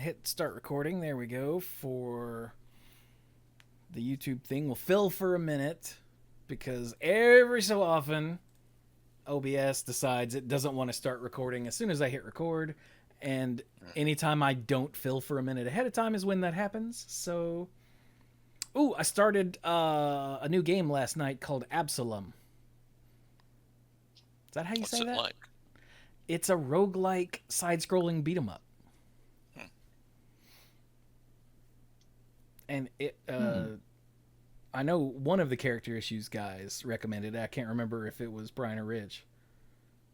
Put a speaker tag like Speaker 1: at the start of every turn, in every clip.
Speaker 1: hit start recording. There we go. For the YouTube thing, we'll fill for a minute because every so often OBS decides it doesn't want to start recording as soon as I hit record, and anytime I don't fill for a minute ahead of time is when that happens. So, I started a new game last night called Absalom. Is that how you say that?
Speaker 2: What's it like?
Speaker 1: It's a roguelike side-scrolling beat-em-up. And it, I know one of the character issues guys recommended it. I can't remember if it was Brian or Rich.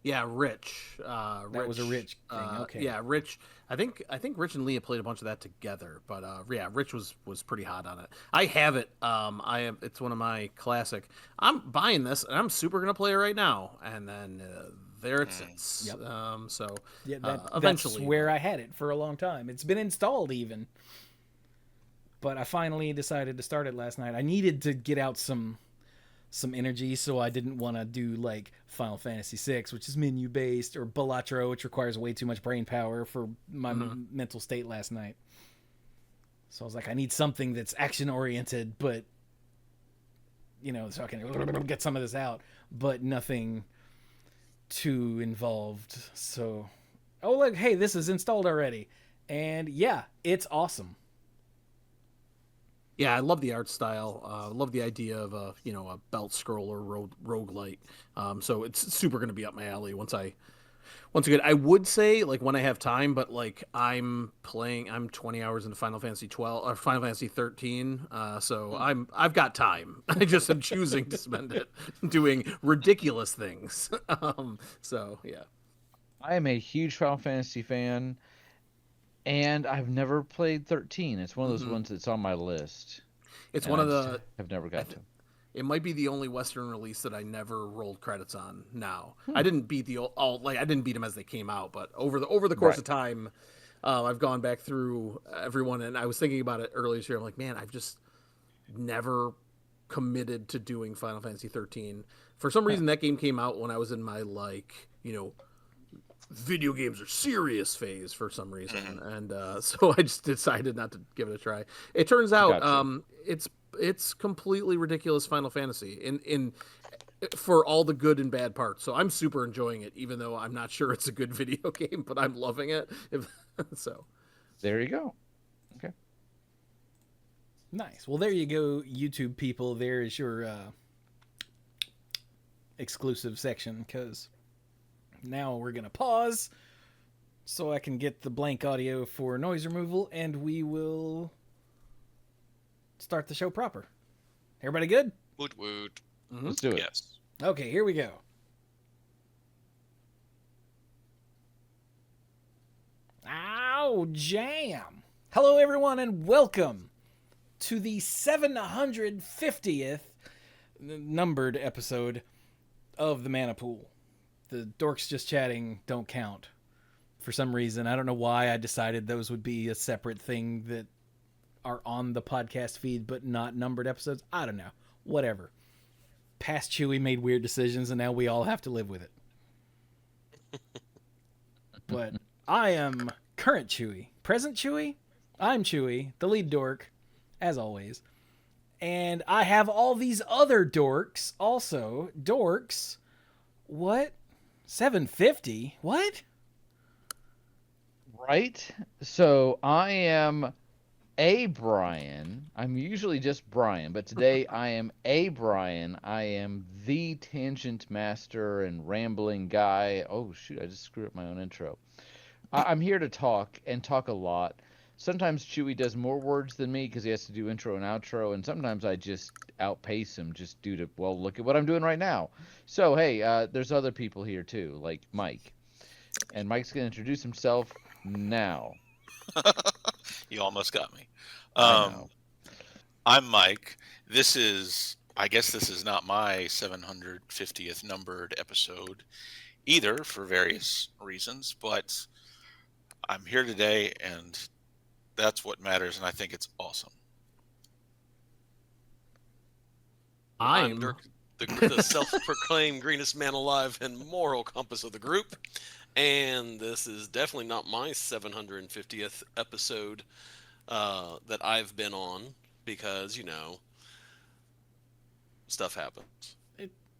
Speaker 3: Yeah, Rich.
Speaker 1: That was a Rich thing. Okay.
Speaker 3: Yeah, Rich. I think Rich and Leah played a bunch of that together, but yeah, Rich was pretty hot on it. I have it. It's one of my classic. I'm buying this, and I'm super gonna play it right now. And then there it sits.
Speaker 1: Yep.
Speaker 3: So
Speaker 1: yeah,
Speaker 3: eventually,
Speaker 1: that's where I had it for a long time. It's been installed even, but I finally decided to start it last night. I needed to get out some energy, so I didn't want to do like Final Fantasy VI, which is menu based, or Balatro, which requires way too much brain power for my mental state last night. So I was like, I need something that's action oriented, but so I can get some of this out, but nothing too involved. So, look, hey, this is installed already, and yeah, it's awesome.
Speaker 3: Yeah, I love the art style. I love the idea of a belt scroller roguelite. So it's super going to be up my alley once again. I would say like when I have time, but like I'm 20 hours into Final Fantasy 12 or Final Fantasy 13. So I've got time. I just am choosing to spend it doing ridiculous things. So yeah.
Speaker 4: I am a huge Final Fantasy fan. And I've never played 13. It's one of those ones that's on my list.
Speaker 3: It's one of the...
Speaker 4: I've never got to.
Speaker 3: It might be the only Western release that I never rolled credits on now. I didn't beat I didn't beat them as they came out, but over the course of time, I've gone back through everyone, and I was thinking about it earlier this year. I'm like, man, I've just never committed to doing Final Fantasy 13. For some reason, that game came out when I was in my, video games are serious phase for some reason, and so I just decided not to give it a try. It turns out it's completely ridiculous Final Fantasy in for all the good and bad parts. So I'm super enjoying it, even though I'm not sure it's a good video game, but I'm loving it. So
Speaker 4: there you go. Okay,
Speaker 1: nice. Well, there you go, YouTube people. There is your exclusive section, because now we're going to pause so I can get the blank audio for noise removal, and we will start the show proper. Everybody good?
Speaker 2: Woot woot.
Speaker 4: Let's do it.
Speaker 2: Yes.
Speaker 1: Okay, here we go. Ow, jam. Hello, everyone, and welcome to the 750th numbered episode of the Mana Pool. The dorks just chatting don't count. For some reason, I don't know why I decided those would be a separate thing that are on the podcast feed, but not numbered episodes. I don't know. Whatever. Past Chewie made weird decisions, and now we all have to live with it. But I am current Chewie. Present Chewie? I'm Chewie, the lead dork, as always. And I have all these other dorks also. Dorks? What? 750? What?
Speaker 4: Right? So I am a Brian. I'm usually just Brian, but today I am a Brian. I am the tangent master and rambling guy. Oh, shoot, I just screwed up my own intro. I'm here to talk a lot. Sometimes Chewie does more words than me because he has to do intro and outro, and sometimes I just outpace him just due to, well, look at what I'm doing right now. So, hey, there's other people here too, like Mike. And Mike's going to introduce himself now.
Speaker 2: You almost got me.
Speaker 4: I know.
Speaker 2: I'm Mike. I guess this is not my 750th numbered episode either, for various reasons, but I'm here today, and that's what matters, and I think it's awesome.
Speaker 5: I'm Dirk, the self-proclaimed greenest man alive and moral compass of the group. And this is definitely not my 750th episode that I've been on because, stuff happens.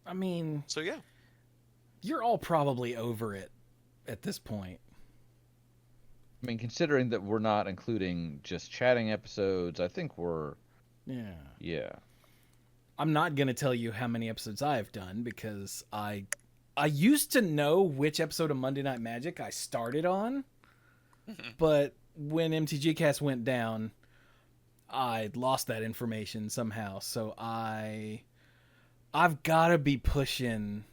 Speaker 1: I mean,
Speaker 5: So, yeah.
Speaker 1: you're all probably over it at this point.
Speaker 4: I mean, considering that we're not including just chatting episodes, I think we're yeah.
Speaker 1: I'm not going to tell you how many episodes I've done because I used to know which episode of Monday Night Magic I started on, but when MTG Cast went down, I lost that information somehow. So I've got to be pushing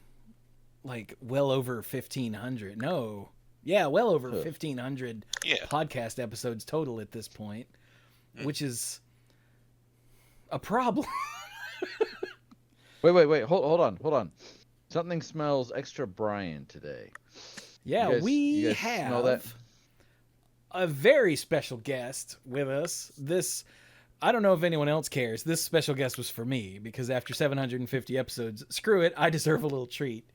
Speaker 1: like well over 1,500. No. Yeah, well over 1,500 podcast episodes total at this point, which is a problem.
Speaker 4: Wait. Hold on. Something smells extra Brian today.
Speaker 1: Yeah,
Speaker 4: you guys
Speaker 1: have
Speaker 4: smell that?
Speaker 1: a very special guest with us. I don't know if anyone else cares. This special guest was for me because after 750 episodes, screw it, I deserve a little treat.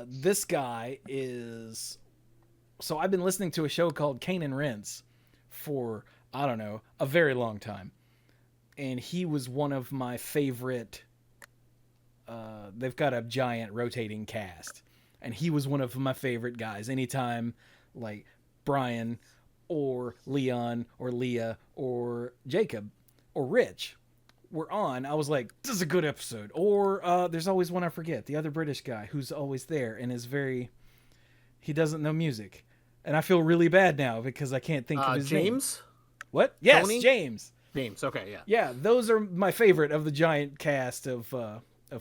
Speaker 1: This guy is... So I've been listening to a show called Cane and Rinse for, I don't know, a very long time. And he was one of my favorite... they've got a giant rotating cast. And he was one of my favorite guys. Anytime, like, Brian or Leon or Leah or Jacob or Rich were on, I was like, this is a good episode. Or there's always one I forget, the other British guy who's always there and is he doesn't know music. And I feel really bad now because I can't think of his
Speaker 3: James?
Speaker 1: name. What? Yes,
Speaker 3: Tony?
Speaker 1: James.
Speaker 3: James, okay, yeah.
Speaker 1: Yeah, those are my favorite of the giant cast of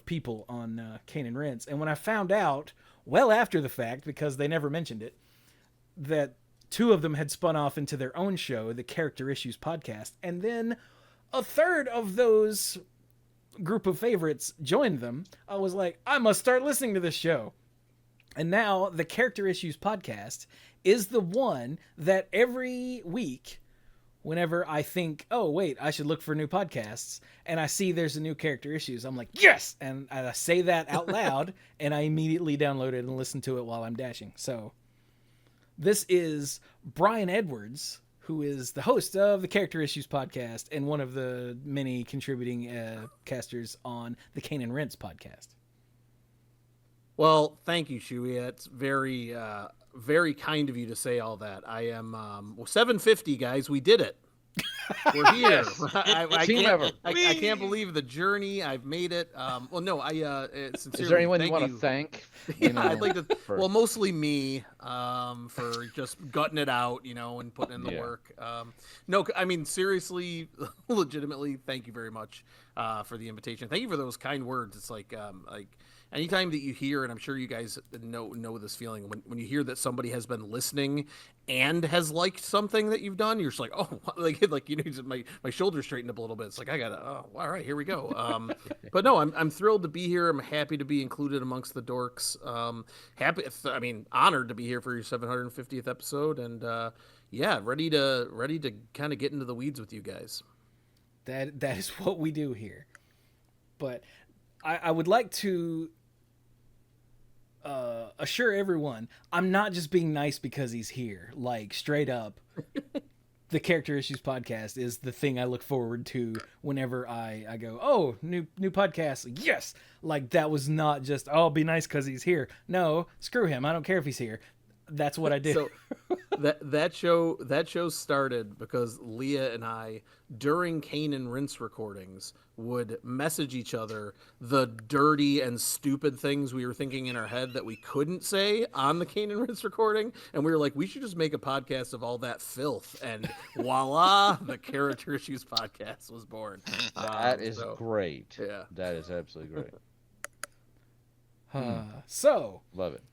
Speaker 1: people on Cane and Rinse. And when I found out, well after the fact, because they never mentioned it, that two of them had spun off into their own show, the Character Issues podcast, and then a third of those group of favorites joined them, I was like, I must start listening to this show. And now the Character Issues podcast is the one that every week, whenever I think, oh, wait, I should look for new podcasts, and I see there's a new Character Issues, I'm like, yes! And I say that out loud, and I immediately download it and listen to it while I'm dashing. So this is Brian Edwards, who is the host of the Character Issues podcast and one of the many contributing casters on the Cane and Rinse podcast.
Speaker 3: Well, thank you, Chewie. That's very, very kind of you to say all that. I am 750, guys. We did it. We're here. I can't believe the journey. I've made it. Well, no, sincerely.
Speaker 4: Is there anyone
Speaker 3: you
Speaker 4: want to thank?
Speaker 3: I'd like to. Well, mostly me for just gutting it out, and putting in the work. No, I mean seriously, legitimately, thank you very much for the invitation. Thank you for those kind words. It's like anytime that you hear, and I'm sure you guys know this feeling, when you hear that somebody has been listening and has liked something that you've done, you're just like, oh, my shoulders straightened up a little bit. It's like, all right, here we go. But no, I'm thrilled to be here. I'm happy to be included amongst the dorks. Honored to be here for your 750th episode, and ready to kind of get into the weeds with you guys.
Speaker 1: That is what we do here. But I would like to assure everyone, I'm not just being nice because he's here. Like, straight up, the Character Issues podcast is the thing I look forward to whenever I go, oh, new podcast. Yes! Like, that was not just, oh, I'll be nice because he's here. No, screw him. I don't care if he's here. That's what I do.
Speaker 3: So that show started because Leah and I, during Cane and Rinse recordings, would message each other the dirty and stupid things we were thinking in our head that we couldn't say on the Cane and Rinse recording, and we were like, we should just make a podcast of all that filth, and voila, the Character Issues podcast was born.
Speaker 4: That is great.
Speaker 3: Yeah,
Speaker 4: that is absolutely great.
Speaker 1: So
Speaker 4: love it.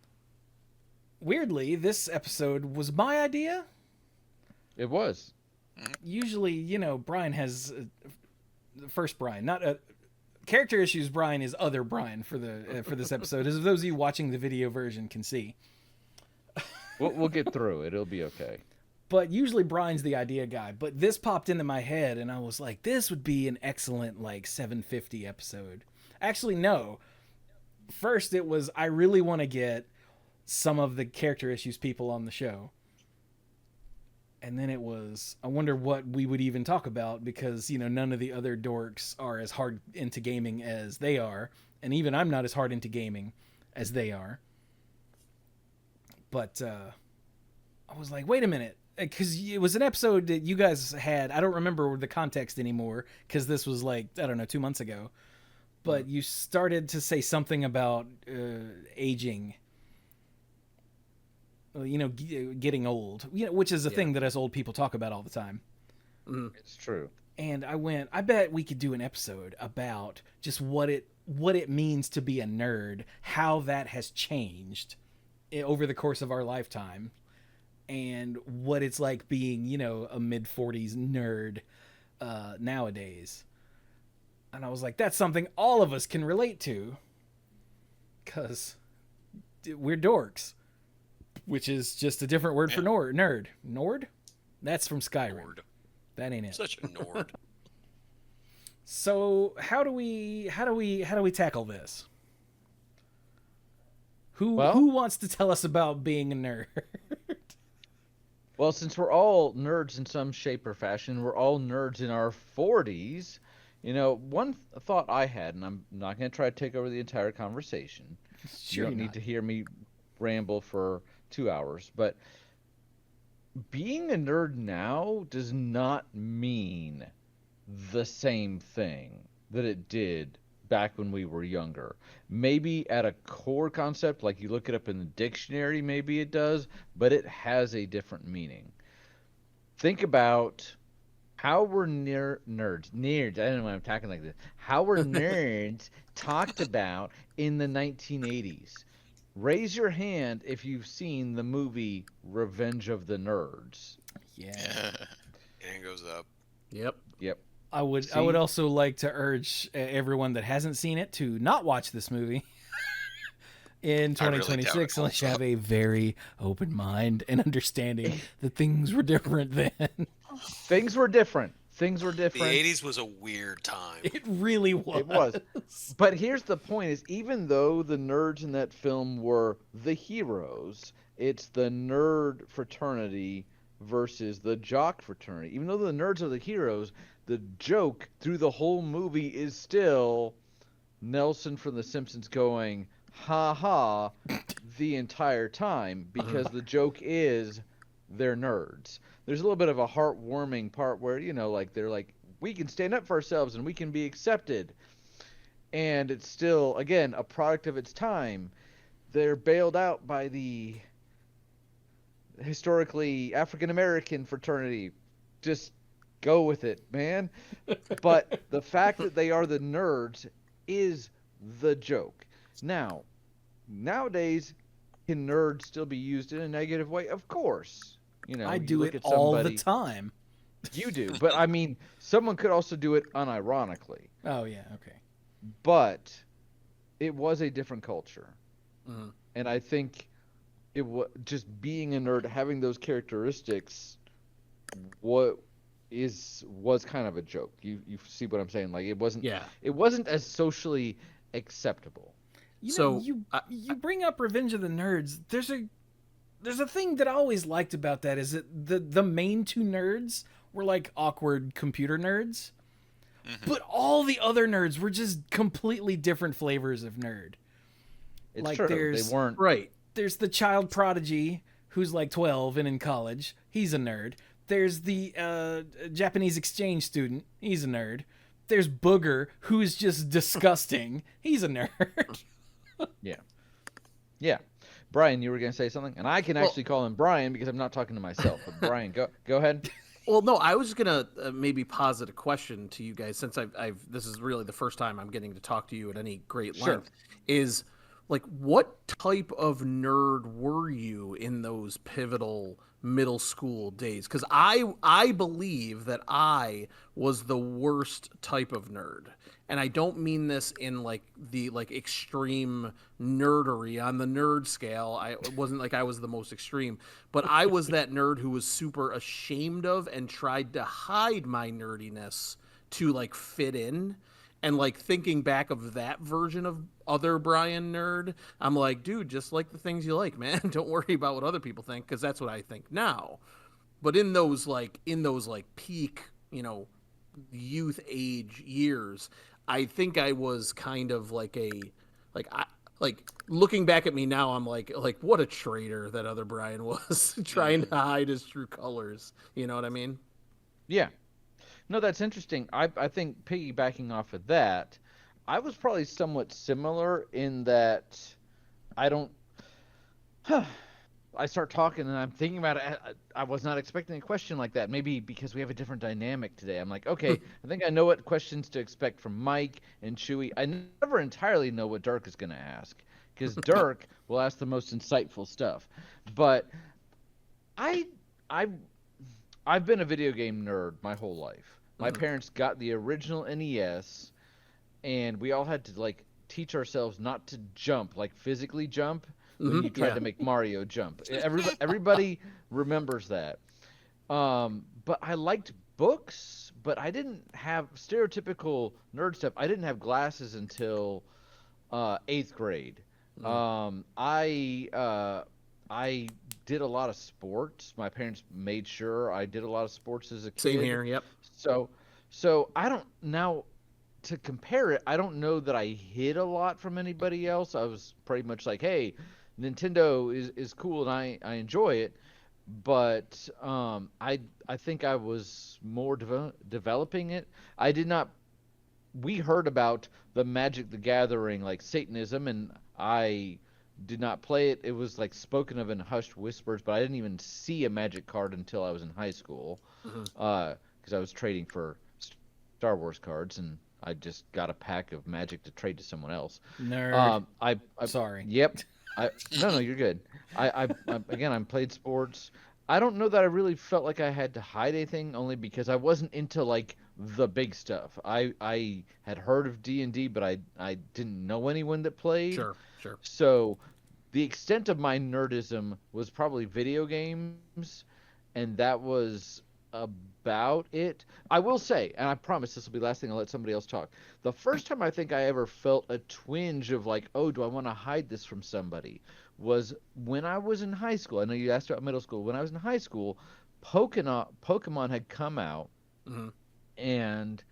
Speaker 1: Weirdly, this episode was my idea.
Speaker 4: It was.
Speaker 1: Usually, Brian has first Brian, not Character Issues. Brian is other Brian for this episode, as those of you watching the video version can see.
Speaker 4: We'll get through it. It'll be okay.
Speaker 1: But usually Brian's the idea guy. But this popped into my head, and I was like, this would be an excellent 750 episode. Actually, no. First, it was I really want to get some of the character issues people on the show. And then it was, I wonder what we would even talk about, because, you know, none of the other dorks are as hard into gaming as they are. And even I'm not as hard into gaming as they are. But I was like, wait a minute. Because it was an episode that you guys had. I don't remember the context anymore, because this was like, I don't know, 2 months ago. But you started to say something about aging. You know, getting old, you know, which is a thing that us old people talk about all the time.
Speaker 4: It's true.
Speaker 1: And I bet we could do an episode about just what it means to be a nerd, how that has changed over the course of our lifetime, and what it's like being, you know, a mid-40s nerd nowadays. And I was like, that's something all of us can relate to, because we're dorks. Which is just a different word for nerd. Nord? That's from Skyrim.
Speaker 5: Nord.
Speaker 1: That ain't it.
Speaker 5: Such a Nord.
Speaker 1: So how do we tackle this? Who wants to tell us about being a nerd?
Speaker 4: Well, since we're all nerds in some shape or fashion, we're all nerds in our 40s. You know, one thought I had, and I'm not going to try to take over the entire conversation.
Speaker 1: Sure
Speaker 4: you don't need to hear me ramble for 2 hours, but being a nerd now does not mean the same thing that it did back when we were younger. Maybe at a core concept, like you look it up in the dictionary, maybe it does, but it has a different meaning. Think about how were nerds, I don't know why I'm talking like this, how were nerds talked about in the 1980s? Raise your hand if you've seen the movie Revenge of the Nerds.
Speaker 1: Yeah.
Speaker 5: Hand goes up.
Speaker 3: Yep.
Speaker 1: I would also like to urge everyone that hasn't seen it to not watch this movie in 2026 unless you have a very open mind and understanding that things were different then.
Speaker 4: Things were different. The
Speaker 5: 80s was a weird time.
Speaker 1: It really was.
Speaker 4: It was. But here's the point is, even though the nerds in that film were the heroes, it's the nerd fraternity versus the jock fraternity. Even though the nerds are the heroes, the joke through the whole movie is still Nelson from The Simpsons going, ha ha, the entire time, because the joke is they're nerds. There's a little bit of a heartwarming part where, you know, like they're like, we can stand up for ourselves and we can be accepted. And it's still, again, a product of its time. They're bailed out by the historically African-American fraternity. Just go with it, man. But the fact that they are the nerds is the joke. Now, nowadays, can nerds still be used in a negative way? Of course. You know,
Speaker 1: I do it all the time.
Speaker 4: You do, but I mean, someone could also do it unironically.
Speaker 1: Oh yeah, okay.
Speaker 4: But it was a different culture,
Speaker 3: Mhm.
Speaker 4: and I think it was just being a nerd, having those characteristics. Was kind of a joke. You see what I'm saying? Like it wasn't.
Speaker 3: Yeah.
Speaker 4: It wasn't as socially acceptable.
Speaker 1: You bring up Revenge of the Nerds. There's a thing that I always liked about that is that the main two nerds were like awkward computer nerds, but all the other nerds were just completely different flavors of nerd.
Speaker 4: It's
Speaker 1: like
Speaker 4: true.
Speaker 1: There's,
Speaker 4: they weren't
Speaker 3: Right.
Speaker 1: There's the child prodigy who's like 12 and in college. He's a nerd. There's the Japanese exchange student. He's a nerd. There's Booger, who's just disgusting. He's a nerd.
Speaker 4: Yeah. Brian, you were going to say something? And I can actually call him Brian because I'm not talking to myself. But Brian, go ahead.
Speaker 3: Well, no, I was gonna maybe posit a question to you guys, since I've this is really the first time I'm getting to talk to you at any great length. Is like, what type of nerd were you in those pivotal middle school days? Because I believe that I was the worst type of nerd, and I don't mean this in like the extreme nerdery on the nerd scale. It wasn't like I was the most extreme, but I was that nerd who was super ashamed of and tried to hide my nerdiness to like fit in. And like thinking back of that version of other Brian nerd, I'm like, dude, just like the things you like, man. Don't worry about what other people think, because that's what I think now. But in those like peak, youth age years, I think I was kind of like I like looking back at me now, I'm like what a traitor that other Brian was trying to hide his true colors. You know what I mean?
Speaker 4: Yeah. No, that's interesting. I think piggybacking off of that, I was probably somewhat similar in that I don't. I start talking and I'm thinking about it. I was not expecting a question like that. Maybe because we have a different dynamic today. I'm like, okay, I think I know what questions to expect from Mike and Chewie. I never entirely know what Dirk is going to ask because Dirk will ask the most insightful stuff. But I, I, I've been a video game nerd my whole life. My parents got the original NES, and we all had to like teach ourselves not to jump, like physically jump when you tried
Speaker 3: Yeah.
Speaker 4: to make Mario jump. Everybody remembers that. But I liked books, but I didn't have stereotypical nerd stuff. I didn't have glasses until eighth grade. I did a lot of sports. My parents made sure I did a lot of sports as a
Speaker 3: Same
Speaker 4: kid.
Speaker 3: here. Yep.
Speaker 4: So, so I don't now to compare it. I don't know that I hid a lot from anybody else. I was pretty much like, hey, Nintendo is cool and I enjoy it, but I think I was more developing it. I did not. We heard about the Magic the Gathering, like Satanism, and I did not play it. It was like spoken of in hushed whispers, but I didn't even see a Magic card until I was in high school, because I was trading for Star Wars cards, and I just got a pack of Magic to trade to someone else.
Speaker 1: Nerd.
Speaker 4: I
Speaker 1: Sorry.
Speaker 4: yep. No, you're good. I again, I played sports. I don't know that I really felt like I had to hide anything, only because I wasn't into like the big stuff. I had heard of D&D, but I didn't know anyone that played.
Speaker 3: Sure. Sure.
Speaker 4: So the extent of my nerdism was probably video games, and that was about it. I will say, and I promise this will be the last thing, I'll let somebody else talk. The first time I think I ever felt a twinge of like, oh, do I want to hide this from somebody, was when I was in high school. I know you asked about middle school. When I was in high school, Pokemon had come out,
Speaker 3: Hmm.
Speaker 4: and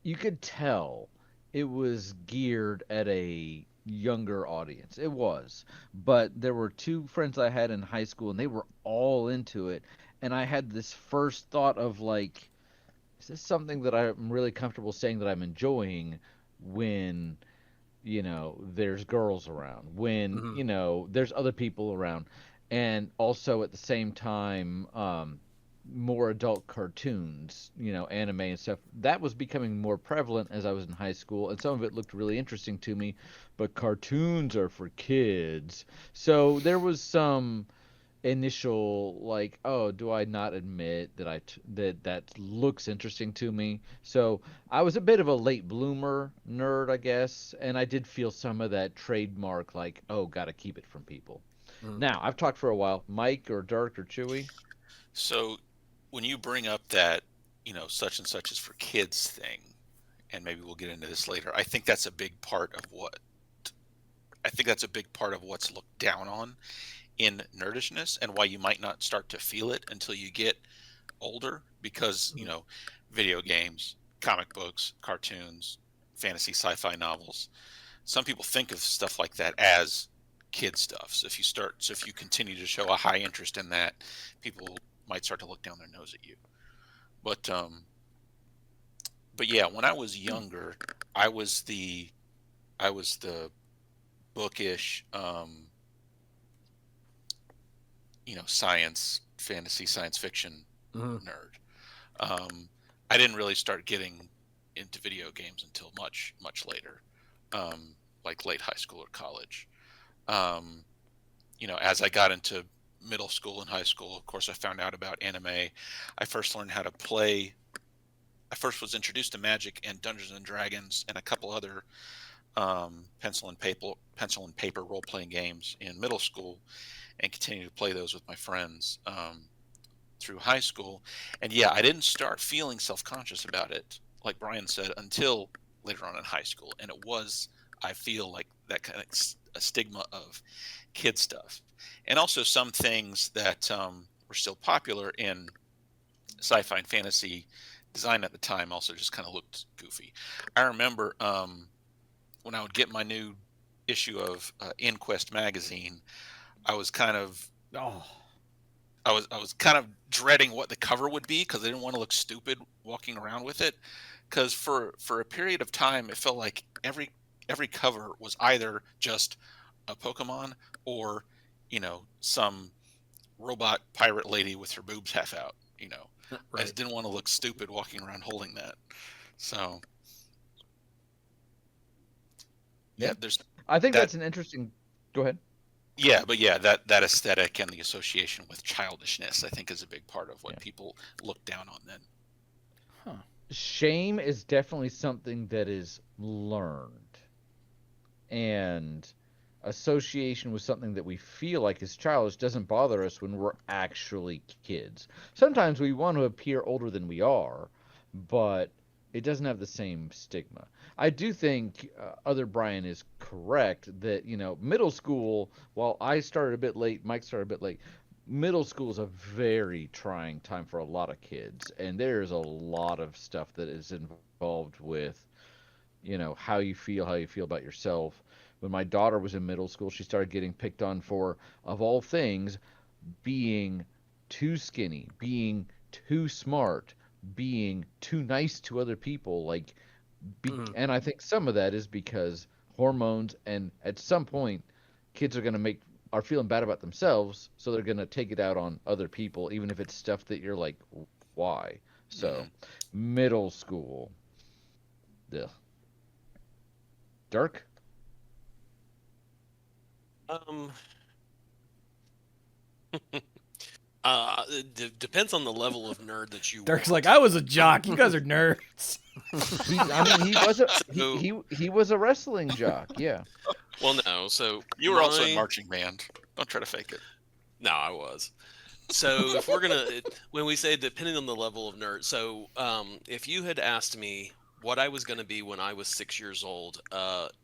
Speaker 4: you could tell it was geared at a younger audience. It was. But there were two friends I had in high school and they were all into it. And I had this first thought of like, is this something that I'm really comfortable saying that I'm enjoying when, there's girls around, when,
Speaker 3: Hmm.
Speaker 4: there's other people around. And also at the same time, more adult cartoons, anime and stuff. That was becoming more prevalent as I was in high school, and some of it looked really interesting to me, but cartoons are for kids. So there was some initial like, oh, do I not admit that that looks interesting to me? So I was a bit of a late bloomer nerd, I guess, and I did feel some of that trademark like, oh, got to keep it from people.
Speaker 3: Hmm.
Speaker 4: Now, I've talked for a while. Mike or Dirk or Chewy?
Speaker 2: So when you bring up that, such and such is for kids thing, and maybe we'll get into this later, I think that's a big part of what's looked down on in nerdishness and why you might not start to feel it until you get older because, video games, comic books, cartoons, fantasy sci-fi novels, some people think of stuff like that as kid stuff. So if you continue to show a high interest in that, people might start to look down their nose at you. But but yeah, when I was younger, I was the I was the bookish, science fiction
Speaker 3: Hmm.
Speaker 2: nerd. I didn't really start getting into video games until much, much later, like late high school or college. Um, as I got into middle school and high school, of course, I found out about anime. I first learned how to play. I first was introduced to Magic and Dungeons and Dragons and a couple other pencil and paper role playing games in middle school, and continued to play those with my friends through high school. And yeah, I didn't start feeling self conscious about it, like Brian said, until later on in high school, and it was, I feel like, that kind of a stigma of kid stuff, and also some things that were still popular in sci-fi and fantasy design at the time also just kind of looked goofy. I remember when I would get my new issue of InQuest magazine, I was kind of
Speaker 1: Oh,
Speaker 2: I was kind of dreading what the cover would be because I didn't want to look stupid walking around with it. Because for a period of time, it felt like every cover was either just a Pokemon or, some robot pirate lady with her boobs half out. I just
Speaker 3: Right.
Speaker 2: didn't want to look stupid walking around holding that. So yeah,
Speaker 4: Yeah.
Speaker 2: there's
Speaker 4: I think
Speaker 2: that.
Speaker 4: that's an interesting. Go ahead.
Speaker 2: Yeah, but yeah, that aesthetic and the association with childishness, I think, is a big part of what
Speaker 4: Yeah.
Speaker 2: people look down on then.
Speaker 1: huh.
Speaker 4: Shame is definitely something that is learned, and association with something that we feel like is childish doesn't bother us when we're actually kids. Sometimes we want to appear older than we are, but it doesn't have the same stigma. I do think other Brian is correct that, middle school, while I started a bit late, Mike started a bit late, middle school is a very trying time for a lot of kids, and there's a lot of stuff that is involved with, how you feel about yourself. When my daughter was in middle school, she started getting picked on for, of all things, being too skinny, being too smart, being too nice to other people.
Speaker 3: Mhm.
Speaker 4: And I think some of that is because hormones, and at some point, kids are feeling bad about themselves, so they're gonna take it out on other people, even if it's stuff that you're like, why? So,
Speaker 2: Hmm.
Speaker 4: middle school, ugh. Dirk.
Speaker 5: Um, it depends on the level of nerd that you
Speaker 1: Dirk's like,
Speaker 5: want.
Speaker 1: I was a jock. You guys are nerds.
Speaker 4: I mean, he was a
Speaker 5: So,
Speaker 4: he was a wrestling jock. Yeah.
Speaker 5: well, no. So
Speaker 2: You were also in
Speaker 5: my
Speaker 2: marching band. Don't try to fake it.
Speaker 5: no, I was. So if we're gonna, when we say depending on the level of nerd, so if you had asked me what I was gonna be when I was 6 years old,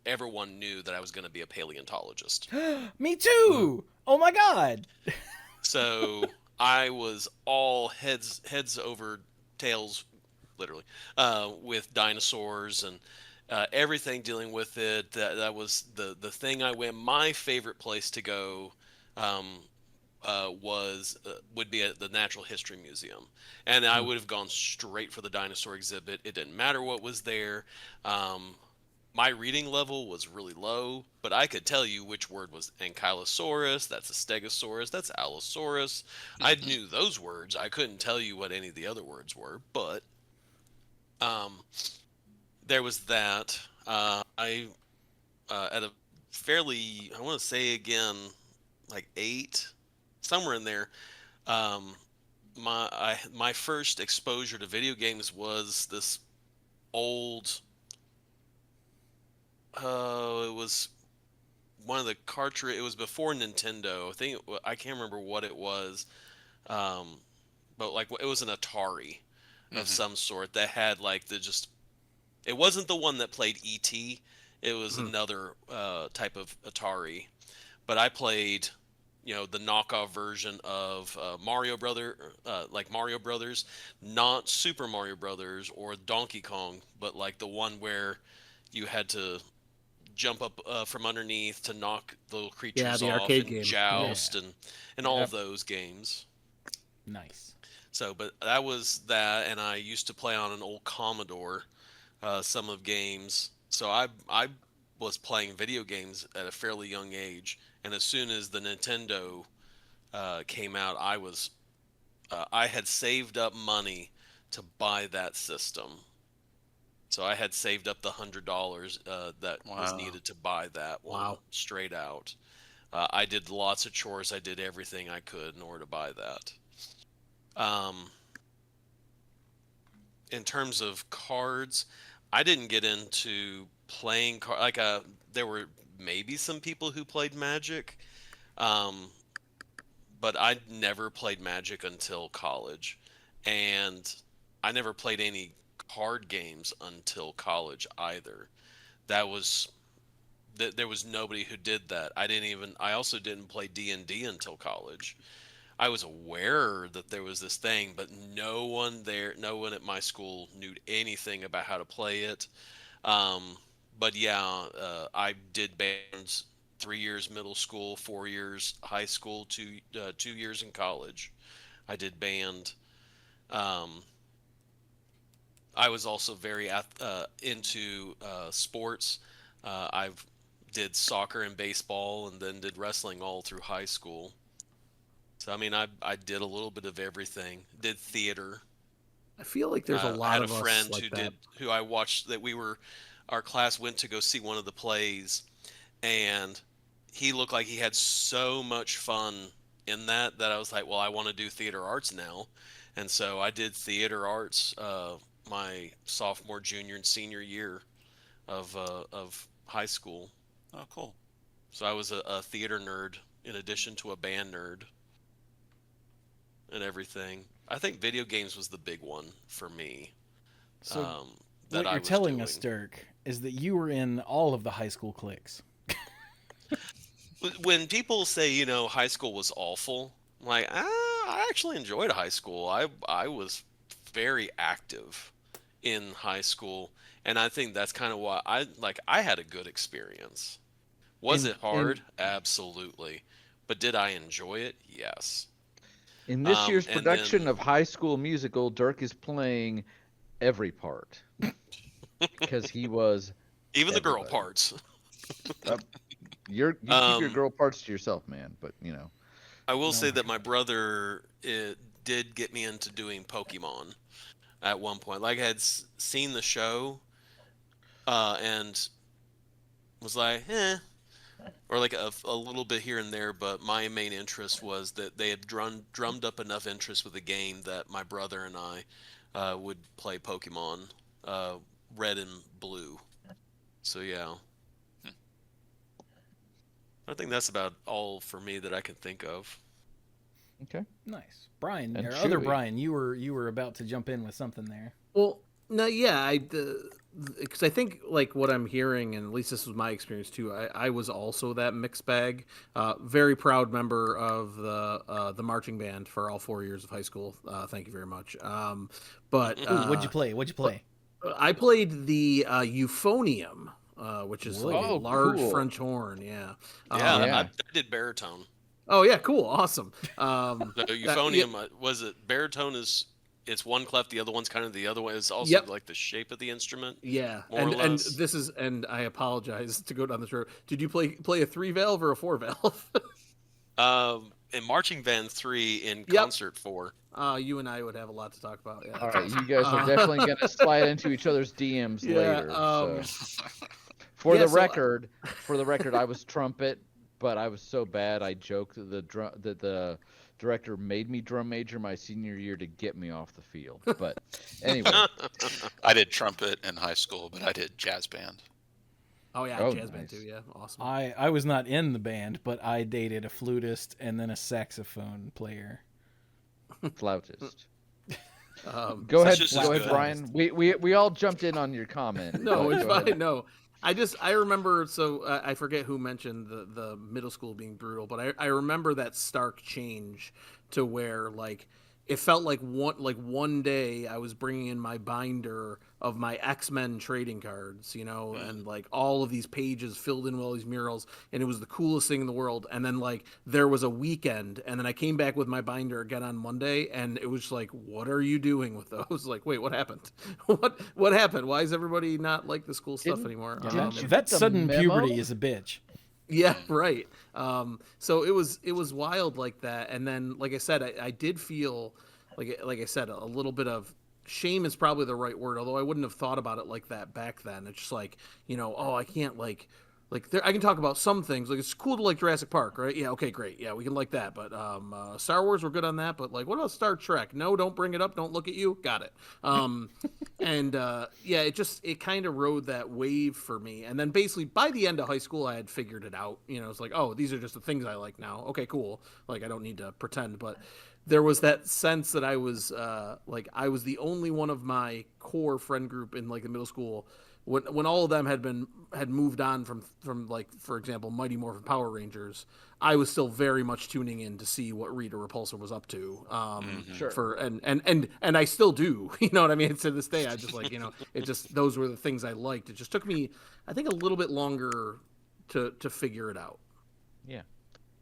Speaker 5: everyone knew that I was gonna be a paleontologist.
Speaker 1: Me
Speaker 3: Mhm.
Speaker 1: too. Oh my god.
Speaker 5: So I was all heads over tails, literally, with dinosaurs and everything dealing with it. That was the thing I went. My favorite place to go um, would be at the Natural History Museum, and I
Speaker 3: Mhm.
Speaker 5: would have gone straight for the dinosaur exhibit. It didn't matter what was there. Um, my reading level was really low, but I could tell you which word was ankylosaurus, that's a stegosaurus, that's allosaurus. I knew those words. I couldn't tell you what any of the other words were, but um, there was that. I at a fairly, I want to say again, like 8, somewhere in there. Um, my first exposure to video games was this old. It was one of the cartridge. It was before Nintendo. I think I can't remember what it was, um, but like it was an Atari of
Speaker 2: Hmm.
Speaker 5: some sort that had like the just. It wasn't the one that played ET. It was
Speaker 3: Mhm.
Speaker 5: another type of Atari. But I played, the knockoff version of like Mario Brothers, not Super Mario Brothers or Donkey Kong, but like the one where you had to jump up from underneath to knock little
Speaker 3: Yeah,
Speaker 5: creatures
Speaker 3: the
Speaker 5: off
Speaker 3: arcade
Speaker 5: and
Speaker 3: game. Yeah.
Speaker 5: joust and all of
Speaker 4: Yep.
Speaker 5: those games.
Speaker 1: Nice.
Speaker 5: So, but that was that, and I used to play on an old Commodore, some of games. So I was playing video games at a fairly young age, and as soon as the Nintendo came out, I had saved up money to buy that system. So I had saved up the $100 that was
Speaker 2: Wow.
Speaker 5: needed to buy that one
Speaker 3: Wow.
Speaker 5: straight out. I did lots of chores. I did everything I could in order to buy that. Um, in terms of cards, I didn't get into playing card like there were maybe some people who played Magic, um, but I never played Magic until college, and I never played any. card games until college either. That was there was nobody who did that. I also didn't play D&D until college. I was aware that there was this thing, but no one at my school knew anything about how to play it. Um, but yeah, I did bands 3 years middle school, 4 years high school, 2 years in college. I did band. Um, I was also very into sports. I've did soccer and baseball, and then did wrestling all through high school. So I mean, I did a little bit of everything. Did theater.
Speaker 3: I feel like there's a
Speaker 5: I
Speaker 3: lot
Speaker 5: had a
Speaker 3: of us
Speaker 5: friend
Speaker 3: like that.
Speaker 5: who I watched that our class went to go see one of the plays, and he looked like he had so much fun in that I was like, well, I want to do theater arts now, and so I did theater arts my sophomore, junior, and senior year of high school.
Speaker 2: Oh, cool.
Speaker 5: So I was a theater nerd in addition to a band nerd and everything. I think video games was the big one for me.
Speaker 1: So
Speaker 5: That
Speaker 1: what
Speaker 5: I
Speaker 1: you're
Speaker 5: was
Speaker 1: telling
Speaker 5: doing.
Speaker 1: us, Dirk, is that you were in all of the high school cliques.
Speaker 5: When people say, high school was awful, I'm like, I actually enjoyed high school. I was very active in high school, and I think that's kind of why I had a good experience. Was
Speaker 4: In
Speaker 5: it hard? Absolutely. But did I enjoy it? Yes.
Speaker 4: in this year's
Speaker 5: And
Speaker 4: production
Speaker 5: then
Speaker 4: of High School Musical, Dirk is playing every part because he was
Speaker 5: even the girl
Speaker 4: everybody.
Speaker 5: parts.
Speaker 4: You keep your
Speaker 5: Um,
Speaker 4: girl parts to yourself, man. But
Speaker 5: I will
Speaker 1: Oh
Speaker 5: say
Speaker 1: my
Speaker 5: that my brother did get me into doing Pokemon at one point. Like I had seen the show and was like, or like a little bit here and there. But my main interest was that they had drummed up enough interest with the game that my brother and I would play Pokemon Red and Blue. So yeah, I think that's about all for me that I can think of.
Speaker 4: okay.
Speaker 1: Nice, Brian,
Speaker 4: And
Speaker 1: or other
Speaker 4: Chewie.
Speaker 1: Brian. You were about to jump in with something there.
Speaker 3: Well, no, yeah, because I think like what I'm hearing, and at least this was my experience too. I was also that mixed bag. Very proud member of the marching band for all 4 years of high school. Thank you very much. But
Speaker 1: Ooh, what'd you play? What'd you play?
Speaker 3: I played the euphonium, which is like a
Speaker 1: Whoa.
Speaker 4: Oh,
Speaker 3: large
Speaker 4: cool.
Speaker 3: French horn. Yeah.
Speaker 5: Yeah,
Speaker 4: Yeah.
Speaker 5: I did baritone.
Speaker 3: Oh yeah, cool, awesome.
Speaker 5: The
Speaker 3: Yeah,
Speaker 5: euphonium was it baritone is it's one clef, the other one's kind of the other way. It's also
Speaker 3: Yep.
Speaker 5: like the shape of the instrument,
Speaker 3: yeah,
Speaker 5: more or
Speaker 3: and
Speaker 5: less.
Speaker 3: this is, and I apologize to go down this road. Did you play a 3 valve or a 4 valve?
Speaker 5: In marching band 3 in
Speaker 3: Yep.
Speaker 5: concert 4.
Speaker 3: You and I would have a lot to talk about. Yeah.
Speaker 4: All right, you guys are definitely going to slide into each other's DMs
Speaker 3: Yeah,
Speaker 4: later. So. For
Speaker 3: yeah,
Speaker 4: the
Speaker 3: so-
Speaker 4: record, I was trumpet, but I was so bad. I joked that the director made me drum major my senior year to get me off the field. But anyway,
Speaker 2: I did trumpet in high school, but I did jazz band.
Speaker 3: Oh yeah,
Speaker 4: Oh,
Speaker 3: jazz band
Speaker 4: nice.
Speaker 3: too. Yeah, awesome.
Speaker 1: I was not in the band, but I dated a flutist and then a saxophone player.
Speaker 4: flautist.
Speaker 3: So
Speaker 5: That's just as
Speaker 4: Go ahead,
Speaker 5: good.
Speaker 4: Brian. We all jumped in on your comment.
Speaker 3: No,
Speaker 4: but
Speaker 3: it's
Speaker 4: go ahead.
Speaker 3: fine. No, I remember. So I forget who mentioned the middle school being brutal, but I remember that stark change to where like it felt like one day I was bringing in my binder of my X-Men trading cards, and like all of these pages filled in with all these murals, and it was the coolest thing in the world. And then like there was a weekend, and then I came back with my binder again on Monday, and it was just like, what are you doing with those? Like, wait, what happened? what happened? Why is everybody not like this cool stuff
Speaker 4: Didn't-
Speaker 3: anymore?
Speaker 4: didn't
Speaker 1: That,
Speaker 4: you
Speaker 1: that
Speaker 4: get the
Speaker 1: sudden
Speaker 4: memo?
Speaker 1: puberty is a bitch.
Speaker 3: Yeah, right. So it was wild like that, and then like I said, I did feel like I said, a little bit of shame is probably the right word, although I wouldn't have thought about it like that back then. It's just like, oh, I can't like there, I can talk about some things, like it's cool to like Jurassic Park, right? Yeah, okay, great, yeah, we can like that, but Star Wars, we're good on that, but like what about Star Trek? No, don't bring it up, don't look at you, got it. And yeah, it kind of rode that wave for me, and then basically by the end of high school I had figured it out. It's like, oh, these are just the things I like now, okay, cool, like I don't need to pretend. But there was that sense that I was I was the only one of my core friend group in like the middle school when all of them had moved on from like, for example, Mighty Morphin Power Rangers. I was still very much tuning in to see what Rita Repulsa was up to.
Speaker 4: Sure.
Speaker 3: For and I still do. You know what I mean? To this day, I just like, it just, those were the things I liked. It just took me, I think, a little bit longer to figure it out.
Speaker 4: Yeah.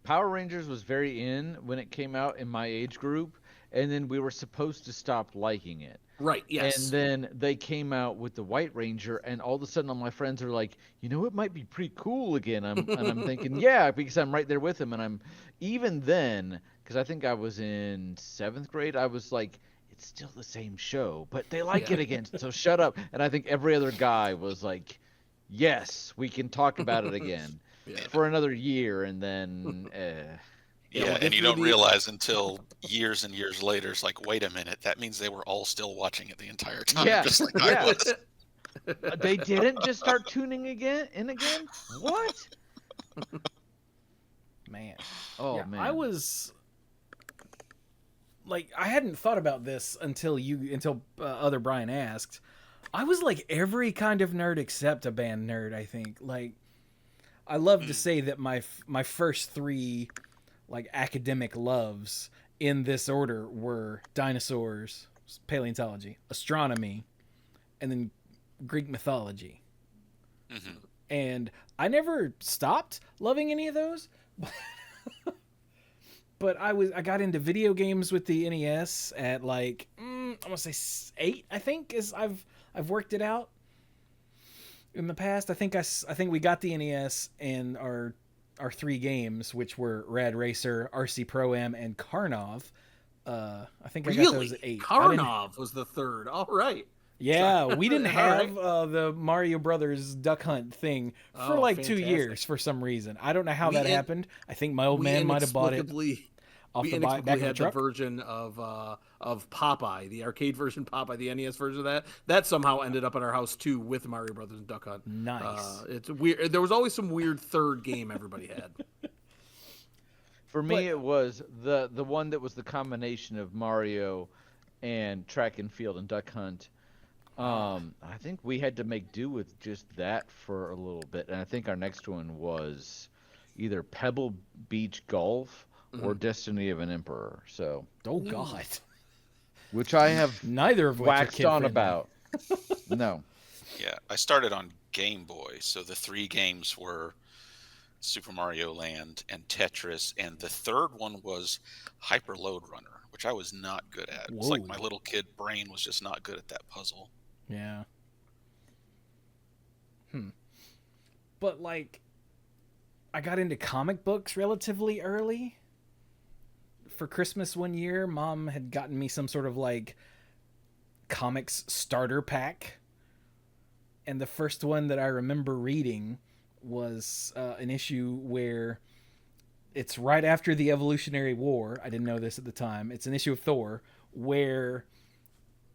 Speaker 4: Power Rangers was very in when it came out in my age group, and then we were supposed to stop liking it.
Speaker 3: Right, yes.
Speaker 4: And then they came out with the White Ranger, and all of a sudden all my friends are like, it might be pretty cool again. And I'm thinking, yeah, because I'm right there with them. And I'm, even then, because I think I was in 7th grade, I was like, it's still the same show, but they like it again, so shut up. And I think every other guy was like, yes, we can talk about it again for another year, and then...
Speaker 2: Yeah, and you don't realize until years and years later, it's like, wait a minute, that means they were all still watching it the entire time, just like I was.
Speaker 4: They didn't just start tuning again? What?
Speaker 1: Man.
Speaker 4: Oh, man.
Speaker 1: I was... Like, I hadn't thought about this until other Brian asked. I was like every kind of nerd except a band nerd, I think. Like, I love to say that my first 3... like academic loves in this order were dinosaurs, paleontology, astronomy, and then Greek mythology.
Speaker 2: Mm-hmm.
Speaker 1: And I never stopped loving any of those. But I got into video games with the NES at like I'm gonna say 8, I think, is I've worked it out in the past. I think we got the NES and our 3 games, which were Rad Racer, RC Pro-Am, and Karnov. I think I got those at 8.
Speaker 3: Karnov was the 3rd. All right.
Speaker 1: Yeah, we didn't have
Speaker 3: right.
Speaker 1: the Mario Brothers Duck Hunt thing for like
Speaker 3: fantastic.
Speaker 1: 2 years for some reason. I don't know how that happened. I think my old man might have bought it off the back of the
Speaker 3: had
Speaker 1: truck.
Speaker 3: the version of Popeye, the arcade version Popeye, the NES version of that somehow ended up at our house too with Mario Brothers and Duck Hunt.
Speaker 1: Nice.
Speaker 3: It's weird. There was always some weird 3rd game everybody had.
Speaker 4: For me, it was the one that was the combination of Mario and Track and Field and Duck Hunt. I think we had to make do with just that for a little bit, and I think our next one was either Pebble Beach Golf or Destiny of an Emperor. So,
Speaker 1: oh God,
Speaker 4: which I have
Speaker 1: neither of which
Speaker 4: waxed on about. No.
Speaker 2: Yeah, I started on Game Boy, so the 3 games were Super Mario Land and Tetris, and the 3rd one was Hyper Load Runner, which I was not good at. It's like my little kid brain was just not good at that puzzle.
Speaker 1: Yeah. But like, I got into comic books relatively early. For Christmas one year, Mom had gotten me some sort of like comics starter pack. And the first one that I remember reading was an issue where it's right after the Evolutionary War. I didn't know this at the time. It's an issue of Thor where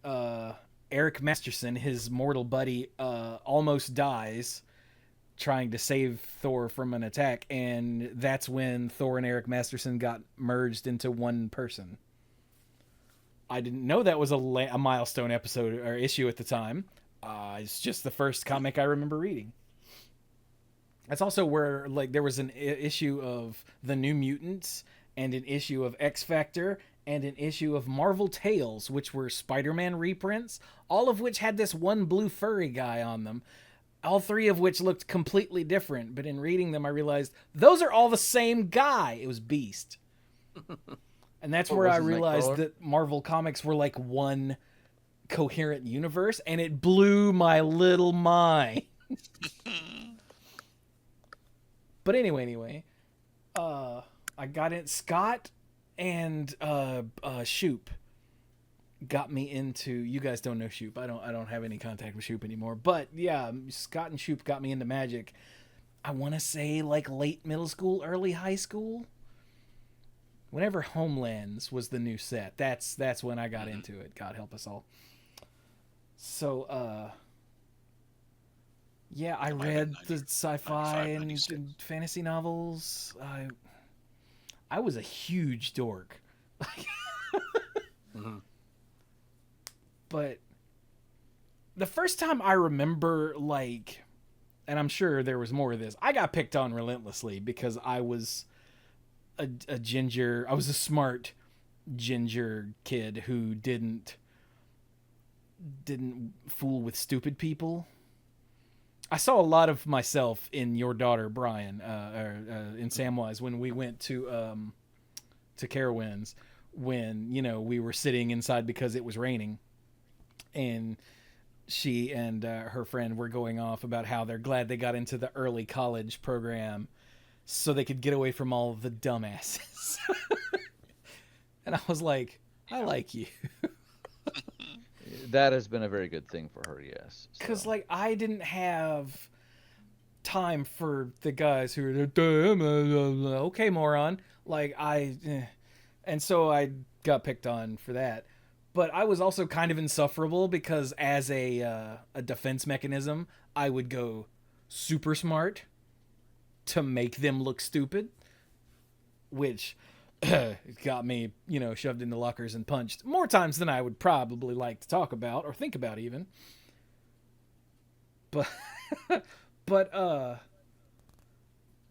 Speaker 1: Eric Masterson, his mortal buddy, almost dies trying to save Thor from an attack, and that's when Thor and Eric Masterson got merged into one person. I didn't know that was a milestone episode or issue at the time. It's just the first comic I remember reading. That's also where like there was an issue of The New Mutants and an issue of X Factor and an issue of Marvel Tales, which were Spider-Man reprints, all of which had this one blue furry guy on them. All 3 of which looked completely different, but in reading them, I realized those are all the same guy. It was Beast. And that's where I realized that Marvel Comics were like one coherent universe, and it blew my little mind. But anyway, I got in. Scott and Shoop got me into. You guys don't know Shoop. I don't have any contact with Shoop anymore. But yeah, Scott and Shoop got me into Magic. I want to say like late middle school, early high school. Whenever Homelands was the new set, that's when I got into it. God help us all. So yeah, I read the sci-fi and fantasy novels. I was a huge dork.
Speaker 3: Mhm.
Speaker 1: But the first time I remember, like, and I'm sure there was more of this, I got picked on relentlessly because I was a ginger. I was a smart ginger kid who didn't fool with stupid people. I saw a lot of myself in your daughter Brian, in Samwise when we went to Carowinds, when we were sitting inside because it was raining, and she and her friend were going off about how they're glad they got into the early college program so they could get away from all the dumbasses. And I was like, I like you.
Speaker 4: That has been a very good thing for her, yes.
Speaker 1: Because,
Speaker 4: So.
Speaker 1: like, I didn't have time for the guys who were, okay, moron. Like, and so I got picked on for that. But I was also kind of insufferable because as a defense mechanism, I would go super smart to make them look stupid, which got me, shoved into lockers and punched more times than I would probably like to talk about or think about even. But but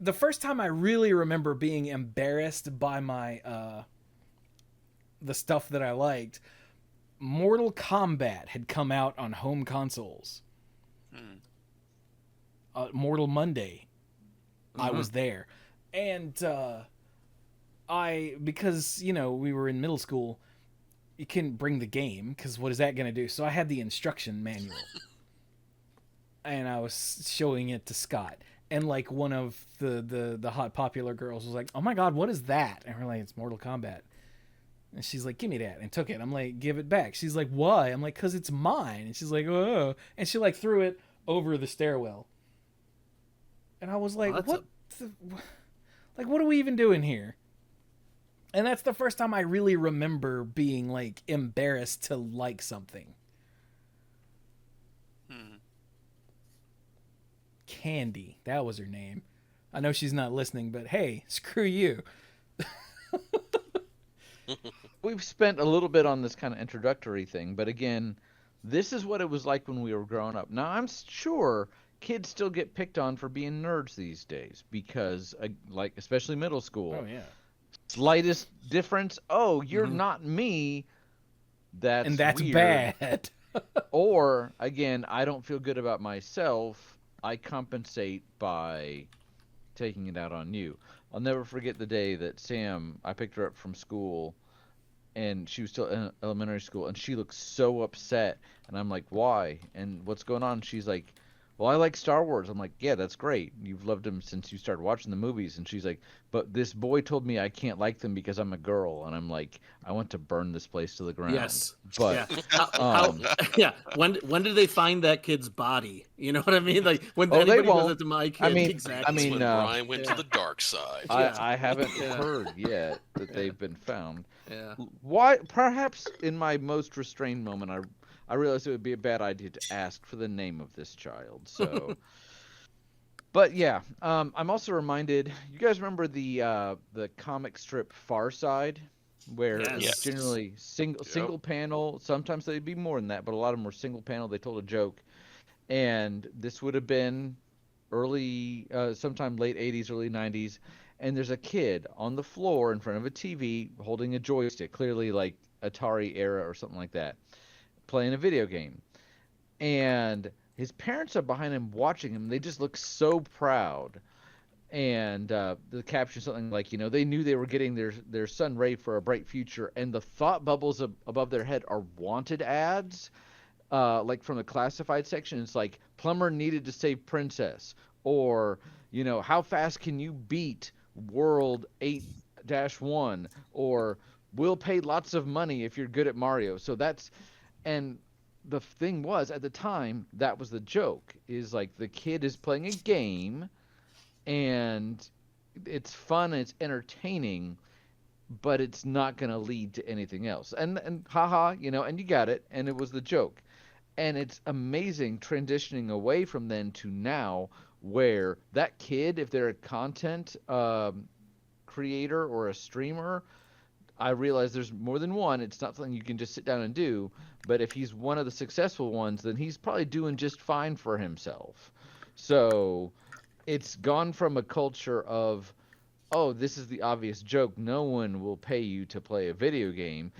Speaker 1: the first time I really remember being embarrassed by my the stuff that I liked, Mortal Kombat had come out on home consoles. Mortal Monday, I was there, and because we were in middle school, you couldn't bring the game because what is that going to do? So I had the instruction manual, and I was showing it to Scott, and like one of the hot popular girls was like, "Oh my god, what is that?" And we're like, "It's Mortal Kombat." And she's like, "Give me that," and took it. I'm like, "Give it back." She's like, "Why?" I'm like, "'Cause it's mine." And she's like, "Oh," and she like threw it over the stairwell. And I was like, "What? Like, what are we even doing here?" And that's the first time I really remember being like embarrassed to like something. Candy, that was her name. I know she's not listening, but hey, screw you.
Speaker 4: We've spent a little bit on this kind of introductory thing, but again, this is what it was like when we were growing up. Now, I'm sure kids still get picked on for being nerds these days because, like, especially middle school.
Speaker 1: Oh yeah.
Speaker 4: Slightest difference, oh, you're not me. That's weird.
Speaker 1: Bad.
Speaker 4: Or again, I don't feel good about myself. I compensate by taking it out on you. I'll never forget the day that I picked her up from school, and she was still in elementary school, and she looked so upset, and I'm like, why? And what's going on? She's like, well, I like Star Wars. I'm like, yeah, that's great. You've loved them since you started watching the movies. And she's like, but this boy told me I can't like them because I'm a girl. And I'm like, I want to burn this place to the ground.
Speaker 3: Yes.
Speaker 4: But
Speaker 3: yeah. When did they find that kid's body? You know what I mean? Like when
Speaker 4: they
Speaker 3: anybody does
Speaker 4: won't.
Speaker 3: that to my kid,
Speaker 4: I mean,
Speaker 3: exactly.
Speaker 5: That's when Brian went to the dark side.
Speaker 4: I haven't heard yet that they've been found.
Speaker 3: Yeah.
Speaker 4: Why? Perhaps in my most restrained moment, I realized it would be a bad idea to ask for the name of this child. So, but yeah, I'm also reminded. You guys remember the comic strip Far Side, where it was generally single panel. Sometimes they'd be more than that, but a lot of them were single panel. They told a joke, and this would have been early, sometime late '80s, early '90s. And there's a kid on the floor in front of a TV holding a joystick, clearly like Atari era or something like that, playing a video game. And his parents are behind him watching him. They just look so proud. And the caption something like, they knew they were getting their son Ray for a bright future. And the thought bubbles above their head are wanted ads, like from the classified section. It's like, plumber needed to save princess. Or, how fast can you beat World 8-1, or we'll pay lots of money if you're good at Mario. So and the thing was, at the time, that was the joke, is like the kid is playing a game and it's fun and it's entertaining, but it's not going to lead to anything else. And haha, and you got it, and it was the joke. And it's amazing transitioning away from then to now, where that kid, if they're a content creator or a streamer, I realize there's more than one. It's not something you can just sit down and do. But if he's one of the successful ones, then he's probably doing just fine for himself. So it's gone from a culture of, oh, this is the obvious joke. No one will pay you to play a video game,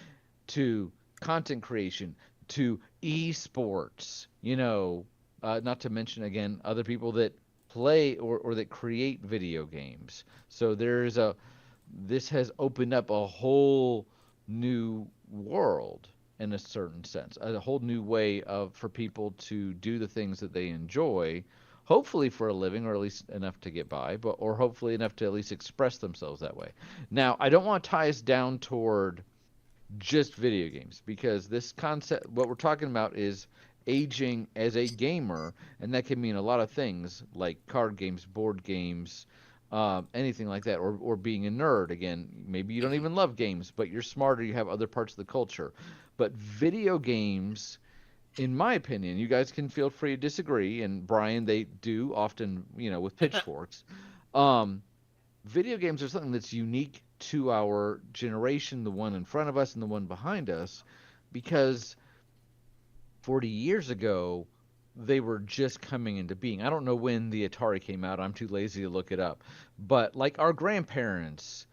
Speaker 4: to content creation, to esports, not to mention, again, other people that play or that create video games. So this has opened up a whole new world in a certain sense, a whole new way for people to do the things that they enjoy, hopefully for a living, or at least enough to get by, or hopefully enough to at least express themselves that way. Now, I don't want to tie us down toward just video games, because this concept, what we're talking about, is aging as a gamer, and that can mean a lot of things like card games, board games, anything like that, or being a nerd. Again, maybe you don't even love games, but you're smarter, you have other parts of the culture. But video games, in my opinion, you guys can feel free to disagree, and Brian, they do often, with pitchforks. Video games are something that's unique to our generation, the one in front of us and the one behind us, because 40 years ago, they were just coming into being. I don't know when the Atari came out. I'm too lazy to look it up. But like our grandparents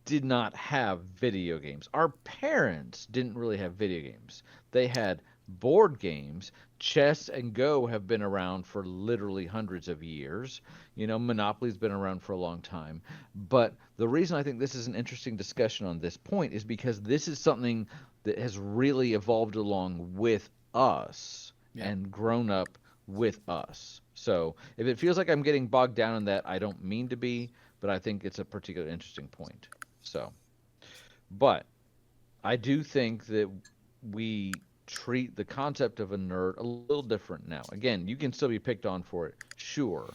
Speaker 4: did not have video games. Our parents didn't really have video games. They had board games. Chess and Go have been around for literally hundreds of years. Monopoly's been around for a long time. But the reason I think this is an interesting discussion on this point is because this is something that has really evolved along with us and grown up with us. So if it feels like I'm getting bogged down in that, I don't mean to be, but I think it's a particularly interesting point. So, but I do think that we treat the concept of a nerd a little different now. Again, you can still be picked on for it, sure.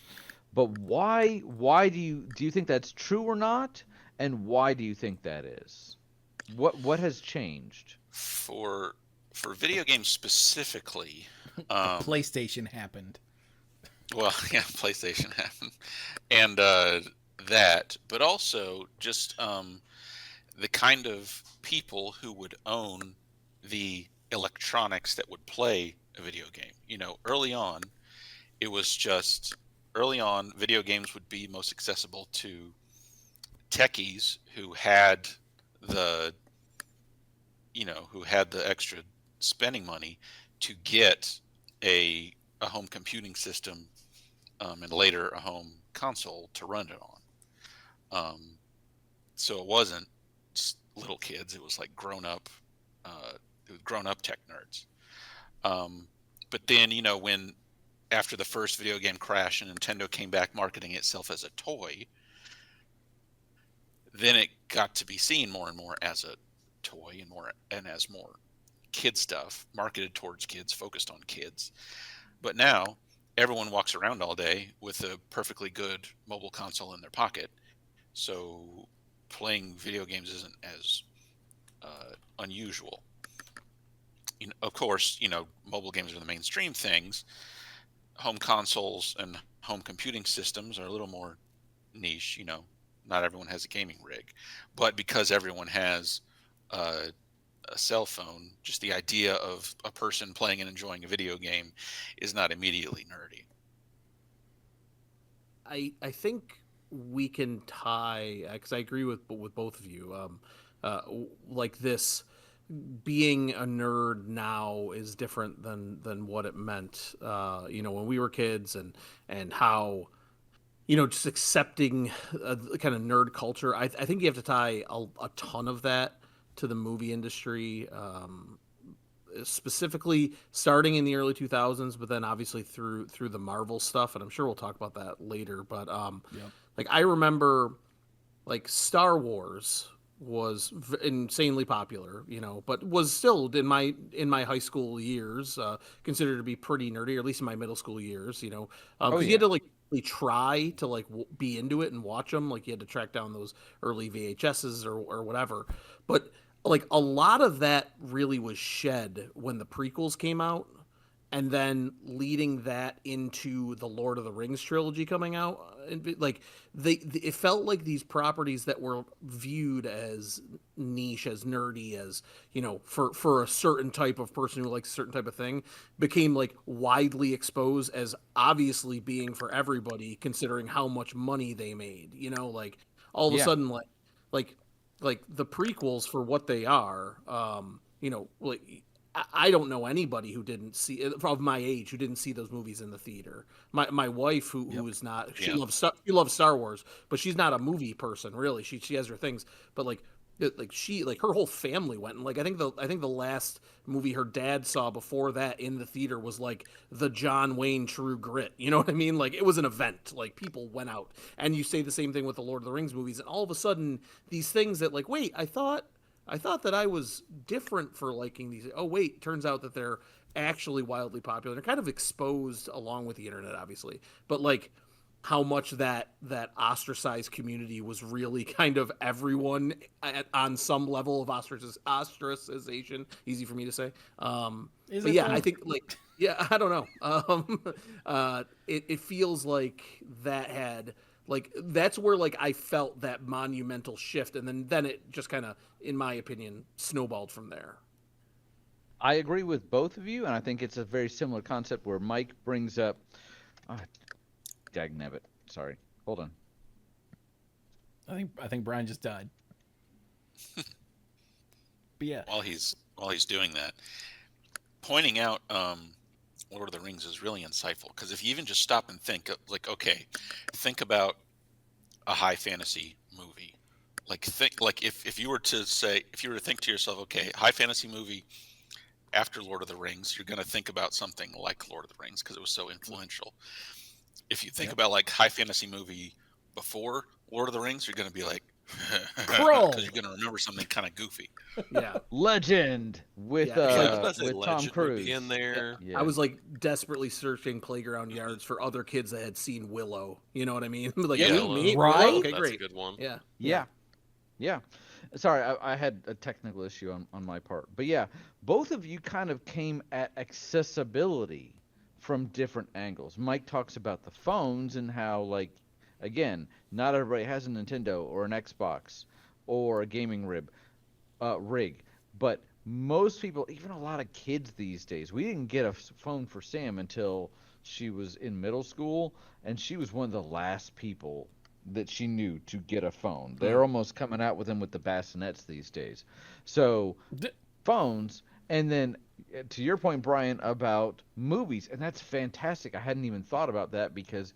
Speaker 4: But why do you think that's true or not? And why do you think that is? What has changed?
Speaker 2: For video games specifically,
Speaker 1: PlayStation happened.
Speaker 2: Well, yeah, PlayStation happened, and that, but also just the kind of people who would own the electronics that would play a video game. Early on, video games would be most accessible to techies who had the extra spending money to get a home computing system, and later a home console to run it on. So it wasn't just little kids; it was like grown up tech nerds. But then, when after the first video game crash and Nintendo came back marketing itself as a toy, then it got to be seen more and more as a toy and as more kid stuff, marketed towards kids, focused on kids. But now everyone walks around all day with a perfectly good mobile console in their pocket, so playing video games isn't as unusual. Of course, mobile games are the mainstream things. Home consoles and home computing systems are a little more niche. Not everyone has a gaming rig, but because everyone has a cell phone, just the idea of a person playing and enjoying a video game is not immediately nerdy.
Speaker 3: I think we can tie, because I agree with both of you. Like this, being a nerd now is different than what it meant, when we were kids, and how, just accepting the kind of nerd culture. I think you have to tie a ton of that to the movie industry, specifically starting in the early 2000s, but then obviously through the Marvel stuff, and I'm sure we'll talk about that later. But like I remember, like Star Wars was insanely popular, but was still in my high school years considered to be pretty nerdy, or at least in my middle school years, you had to like try to like be into it and watch them. Like you had to track down those early VHSs or whatever. But like a lot of that really was shed when the prequels came out, and then leading that into the Lord of the Rings trilogy coming out. Like it felt like these properties that were viewed as niche, as nerdy, as for a certain type of person who likes a certain type of thing, became like widely exposed as obviously being for everybody, considering how much money they made. Like all of a sudden, like the prequels, for what they are, like I don't know anybody who didn't see, of my age, who didn't see those movies in the theater. My wife, who is not, she loves Star Wars, but she's not a movie person really. She has her things, but like her whole family went, and like I think the last movie her dad saw before that in the theater was like the John Wayne True Grit. You know what I mean? Like it was an event. Like people went out, and you say the same thing with the Lord of the Rings movies, and all of a sudden these things that like, wait, I thought that I was different for liking these. Oh, wait, turns out that they're actually wildly popular. They're kind of exposed along with the internet, obviously. But like how much that ostracized community was really kind of everyone on some level of ostracization. Easy for me to say. But yeah, I think like, yeah, I don't know. It feels like that had... Like that's where like I felt that monumental shift, and then it just kind of, in my opinion, snowballed from there.
Speaker 4: I agree with both of you, and I think it's a very similar concept where Mike brings up. Dagnabbit. Sorry. Hold on.
Speaker 1: I think Brian just died. But yeah.
Speaker 2: While he's doing that, pointing out Lord of the Rings is really insightful, because if you even just stop and think, like, okay, think about a high fantasy movie. Like if you were to think to yourself, okay, high fantasy movie after Lord of the Rings, you're going to think about something like Lord of the Rings because it was so influential. If you think about like high fantasy movie before Lord of the Rings, you're going to be like, because you're going to remember something kind of goofy.
Speaker 3: Yeah,
Speaker 4: Legend with Tom Cruise
Speaker 5: in there.
Speaker 3: Yeah. I was like desperately searching playground yards for other kids that had seen Willow. You know what I mean? Like,
Speaker 1: right?
Speaker 3: Willow? Okay,
Speaker 5: that's
Speaker 3: great.
Speaker 5: A good one.
Speaker 4: Yeah. Sorry, I had a technical issue on my part, but yeah, both of you kind of came at accessibility from different angles. Mike talks about the phones and how, like, again, not everybody has a Nintendo or an Xbox or a gaming rig, but most people, even a lot of kids these days, we didn't get a phone for Sam until she was in middle school, and she was one of the last people that she knew to get a phone. They're almost coming out with them with the bassinets these days. So phones, and then to your point, Brian, about movies, and that's fantastic. I hadn't even thought about that, because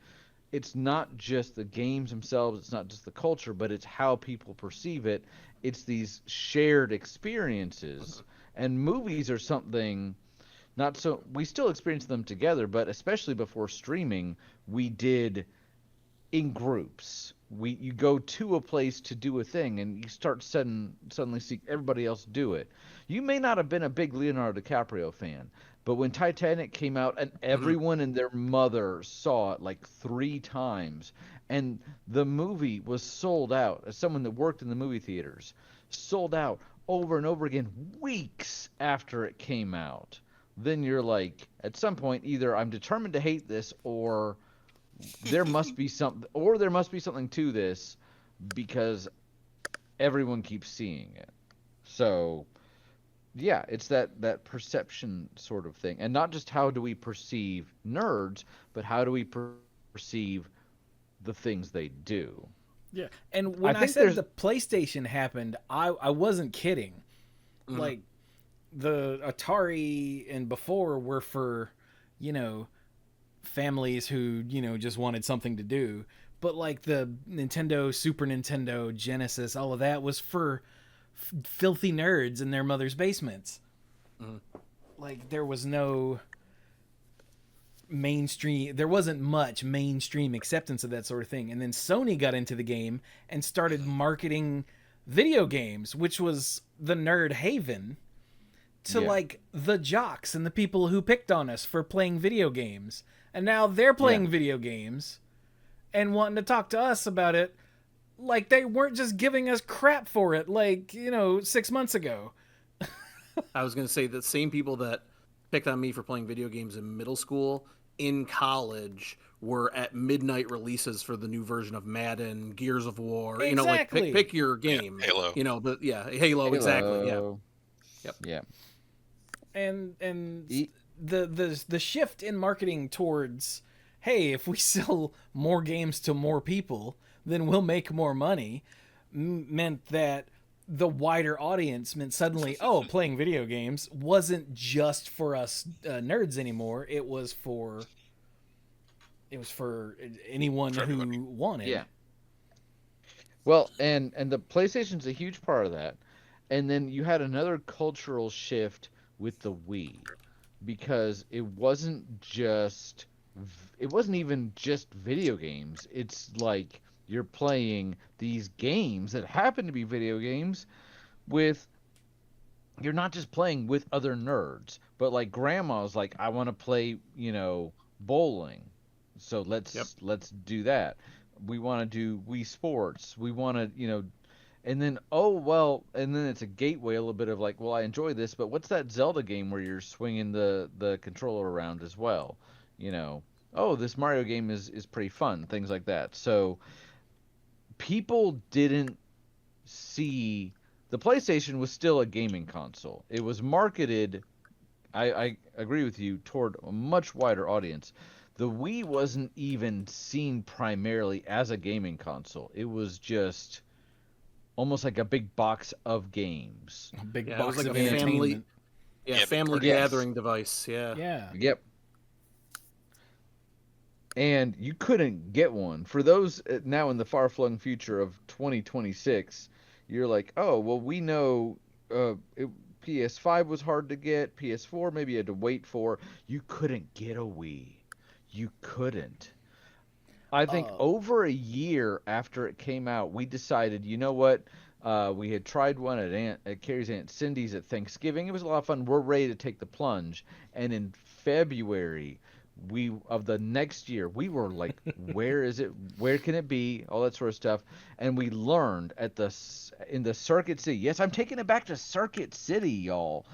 Speaker 4: it's not just the games themselves, it's not just the culture, but it's how people perceive it. It's these shared experiences, and movies are something not so, we still experience them together, but especially before streaming, we did in groups. You go to a place to do a thing, and you start suddenly see everybody else do it. You may not have been a big Leonardo DiCaprio fan, but when Titanic came out and everyone and their mother saw it like 3 times, and the movie was sold out, as someone that worked in the movie theaters, sold out over and over again weeks after it came out, then you're like, at some point, either I'm determined to hate this, or there must be something to this, because everyone keeps seeing it. So yeah, it's that perception sort of thing, and not just how do we perceive nerds, but how do we perceive the things they do.
Speaker 1: Yeah, and when I said the PlayStation happened, I wasn't kidding. Like, the Atari and before were for, families who, just wanted something to do. But like the Nintendo, Super Nintendo, Genesis, all of that was for filthy nerds in their mother's basements. Like, there was no mainstream, there wasn't much mainstream acceptance of that sort of thing. And then Sony got into the game and started marketing video games, which was the nerd haven, to like the jocks and the people who picked on us for playing video games. And now they're playing video games and wanting to talk to us about it, like they weren't just giving us crap for it, like, 6 months ago.
Speaker 3: I was going to say the same people that picked on me for playing video games in middle school, in college, were at midnight releases for the new version of Madden, Gears of War. You know, like
Speaker 1: Exactly.
Speaker 3: pick your game.
Speaker 2: Yeah, Halo.
Speaker 3: You know, but yeah, Halo, exactly. Yeah.
Speaker 4: Halo.
Speaker 3: Yep.
Speaker 4: Yeah.
Speaker 1: And
Speaker 4: E-
Speaker 1: the shift in marketing towards, hey, if we sell more games to more people, then we'll make more money, meant that the wider audience meant suddenly, oh, playing video games wasn't just for us nerds anymore. It was for anyone
Speaker 2: For
Speaker 1: who
Speaker 2: everybody.
Speaker 1: wanted.
Speaker 4: Yeah. Well, and the PlayStation's a huge part of that. And then you had another cultural shift with the Wii, because it wasn't even just video games. It's like you're playing these games that happen to be video games with, you're not just playing with other nerds, but like grandma's like, I want to play, bowling. So let's do that. We want to do Wii Sports. We want to, and then and then it's a gateway, a little bit of like, well, I enjoy this, but what's that Zelda game where you're swinging the controller around as well? Oh, this Mario game is pretty fun, things like that. So people didn't see, the PlayStation was still a gaming console. It was marketed, I agree with you, toward a much wider audience. The Wii wasn't even seen primarily as a gaming console. It was just almost like a big box of games.
Speaker 1: A big
Speaker 3: Yeah, it
Speaker 1: box
Speaker 3: was like
Speaker 1: of
Speaker 3: a family,
Speaker 1: entertainment.
Speaker 3: family
Speaker 2: party.
Speaker 3: gathering device. Yeah.
Speaker 1: Yeah.
Speaker 4: Yep. And you couldn't get one. For those now in the far-flung future of 2026, you're like, oh, well, we know PS5 was hard to get. PS4 maybe you had to wait for. You couldn't get a Wii. You couldn't. I think over a year after it came out, we decided, you know what? We had tried one at Carrie's Aunt Cindy's at Thanksgiving. It was a lot of fun. We're ready to take the plunge. And in February of the next year, we were like, where is it? Where can it be? All that sort of stuff. And we learned in the Circuit City. Yes, I'm taking it back to Circuit City, y'all.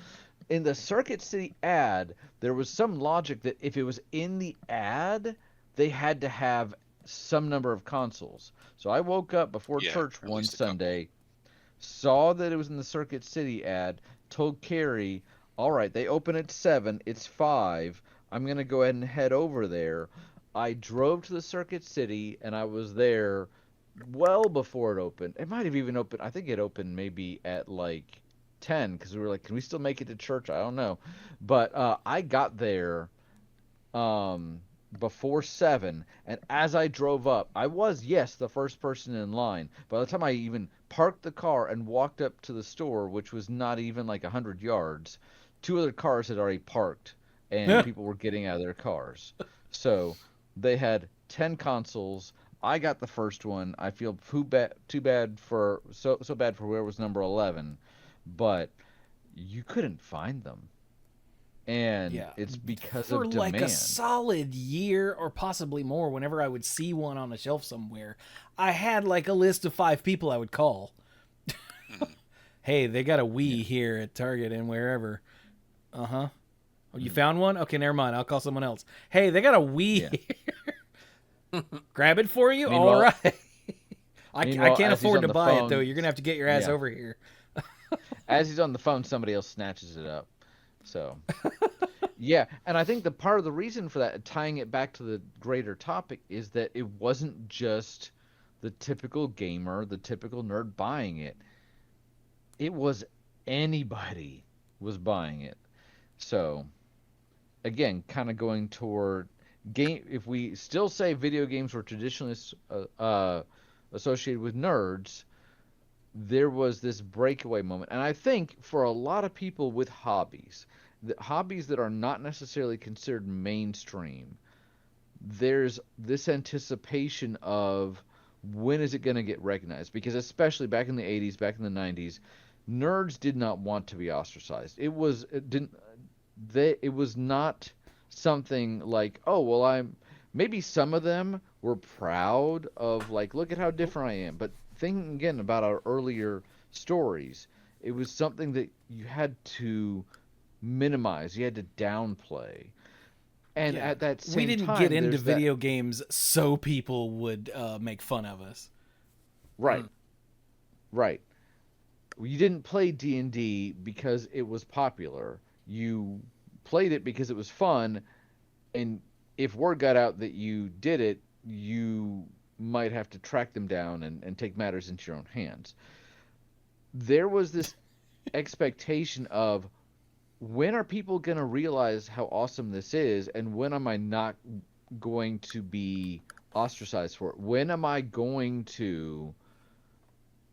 Speaker 4: In the Circuit City ad, there was some logic that if it was in the ad, they had to have some number of consoles. So I woke up before church one Sunday, saw that it was in the Circuit City ad, told Carrie, all right, they open at 7, it's 5, I'm going to go ahead and head over there. I drove to the Circuit City, and I was there well before it opened. It might have even opened, I think it opened maybe at like 10, because we were like, can we still make it to church? I don't know. But I got there before 7, and as I drove up, I was, yes, the first person in line. By the time I even parked the car and walked up to the store, which was not even like 100 yards, 2 other cars had already parked, and people were getting out of their cars. So they had 10 consoles. I got the first one. I feel so bad for whoever was number 11, but you couldn't find them. And it's because of demand.
Speaker 1: For like a solid year or possibly more, whenever I would see one on a shelf somewhere, I had like a list of 5 people I would call. Hey, they got a Wii here at Target and wherever. Uh-huh. Oh, you found one? Okay, never mind. I'll call someone else. Hey, they got a Wii here. Grab it for you? All right. I can't afford to buy it, though. You're going to have to get your ass over here.
Speaker 4: As he's on the phone, somebody else snatches it up. So, yeah. And I think the part of the reason for that, tying it back to the greater topic, is that it wasn't just the typical gamer, the typical nerd buying it. It was anybody was buying it. So, again, kind of going toward game. If we still say video games were traditionally associated with nerds, there was this breakaway moment. And I think for a lot of people with hobbies that are not necessarily considered mainstream, there's this anticipation of when is it going to get recognized? Because especially back in the 80s, back in the 90s, nerds did not want to be ostracized. It was not something like, oh, well, maybe some of them were proud of, like, look at how different I am. But thinking again about our earlier stories, it was something that you had to minimize, you had to downplay. And
Speaker 1: Yeah.
Speaker 4: at that same
Speaker 1: We didn't
Speaker 4: time,
Speaker 1: get into
Speaker 4: there's that-
Speaker 1: video games so people would make fun of us.
Speaker 4: Right. Right. You didn't play D&D because it was popular. You played it because it was fun, and if word got out that you did it, you might have to track them down and take matters into your own hands. There was this expectation of, when are people going to realize how awesome this is, and when am I not going to be ostracized for it? When am I going to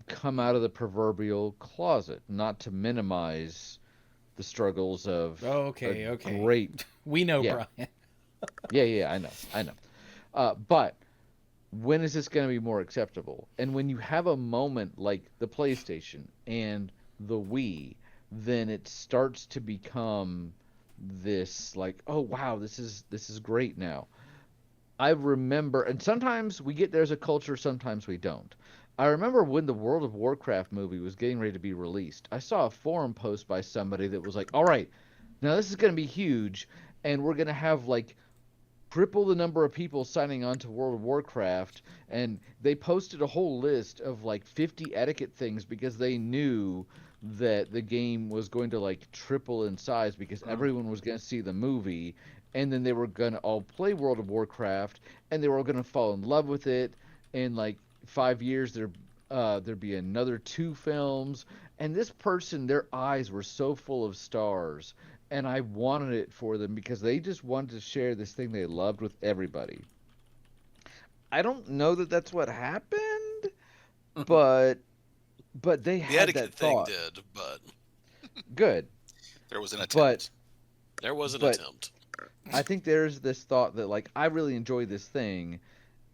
Speaker 4: come out of the proverbial closet? Not to minimize the struggles of
Speaker 1: Okay.
Speaker 4: great.
Speaker 1: We know,
Speaker 4: Yeah.
Speaker 1: Brian.
Speaker 4: Yeah, I know. But when is this going to be more acceptable? And when you have a moment like the PlayStation and the Wii, then it starts to become this like, oh wow, this is great now. I remember, and sometimes we get there's a culture, sometimes we don't. I remember when the World of Warcraft movie was getting ready to be released, I saw a forum post by somebody that was like, all right, now this is going to be huge, and we're going to have like triple the number of people signing on to World of Warcraft, and they posted a whole list of like 50 etiquette things because they knew that the game was going to like triple in size because everyone was going to see the movie, and then they were going to all play World of Warcraft, and they were going to fall in love with it, and like 5 years there'd be another 2 films, and this person, their eyes were so full of stars, and I wanted it for them because they just wanted to share this thing they loved with everybody. I don't know that that's what happened, but they
Speaker 5: The
Speaker 4: had
Speaker 5: etiquette
Speaker 4: that
Speaker 5: thing
Speaker 4: thought.
Speaker 5: did, but
Speaker 4: Good.
Speaker 2: There was an attempt.
Speaker 4: But
Speaker 5: there was an
Speaker 4: But-
Speaker 5: attempt.
Speaker 4: I think there's this thought that like, I really enjoy this thing,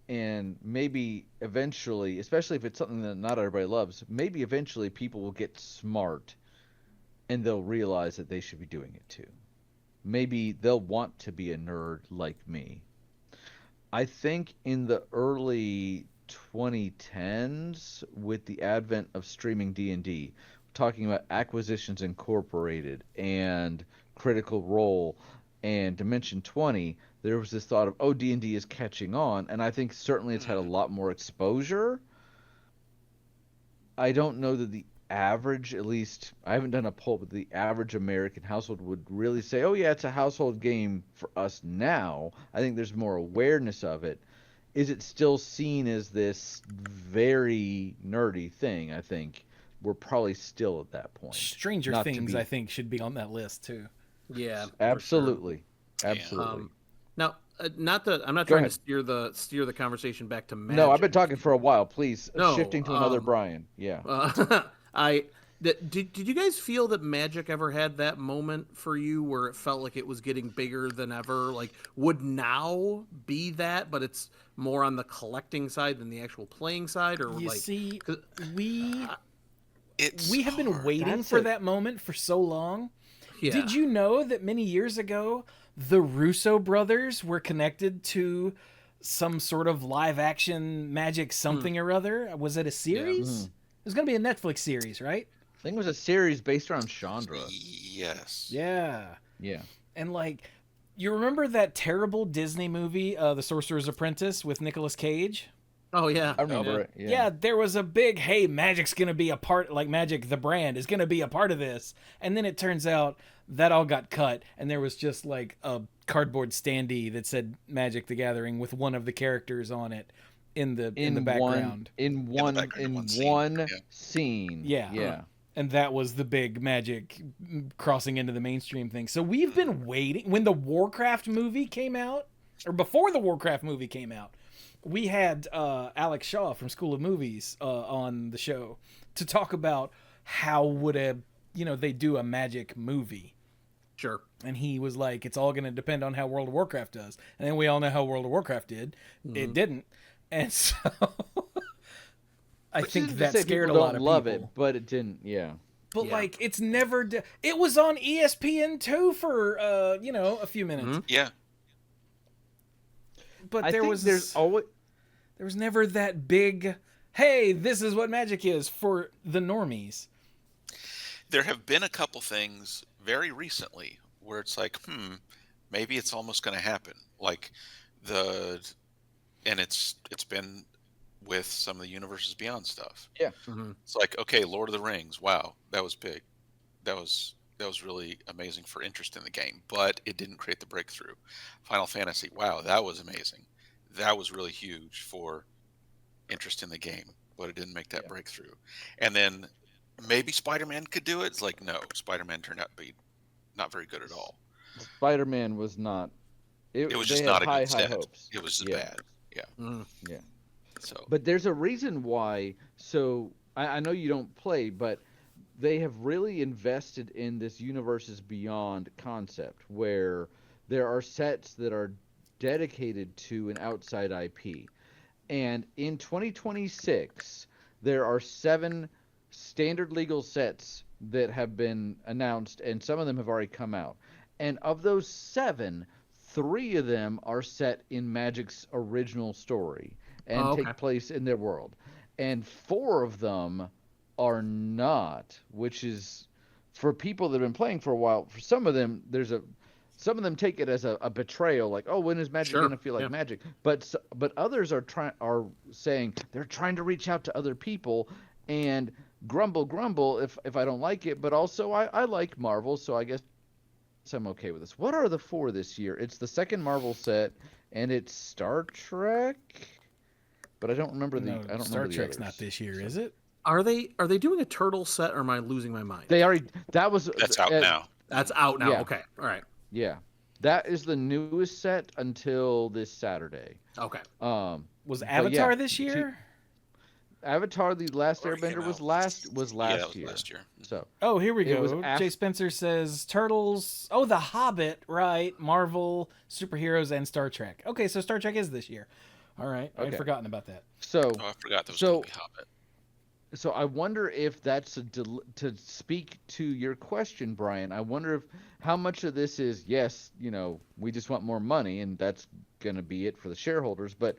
Speaker 4: and maybe eventually, especially if it's something that not everybody loves, maybe eventually people will get smart and they'll realize that they should be doing it too. Maybe they'll want to be a nerd like me. I think in the early 2010s, with the advent of streaming D&D, talking about Acquisitions Incorporated and Critical Role and Dimension 20, there was this thought of, oh, D&D is catching on, and I think certainly it's had a lot more exposure. I don't know that the average, at least I haven't done a poll, but the average American household would really say, oh yeah, it's a household game for us now. I think there's more awareness of it. Is it still seen as this very nerdy thing? I think we're probably still at that point.
Speaker 1: Stranger
Speaker 4: Not to
Speaker 1: Things,
Speaker 4: be-
Speaker 1: I think, should be on that list too.
Speaker 3: Yeah, for
Speaker 4: Absolutely.
Speaker 2: Yeah.
Speaker 4: Absolutely.
Speaker 3: Now, not that I'm not
Speaker 4: Go
Speaker 3: trying
Speaker 4: ahead.
Speaker 3: to steer the conversation back to magic.
Speaker 4: No, I've been talking for a while. Please,
Speaker 3: No,
Speaker 4: shifting to another Brian. Yeah.
Speaker 3: Did you guys feel that Magic ever had that moment for you where it felt like it was getting bigger than ever? Like, would now be that, but it's more on the collecting side than the actual playing side, or
Speaker 1: You
Speaker 3: like?
Speaker 1: see,
Speaker 3: 'cause-
Speaker 2: It's
Speaker 1: we have been
Speaker 2: hard.
Speaker 1: waiting
Speaker 4: That's
Speaker 1: for
Speaker 4: a-
Speaker 1: that moment for so long.
Speaker 3: Yeah.
Speaker 1: Did you know that many years ago, the Russo brothers were connected to some sort of live action magic something or other? Was it a series? It was going to be a Netflix series, right?
Speaker 4: I think it was a series based around Chandra.
Speaker 2: Yes.
Speaker 1: Yeah.
Speaker 4: Yeah.
Speaker 1: And like, you remember that terrible Disney movie, The Sorcerer's Apprentice, with Nicolas Cage?
Speaker 3: Oh yeah.
Speaker 4: I remember it.
Speaker 1: Yeah, there was a big, hey, Magic's going to be a part, like Magic the brand is going to be a part of this. And then it turns out that all got cut, and there was just like a cardboard standee that said Magic the Gathering with one of the characters on it in the background.
Speaker 4: In one
Speaker 2: scene.
Speaker 4: scene.
Speaker 1: Yeah.
Speaker 4: Yeah.
Speaker 1: And that was the big Magic crossing into the mainstream thing. So we've been waiting. When the Warcraft movie came out, or before the Warcraft movie came out, we had Alex Shaw from School of Movies on the show to talk about how would they do a Magic movie.
Speaker 3: Sure.
Speaker 1: And he was like, it's all going to depend on how World of Warcraft does. And then we all know how World of Warcraft did. It didn't. And so I
Speaker 4: Which
Speaker 1: think
Speaker 4: isn't to
Speaker 1: that
Speaker 4: say
Speaker 1: scared a
Speaker 4: people
Speaker 1: lot
Speaker 4: don't
Speaker 1: of
Speaker 4: love
Speaker 1: people.
Speaker 4: it, but it didn't. Yeah.
Speaker 1: But
Speaker 3: Yeah.
Speaker 1: like, it's never. It was on ESPN2 for a few minutes.
Speaker 2: Yeah.
Speaker 1: But
Speaker 4: I
Speaker 1: there
Speaker 4: think
Speaker 1: was
Speaker 4: there's always
Speaker 1: there was never that big. Hey, this is what Magic is for the normies.
Speaker 2: there have been a couple things very recently where it's like, maybe it's almost going to happen. Like and it's been with some of the Universes Beyond stuff.
Speaker 4: Yeah.
Speaker 3: Mhm.
Speaker 2: It's like, okay, Lord of the Rings, wow, that was big. That was really amazing for interest in the game, but it didn't create the breakthrough. Final Fantasy, wow, that was amazing. That was really huge for interest in the game, but it didn't make that breakthrough. And then maybe Spider-Man could do it. It's like, no, Spider-Man turned out to be not very good at all.
Speaker 4: Spider-Man was not.
Speaker 2: It was
Speaker 4: they
Speaker 2: just
Speaker 4: had
Speaker 2: not a
Speaker 4: high
Speaker 2: good set.
Speaker 4: hopes.
Speaker 2: It was just
Speaker 4: Yeah.
Speaker 2: bad. Yeah.
Speaker 3: Mhm.
Speaker 4: Yeah.
Speaker 2: So
Speaker 4: But there's a reason why. So I know you don't play, but they have really invested in this Universes Beyond concept where there are sets that are dedicated to an outside IP. And in 2026, there are 7 standard legal sets that have been announced, and some of them have already come out. And of those 7, 3 of them are set in Magic's original story and
Speaker 3: Oh, okay.
Speaker 4: take place in their world. And 4 of them are not, which is for people that have been playing for a while. For some of them, some of them take it as a betrayal, like, oh, when is Magic
Speaker 3: Sure,
Speaker 4: going to feel like
Speaker 3: yeah.
Speaker 4: Magic? But others are saying they're trying to reach out to other people and grumble if I don't like it, but also I like Marvel, so I guess I'm okay with this. What are the 4 this year? It's the second Marvel set, and it's Star Trek, but I don't remember
Speaker 1: No,
Speaker 4: I don't
Speaker 1: Star
Speaker 4: remember the
Speaker 1: Trek's
Speaker 4: others.
Speaker 1: not this year,
Speaker 4: So-
Speaker 1: is it?
Speaker 3: Are they doing a turtle set, or am I losing my mind?
Speaker 4: They already that was
Speaker 2: that's out now.
Speaker 3: That's out now.
Speaker 4: Yeah.
Speaker 3: Okay. All right.
Speaker 4: Yeah, that is the newest set until this Saturday.
Speaker 3: Okay.
Speaker 1: Was
Speaker 4: But
Speaker 1: Avatar
Speaker 4: yeah,
Speaker 1: this year?
Speaker 4: Avatar: The Last
Speaker 5: Already came
Speaker 4: Airbender was
Speaker 5: out.
Speaker 4: last
Speaker 2: Yeah, that was
Speaker 4: year.
Speaker 2: last year.
Speaker 4: So
Speaker 1: Oh, here we
Speaker 4: It was
Speaker 1: go.
Speaker 4: af-
Speaker 1: Jay Spencer says Turtles. Oh, The Hobbit, right? Marvel, superheroes, and Star Trek. Okay, so Star Trek is this year. All right, I'd
Speaker 4: Okay.
Speaker 1: forgotten about that.
Speaker 4: so
Speaker 2: Oh, I forgot there was
Speaker 4: So-
Speaker 2: going to be Hobbit.
Speaker 4: so I wonder if that's to speak to your question, Brian. I wonder if how much of this is yes, we just want more money and that's going to be it for the shareholders, but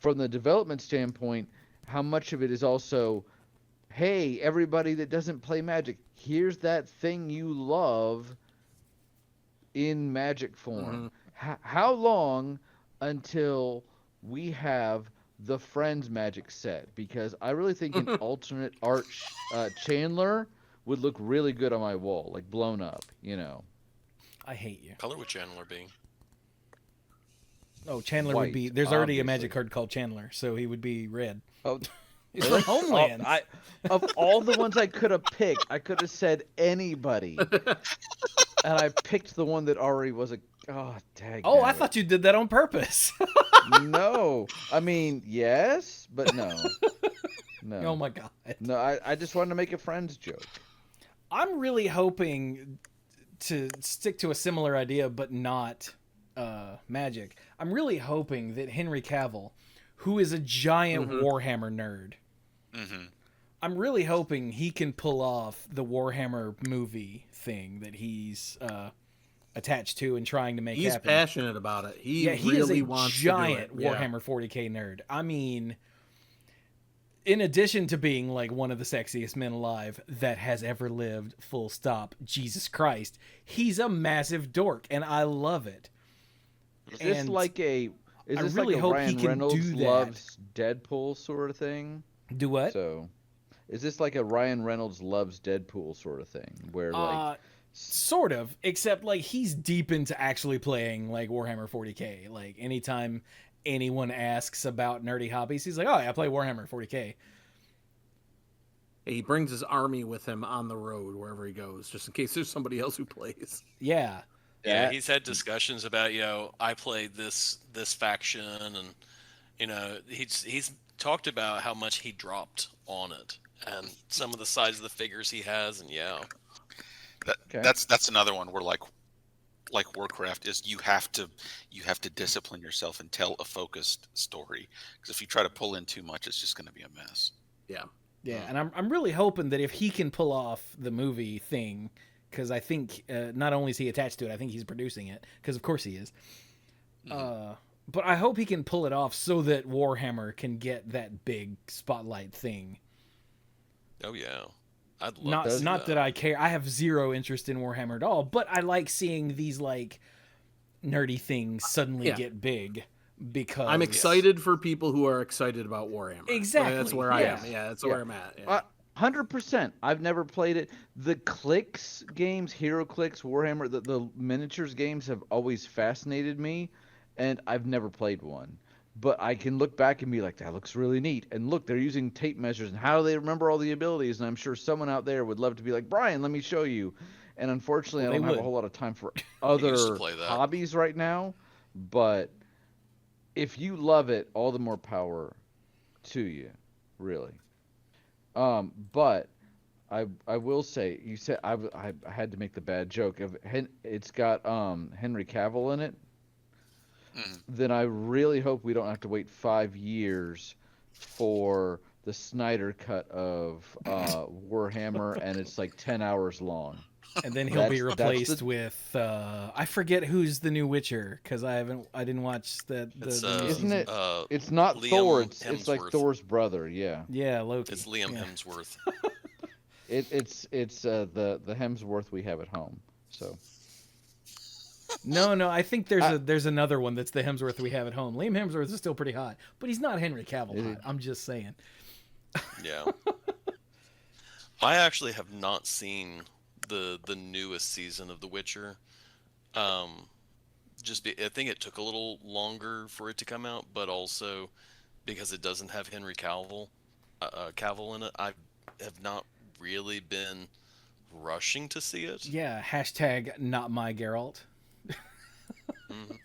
Speaker 4: from the development standpoint, how much of it is also, hey, everybody that doesn't play Magic, here's that thing you love in Magic form. How long until we have the Friends Magic set? Because I really think an alternate art Chandler would look really good on my wall, like blown up.
Speaker 1: I hate you.
Speaker 5: Color would Chandler be?
Speaker 1: Oh, Chandler would be.
Speaker 4: White,
Speaker 1: There's already a
Speaker 4: obviously.
Speaker 1: Magic card called Chandler, so he would be red.
Speaker 4: Oh,
Speaker 1: He's from Homeland.
Speaker 4: Of all the ones I could have picked, I could have said anybody, and I picked the one that already was a. Oh, dang.
Speaker 1: Oh, I thought you did that on purpose.
Speaker 4: No, I mean yes, but no, no.
Speaker 1: Oh my god.
Speaker 4: No, I just wanted to make a Friends joke.
Speaker 1: I'm really hoping to stick to a similar idea, but not Magic. I'm really hoping that Henry Cavill, who is a giant Warhammer nerd,
Speaker 2: Mm-hmm.
Speaker 1: I'm really hoping he can pull off the Warhammer movie thing that he's attached to and trying to make
Speaker 3: He's
Speaker 1: happen.
Speaker 3: passionate about it. He
Speaker 1: He
Speaker 3: really
Speaker 1: is a
Speaker 3: wants
Speaker 1: giant
Speaker 3: to do it. Yeah.
Speaker 1: Warhammer 40k nerd. I mean, in addition to being like one of the sexiest men alive that has ever lived, full stop, Jesus Christ, he's a massive dork, and I love it.
Speaker 4: Is this
Speaker 1: And
Speaker 4: like a? Is
Speaker 1: I
Speaker 4: this
Speaker 1: really
Speaker 4: like a
Speaker 1: hope he
Speaker 4: Ryan
Speaker 1: can
Speaker 4: Reynolds
Speaker 1: do that.
Speaker 4: loves Deadpool sort of thing?
Speaker 1: Do what?
Speaker 4: So, is this like a Ryan Reynolds loves Deadpool sort of thing, where like?
Speaker 1: Sort of, except like he's deep into actually playing like Warhammer 40k. Like anytime anyone asks about nerdy hobbies, he's like, "Oh, yeah, I play Warhammer 40k."
Speaker 3: He brings his army with him on the road wherever he goes, just in case there's somebody else who plays.
Speaker 1: Yeah,
Speaker 5: Yeah, he's had discussions about, I played this faction, and he's talked about how much he dropped on it and some of the size of the figures he has, and
Speaker 2: That's another one where like Warcraft is you have to discipline yourself and tell a focused story, because if you try to pull in too much, it's just going to be a mess.
Speaker 3: Yeah.
Speaker 1: yeah, and I'm really hoping that if he can pull off the movie thing, because I think not only is he attached to it, I think he's producing it, because of course he is. But I hope he can pull it off so that Warhammer can get that big spotlight thing.
Speaker 5: Oh yeah. I'd love
Speaker 1: Not
Speaker 5: to see
Speaker 1: not that I care. I have zero interest in Warhammer at all, but I like seeing these like nerdy things suddenly
Speaker 3: Yeah.
Speaker 1: get big because
Speaker 3: I'm excited for people who are excited about Warhammer.
Speaker 1: Exactly,
Speaker 3: That's where I am.
Speaker 1: yeah.
Speaker 3: Yeah, that's
Speaker 4: Yeah.
Speaker 3: where I'm at. Yeah.
Speaker 4: 100%. I've never played it. The Clicks games, Hero Clicks, Warhammer, the miniatures games have always fascinated me, and I've never played one. But I can look back and be like, that looks really neat. And look, they're using tape measures, and how do they remember all the abilities? And I'm sure someone out there would love to be like, Brian, let me show you. And unfortunately,
Speaker 1: Well,
Speaker 4: I
Speaker 1: they
Speaker 4: don't have a
Speaker 1: would.
Speaker 4: whole lot of time for
Speaker 5: used
Speaker 4: other
Speaker 5: to play that.
Speaker 4: hobbies right now. But if you love it, all the more power to you, really. But I will say, you said I had to make the bad joke of it's got Henry Cavill in it. Then I really hope we don't have to wait 5 years for the Snyder cut of Warhammer, and it's like 10 hours long.
Speaker 1: and then he'll be
Speaker 4: That's
Speaker 1: replaced
Speaker 4: the-
Speaker 1: with I forget who's the new Witcher because I didn't watch the
Speaker 5: It's,
Speaker 1: the new
Speaker 4: Isn't
Speaker 1: season.
Speaker 4: it?
Speaker 5: Uh,
Speaker 4: It's not
Speaker 5: Liam
Speaker 4: Thor. It's like
Speaker 5: Hemsworth.
Speaker 4: Thor's brother. Yeah.
Speaker 1: Yeah, Loki.
Speaker 5: It's Liam
Speaker 1: Yeah.
Speaker 5: Hemsworth.
Speaker 4: It's the Hemsworth we have at home. So
Speaker 1: No, I think there's another one that's the Hemsworth we have at home. Liam Hemsworth is still pretty hot, but he's not Henry Cavill
Speaker 4: Is he?
Speaker 1: hot. I'm just saying.
Speaker 5: Yeah. I actually have not seen the newest season of The Witcher. I think it took a little longer for it to come out, but also because it doesn't have Henry Cavill in it, I have not really been rushing to see it.
Speaker 1: Yeah, hashtag not my Geralt.
Speaker 5: Mhm.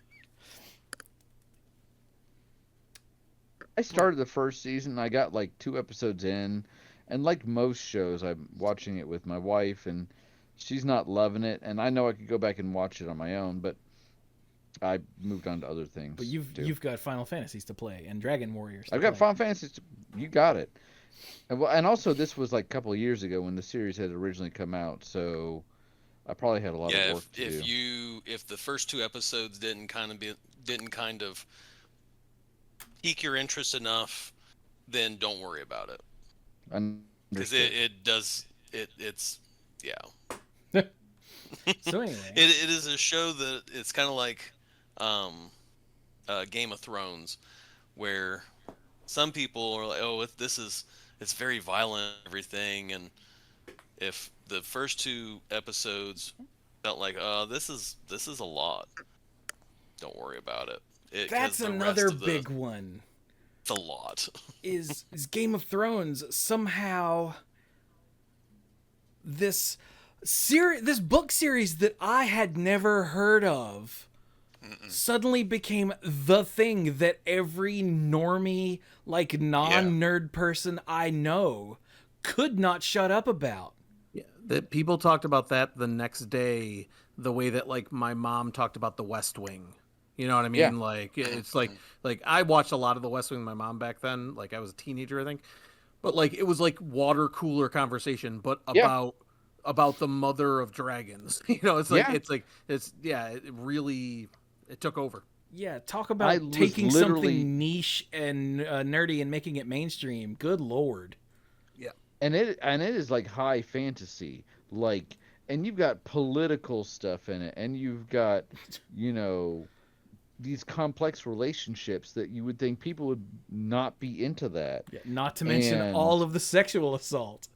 Speaker 4: I started the first season. I got like 2 episodes in, and like most shows, I'm watching it with my wife, and she's not loving it. And I know I could go back and watch it on my own, but I moved on to other things.
Speaker 1: But
Speaker 4: too.
Speaker 1: you've got Final Fantasies to play and Dragon Warriors. To
Speaker 4: I've got
Speaker 1: play.
Speaker 4: Final Fantasy. You got it. And also, this was like a couple of years ago when the series had originally come out, so I probably had a lot
Speaker 5: Yeah,
Speaker 4: of work to do.
Speaker 5: if the first 2 episodes didn't kind of pique your interest enough, then don't worry about it, because it's yeah.
Speaker 1: So anyway,
Speaker 5: It is a show that it's kind of like Game of Thrones, where some people are like, oh, it's very violent, and everything, and if the first 2 episodes felt like, this is a lot, don't worry about it. 'Cause
Speaker 1: that's
Speaker 5: the rest
Speaker 1: another
Speaker 5: of
Speaker 1: big one.
Speaker 5: It's a lot.
Speaker 1: Is Game of Thrones somehow this book series that I had never heard of suddenly became the thing that every normie, like non-nerd person I know could not shut up about.
Speaker 3: Yeah, that people talked about that the next day, the way that like my mom talked about The West Wing. You know what I mean?
Speaker 4: Yeah.
Speaker 3: Like it's like I watched a lot of The West Wing with my mom back then. Like I was a teenager, I think. But like it was like water cooler conversation, but about the mother of dragons. You know, it's like it took over.
Speaker 1: Yeah, talk
Speaker 4: I
Speaker 1: about
Speaker 4: was
Speaker 1: taking
Speaker 4: literally-
Speaker 1: something niche and nerdy and making it mainstream. Good lord.
Speaker 4: And it is like high fantasy, like, and you've got political stuff in it, and you've got, these complex relationships that you would think people would not be into that.
Speaker 1: Yeah, not to mention
Speaker 4: And-
Speaker 1: all of the sexual assault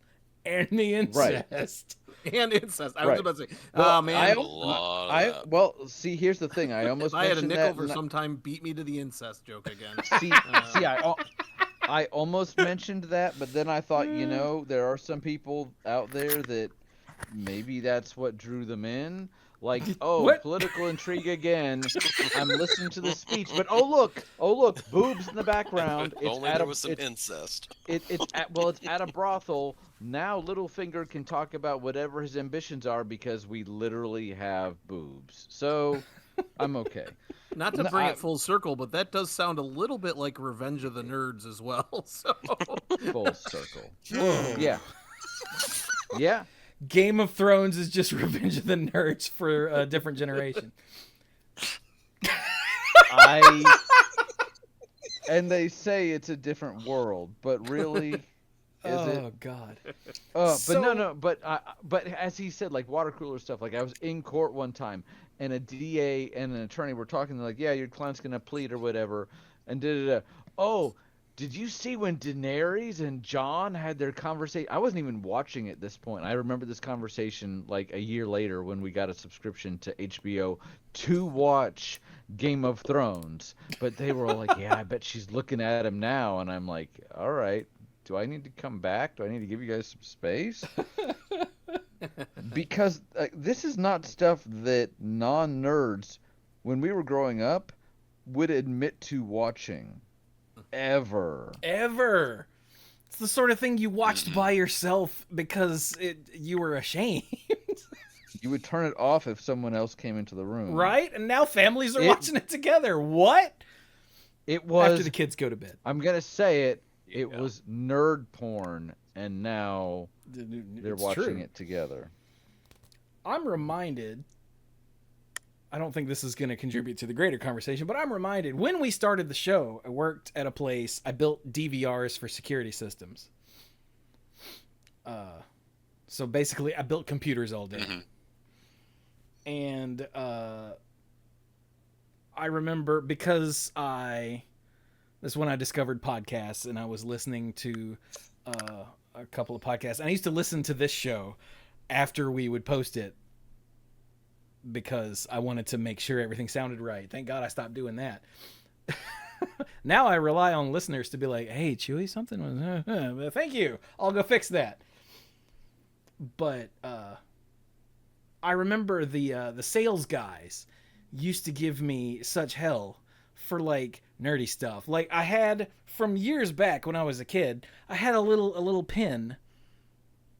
Speaker 1: and the incest.
Speaker 3: And incest. I was
Speaker 4: Right.
Speaker 3: about to say,
Speaker 4: Well,
Speaker 3: oh man,
Speaker 4: I-
Speaker 5: A lot of that.
Speaker 4: Well, see, here's the thing. I almost
Speaker 3: if I had a
Speaker 4: mentioned
Speaker 3: nickel
Speaker 4: that.
Speaker 3: for some time, beat me to the incest joke again.
Speaker 4: See, I almost mentioned that, but then I thought, there are some people out there that maybe that's what drew them in. Like,
Speaker 1: What?
Speaker 4: political intrigue again. I'm listening to the speech, but oh look, boobs in the background. It's
Speaker 5: Only
Speaker 4: at
Speaker 5: there
Speaker 4: a,
Speaker 5: was some
Speaker 4: it's,
Speaker 5: incest.
Speaker 4: it's at a brothel. Now Littlefinger can talk about whatever his ambitions are because we literally have boobs. So I'm okay.
Speaker 3: Not to bring it full circle, but that does sound a little bit like Revenge of the Nerds as well. So
Speaker 4: Full circle. Yeah. Yeah.
Speaker 1: Game of Thrones is just Revenge of the Nerds for a different generation.
Speaker 4: And they say it's a different world, but really,
Speaker 1: Oh God.
Speaker 4: But no. But as he said, like water cooler stuff. Like I was in court one time, and a DA and an attorney were talking. They're like, "Yeah, your client's gonna plead or whatever," and Oh, did you see when Daenerys and Jon had their conversation? I wasn't even watching at this point. I remember this conversation like a year later when we got a subscription to HBO to watch Game of Thrones. But they were all like, "Yeah, I bet she's looking at him now," and I'm like, "All right." Do I need to come back? Do I need to give you guys some space? Because this is not stuff that non-nerds, when we were growing up, would admit to watching. Ever.
Speaker 1: It's the sort of thing you watched by yourself because you were ashamed.
Speaker 4: You would turn it off if someone else came into the room.
Speaker 1: Right? And now families are watching it together. What?
Speaker 4: It was...
Speaker 1: After the kids go to bed.
Speaker 4: I'm going to say it. It was nerd porn, and now they're watching it together.
Speaker 1: I'm reminded, I don't think this is going to contribute to the greater conversation, but I'm reminded when we started the show, I worked at a place, I built DVRs for security systems. So basically, I built computers all day.
Speaker 2: Mm-hmm.
Speaker 1: And I remember because this is when I discovered podcasts, and I was listening to a couple of podcasts. And I used to listen to this show after we would post it because I wanted to make sure everything sounded right. Thank God I stopped doing that. Now I rely on listeners to be like, "Hey, Chewie, something was... thank you. I'll go fix that." But I remember the sales guys used to give me such hell for like nerdy stuff. Like I had from years back when I was a kid, I had a little pin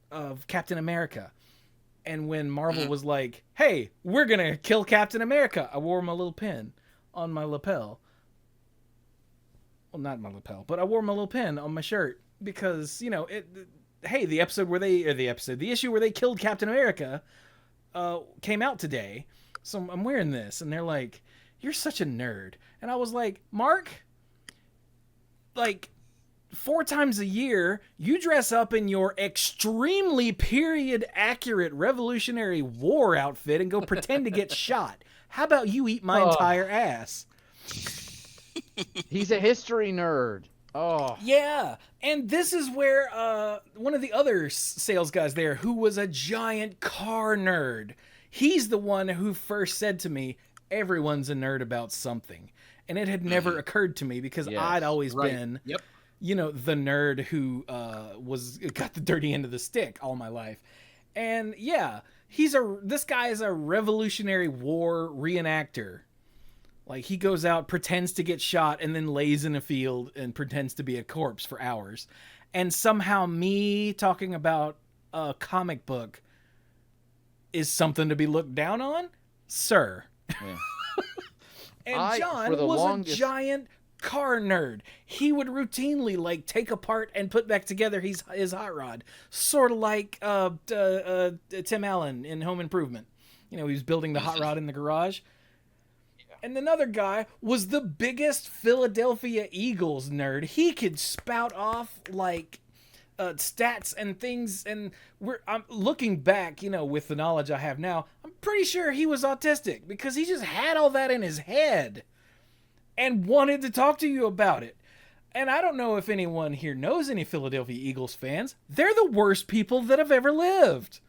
Speaker 1: of Captain America. And when Marvel was like, "Hey, we're going to kill Captain America," I wore my little pin on my lapel. Well, not my lapel, but I wore my little pin on my shirt because, you know, hey, the issue where they killed Captain America came out today. So I'm wearing this, and they're like, "You're such a nerd." And I was like, "Mark, like 4 times a year, you dress up in your extremely period accurate Revolutionary War outfit and go pretend to get shot. How about you eat my entire ass?"
Speaker 4: He's a history nerd. Oh.
Speaker 1: Yeah, and this is where one of the other sales guys there, who was a giant car nerd, he's the one who first said to me, "Everyone's a nerd about something." And it had never occurred to me because I'd always been, you know, the nerd who got the dirty end of the stick all my life. And yeah, this guy is a Revolutionary War reenactor. Like he goes out, pretends to get shot, and then lays in a field and pretends to be a corpse for hours. And somehow me talking about a comic book is something to be looked down on? Sir. Yeah. And John was a giant car nerd. He would routinely like take apart and put back together his hot rod, sort of like Tim Allen in Home Improvement. You know, he was building the hot rod in the garage. And another guy was the biggest Philadelphia Eagles nerd. He could spout off like stats and things, and I'm looking back, you know, with the knowledge I have now, I'm pretty sure he was autistic because he just had all that in his head and wanted to talk to you about it. And I don't know if anyone here knows any Philadelphia Eagles fans. They're the worst people that have ever lived.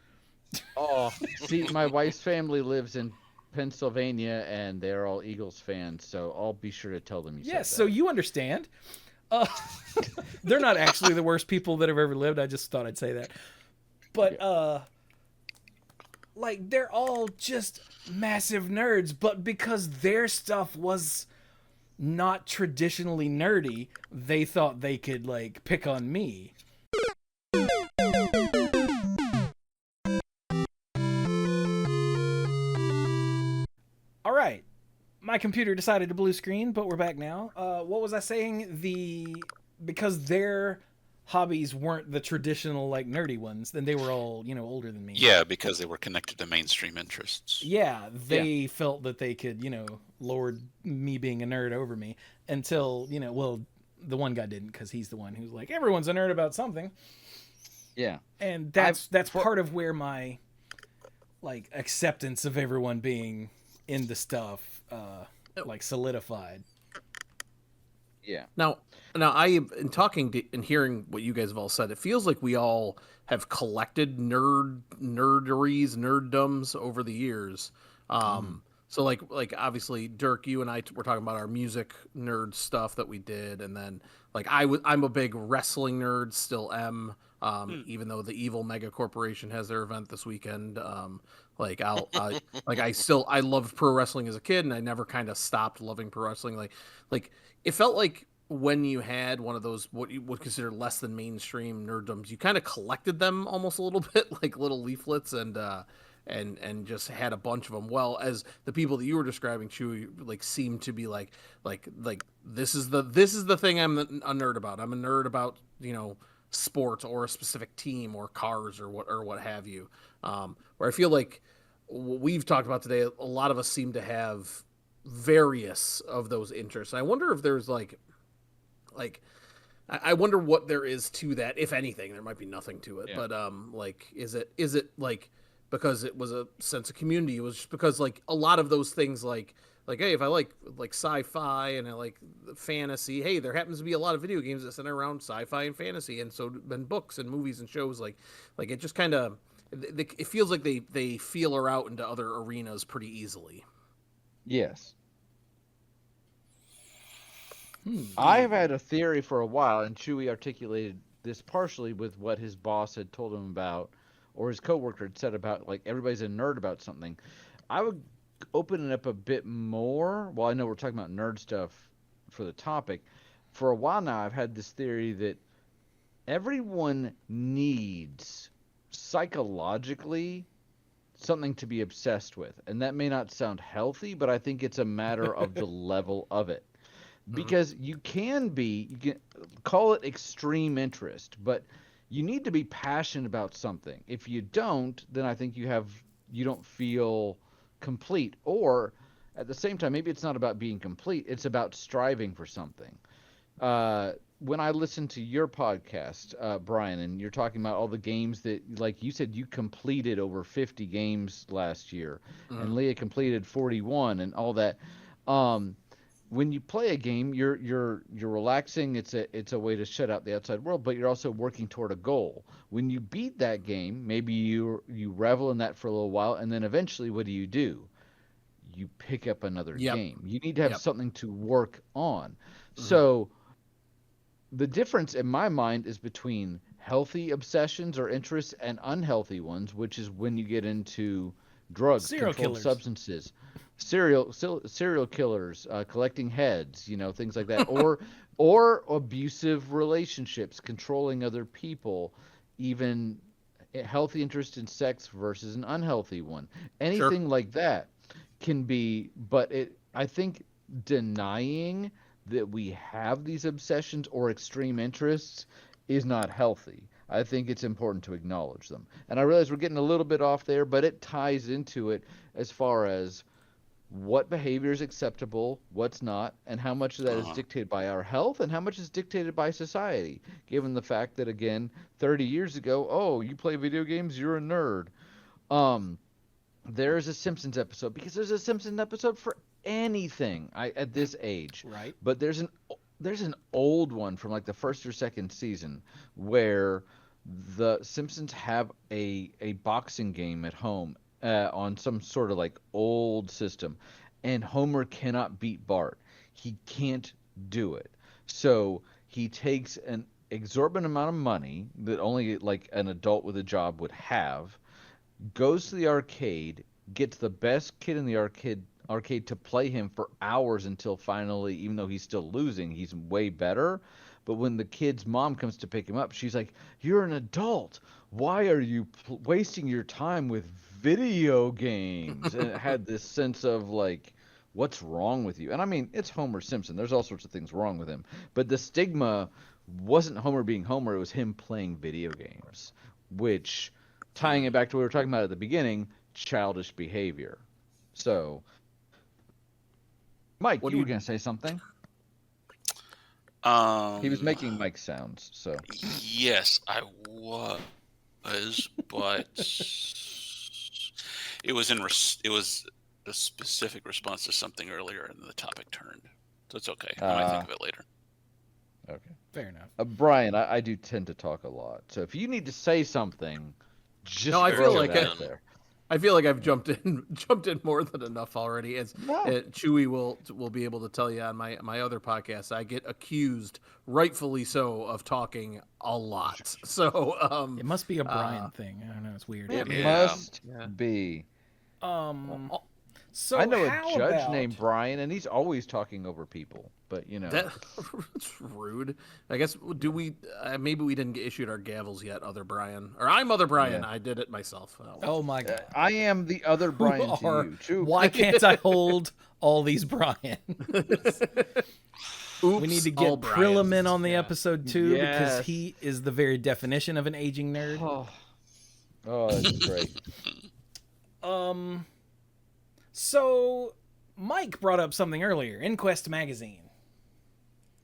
Speaker 4: Oh, see, my wife's family lives in Pennsylvania, and they're all Eagles fans, so I'll be sure to tell them you said that.
Speaker 1: So you understand. They're not actually the worst people that have ever lived. I just thought I'd say that. But, like, they're all just massive nerds, but because their stuff was not traditionally nerdy, they thought they could, like, pick on me. All right. My computer decided to blue screen, but we're back now. What was I saying? Because their hobbies weren't the traditional, like, nerdy ones, then they were all, you know, older than me.
Speaker 2: Yeah, because they were connected to mainstream interests.
Speaker 1: Yeah, they felt that they could, you know, lord me being a nerd over me until, you know, well, the one guy didn't, because he's the one who's like, everyone's a nerd about something.
Speaker 4: Yeah.
Speaker 1: And that's part of where my like acceptance of everyone being in the stuff like solidified.
Speaker 4: Yeah.
Speaker 3: Now, I in talking to, and hearing what you guys have all said, it feels like we all have collected nerderies, nerddoms over the years. So like obviously Dirk, you and I were talking about our music nerd stuff that we did, and then like I'm a big wrestling nerd, still am. Even though the evil mega corporation has their event this weekend, like I loved pro wrestling as a kid, and I never kind of stopped loving pro wrestling. Like it felt like when you had one of those what you would consider less than mainstream nerddoms, you kind of collected them almost a little bit, like little leaflets, and just had a bunch of them. Well, as the people that you were describing, Chewie, like seemed to be like this is the thing I'm a nerd about. I'm a nerd about sports or a specific team or cars or what have you. Where I feel like what we've talked about today, a lot of us seem to have various of those interests. And I wonder if there's like I wonder what there is to that, if anything. There might be nothing to it, but like is it like because it was a sense of community? It was just because like a lot of those things like hey, if I like sci-fi and I like fantasy, hey, there happens to be a lot of video games that center around sci-fi and fantasy, and so then books and movies and shows like it just kind of it feels like they feeler out into other arenas pretty easily.
Speaker 4: Yes. I have had a theory for a while, and Chewie articulated this partially with what his boss had told him about, or his coworker had said about, like, everybody's a nerd about something. I would open it up a bit more. Well, I know we're talking about nerd stuff for the topic. For a while now, I've had this theory that everyone needs, psychologically, something to be obsessed with. And that may not sound healthy, but I think it's a matter of the level of it. Because you can call it extreme interest, but you need to be passionate about something. If you don't, then I think you don't feel complete. Or at the same time, maybe it's not about being complete, it's about striving for something. When I listen to your podcast, Brian, and you're talking about all the games that, like you said, you completed over 50 games last year, and Leah completed 41 and all that. When you play a game, you're relaxing. It's a way to shut out the outside world, but you're also working toward a goal. When you beat that game, maybe you revel in that for a little while, and then eventually, what do? You pick up another game. You need to have something to work on. So the difference in my mind is between healthy obsessions or interests and unhealthy ones, which is when you get into drugs, controlled substances, serial killers, collecting heads, things like that, or abusive relationships, controlling other people, even a healthy interest in sex versus an unhealthy one. Anything like that can be, but I think denying that we have these obsessions or extreme interests is not healthy. I think it's important to acknowledge them. And I realize we're getting a little bit off there, but it ties into it as far as what behavior is acceptable, what's not, and how much of that is dictated by our health and how much is dictated by society, given the fact that, again, 30 years ago, oh, you play video games, you're a nerd. There's a Simpsons episode, because there's a Simpsons episode for anything at this age.
Speaker 1: Right.
Speaker 4: But there's an old one from like the first or second season where the Simpsons have a boxing game at home on some sort of like old system, and Homer cannot beat Bart. He can't do it. So he takes an exorbitant amount of money that only like an adult with a job would have, goes to the arcade, gets the best kid in the arcade to play him for hours until finally, even though he's still losing, he's way better. But when the kid's mom comes to pick him up, she's like, "You're an adult. Why are you wasting your time with video games?" And it had this sense of like, what's wrong with you? And I mean, it's Homer Simpson. There's all sorts of things wrong with him. But the stigma wasn't Homer being Homer. It was him playing video games, which, tying it back to what we were talking about at the beginning, childish behavior. So, Mike, you were going to say something? He was making mic sounds, so
Speaker 2: Yes, I was, but it was a specific response to something earlier, and the topic turned. So it's okay. I might think of it later.
Speaker 4: okay.
Speaker 1: Fair enough.
Speaker 4: Brian, I do tend to talk a lot, so if you need to say something, just
Speaker 3: No, I
Speaker 4: throw
Speaker 3: feel
Speaker 4: it
Speaker 3: like
Speaker 4: out there.
Speaker 3: I feel like I've jumped in more than enough already. As
Speaker 4: No.
Speaker 3: Chewie will be able to tell you on my other podcast, I get accused, rightfully so, of talking a lot. So
Speaker 1: It must be a Brian thing. I don't know. It's weird.
Speaker 4: It
Speaker 5: Yeah.
Speaker 4: must
Speaker 5: Yeah.
Speaker 4: be.
Speaker 1: So
Speaker 4: I know a
Speaker 1: how
Speaker 4: judge
Speaker 1: about...
Speaker 4: named Brian, and he's always talking over people. But
Speaker 3: that's rude. I guess do we maybe we didn't get issued our gavels yet, Other Brian, or I'm Other Brian.
Speaker 4: Yeah.
Speaker 3: I did it myself.
Speaker 1: Oh my god.
Speaker 4: I am the other Brian
Speaker 1: Who
Speaker 4: to
Speaker 1: are-
Speaker 4: you too.
Speaker 1: Why can't I hold all these Brian?
Speaker 3: Oops,
Speaker 1: We need to
Speaker 3: all
Speaker 1: get
Speaker 3: Brians.
Speaker 1: Prilliman on the
Speaker 5: Yeah.
Speaker 1: episode too, because
Speaker 4: Yes.
Speaker 1: he is the very definition of an aging nerd.
Speaker 4: Oh, that's great.
Speaker 1: So Mike brought up something earlier, Inquest magazine.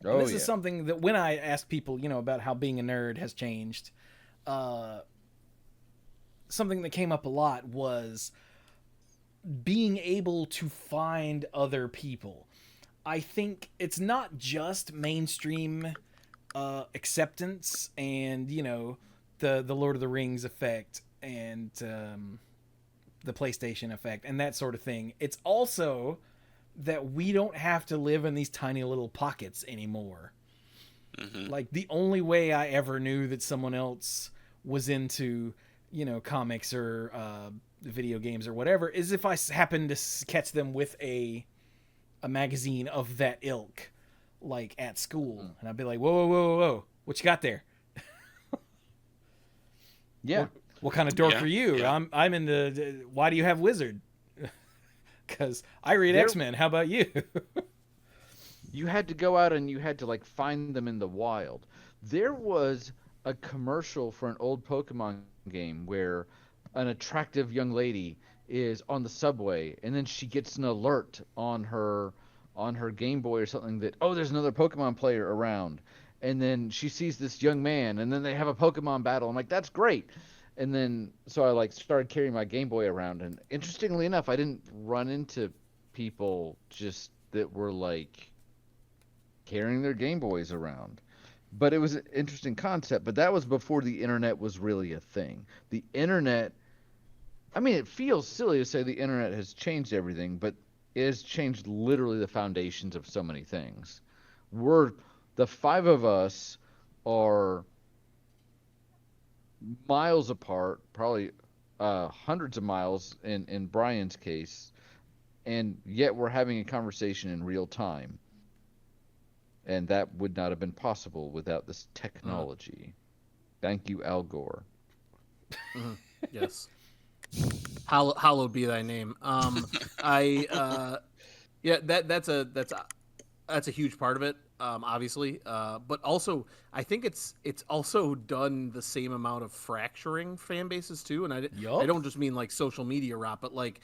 Speaker 1: And
Speaker 4: Oh,
Speaker 1: this
Speaker 4: yeah.
Speaker 1: is something that when I ask people, about how being a nerd has changed, something that came up a lot was being able to find other people. I think it's not just mainstream acceptance and, the Lord of the Rings effect and the PlayStation effect and that sort of thing. It's also that we don't have to live in these tiny little pockets anymore.
Speaker 2: Mm-hmm.
Speaker 1: Like, the only way I ever knew that someone else was into, comics or video games or whatever is if I happened to catch them with a magazine of that ilk, like at school. And I'd be like, whoa, what you got there?
Speaker 4: Yeah.
Speaker 1: What kind of dork
Speaker 2: Yeah,
Speaker 1: are you?
Speaker 2: yeah.
Speaker 1: I'm into, why do you have Wizard? Because I read
Speaker 4: There-
Speaker 1: X-Men. How about you?
Speaker 4: You had to go out and you had to find them in the wild. There was a commercial for an old Pokemon game where an attractive young lady is on the subway and then she gets an alert on her Game Boy or something that, oh, there's another Pokemon player around. And then she sees this young man and then they have a Pokemon battle. I'm like, that's great. And then so I started carrying my Game Boy around, and interestingly enough, I didn't run into people just that were carrying their Game Boys around. But it was an interesting concept, but that was before the internet was really a thing. The internet, I mean, it feels silly to say the internet has changed everything, but it has changed literally the foundations of so many things. The five of us are miles apart, probably hundreds of miles in Brian's case, and yet we're having a conversation in real time. And that would not have been possible without this technology. Thank you, Al Gore.
Speaker 3: Yes. Hallowed be thy name. Yeah, that's a huge part of it, obviously. But also, I think it's also done the same amount of fracturing fan bases too. And I don't just mean social media rot, but like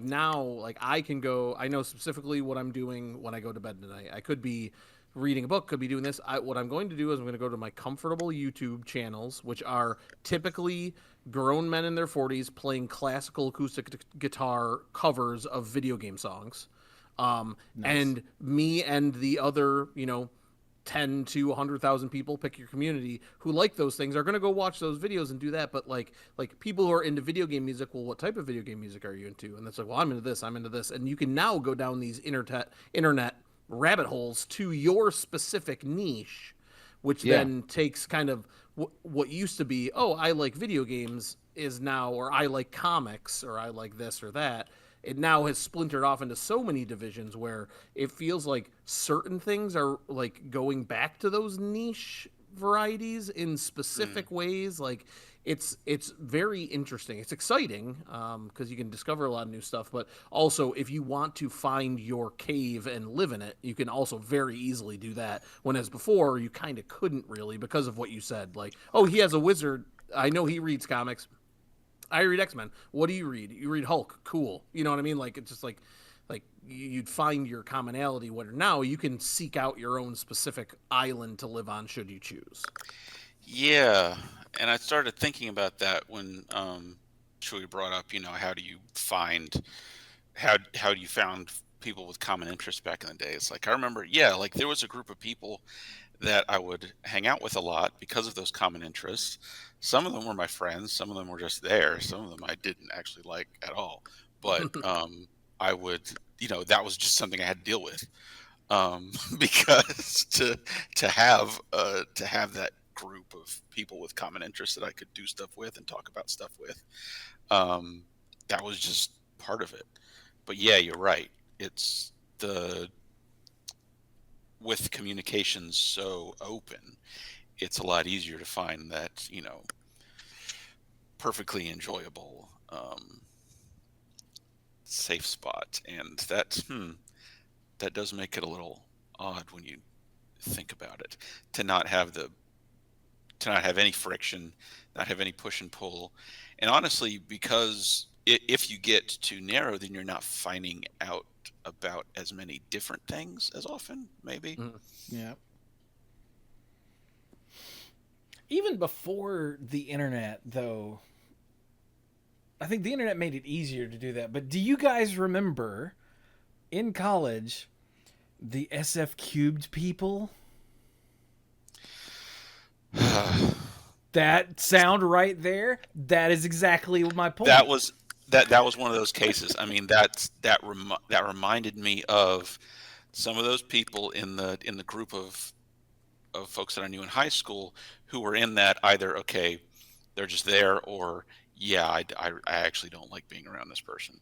Speaker 3: now, I can go. I know specifically what I'm doing when I go to bed tonight. I could be reading a book, could be doing this. What I'm going to do is I'm going to go to my comfortable YouTube channels, which are typically grown men in their 40s playing classical acoustic guitar covers of video game songs. And me and the other, 10 to 100,000 people, pick your community, who like those things are going to go watch those videos and do that. But like people who are into video game music, well, what type of video game music are you into? And it's like, well, I'm into this. And you can now go down these internet rabbit holes to your specific niche, which then takes kind of what used to be, oh, I like video games is now, or I like comics, or I like this or that. It now has splintered off into so many divisions where it feels like certain things are going back to those niche varieties in specific ways. It's very interesting. It's exciting because you can discover a lot of new stuff. But also, if you want to find your cave and live in it, you can also very easily do that. When as before, you kind of couldn't really because of what you said. Oh, he has a wizard. I know he reads comics. I read X-Men. What do you read? You read Hulk. Cool. You know what I mean? It's just you'd find your commonality. Where now you can seek out your own specific island to live on, should you choose.
Speaker 2: Yeah, and I started thinking about that when Chewie brought up, how do you find how do you found people with common interests back in the day? It's like I remember, yeah, like there was a group of people that I would hang out with a lot because of those common interests. Some of them were my friends, some of them were just there, some of them I didn't actually like at all. But I would, that was just something I had to deal with. Because to have that group of people with common interests that I could do stuff with and talk about stuff with, that was just part of it. But yeah, you're right. It's with communications so open, it's a lot easier to find that, perfectly enjoyable, safe spot. And that does make it a little odd when you think about it, to not have any friction, not have any push and pull. And honestly, because if you get too narrow, then you're not finding out about as many different things as often, maybe.
Speaker 1: Yeah. Even before the internet, though, I think the internet made it easier to do that. But do you guys remember in college the SF cubed people? That sound right there, that is exactly my point.
Speaker 2: That was one of those cases. I mean, that reminded me of some of those people in the group of folks that I knew in high school who were in that either, okay, they're just there, or yeah, I actually don't like being around this person.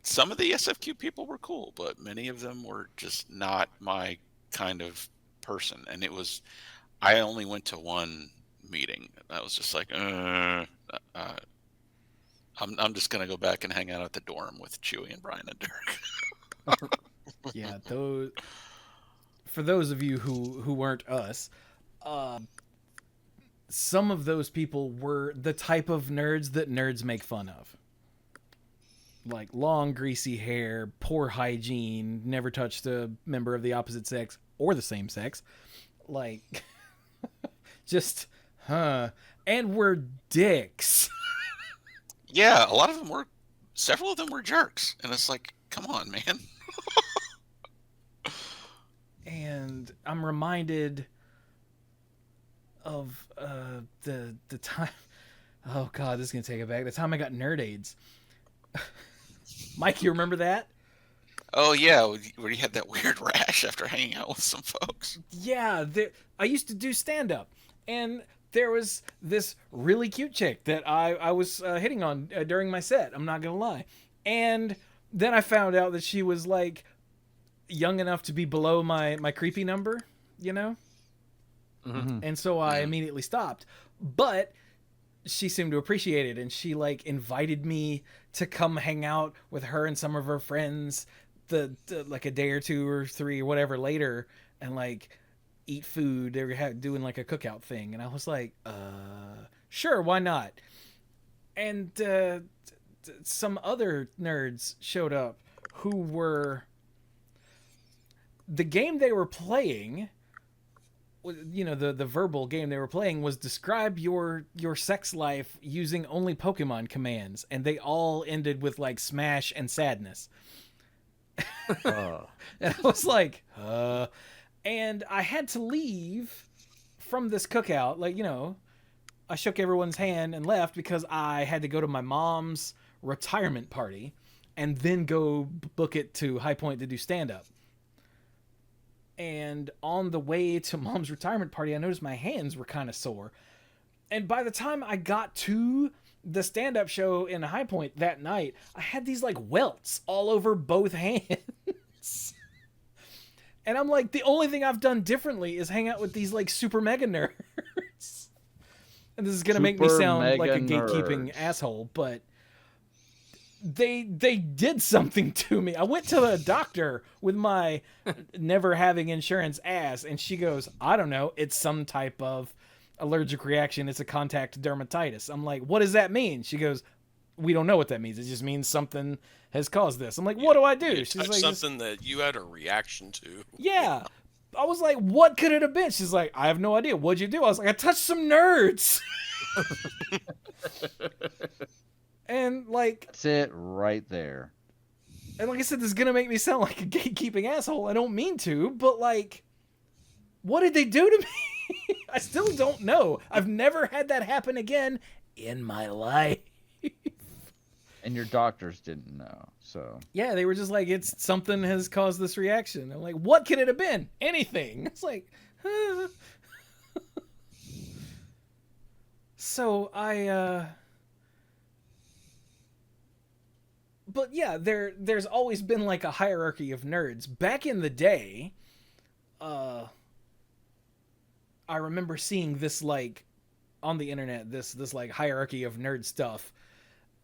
Speaker 2: Some of the SFQ people were cool, but many of them were just not my kind of person. And I only went to one meeting. I was just like, I'm just gonna go back and hang out at the dorm with Chewie and Brian and Dirk.
Speaker 1: Yeah, for those of you who weren't us, some of those people were the type of nerds that nerds make fun of. Like long, greasy hair, poor hygiene, never touched a member of the opposite sex or the same sex. Like, just, and we're dicks.
Speaker 2: Yeah, several of them were jerks. And it's like, come on, man.
Speaker 1: And I'm reminded of the time, oh God, this is going to take it back. The time I got nerd AIDS. Mike, you remember that?
Speaker 2: Oh yeah, where you had that weird rash after hanging out with some folks.
Speaker 1: Yeah, I used to do stand-up, and there was this really cute chick that I was hitting on during my set. I'm not gonna lie. And then I found out that she was like young enough to be below my creepy number, you know?
Speaker 3: Mm-hmm.
Speaker 1: And so I immediately stopped. But she seemed to appreciate it, and she like invited me to come hang out with her and some of her friends like a day or two or three or whatever later, and like eat food. They were doing like a cookout thing, and I was like, sure, why not? And some other nerds showed up who were, the game they were playing, you know, the verbal game they were playing was describe your sex life using only Pokemon commands, and they all ended with like smash and sadness. And I was like, and I had to leave from this cookout. Like, you know, I shook everyone's hand and left because I had to go to my mom's retirement party and then go book it to High Point to do stand-up. And on the way to Mom's retirement party, I noticed my hands were kind of sore. And by the time I got to the stand-up show in High Point that night, I had these like welts all over both hands. And I'm like, the only thing I've done differently is hang out with these like super mega nerds. And this is going to make me sound like a gatekeeping asshole, but they did something to me. I went to the doctor with my never having insurance ass, and she goes, I don't know, it's some type of allergic reaction. It's a contact dermatitis. I'm like, what does that mean? She goes, we don't know what that means. It just means something has caused this. I'm like, what do I do?
Speaker 5: You
Speaker 1: She's
Speaker 5: touched
Speaker 1: like,
Speaker 5: something that you had a reaction to.
Speaker 1: yeah. I was like, what could it have been? She's like, I have no idea. What'd you do? I was like, I touched some nerds. And like,
Speaker 4: That's it right there.
Speaker 1: and like I said, this is gonna make me sound like a gatekeeping asshole. I don't mean to, but like, what did they do to me? I still don't know. I've never had that happen again in my life.
Speaker 4: And your doctors didn't know, so.
Speaker 1: Yeah, they were just like, it's something has caused this reaction. I'm like, what could it have been? Anything. It's like, so but yeah, there's always been like a hierarchy of nerds. Back in the day, I remember seeing this like on the internet, this like hierarchy of nerd stuff,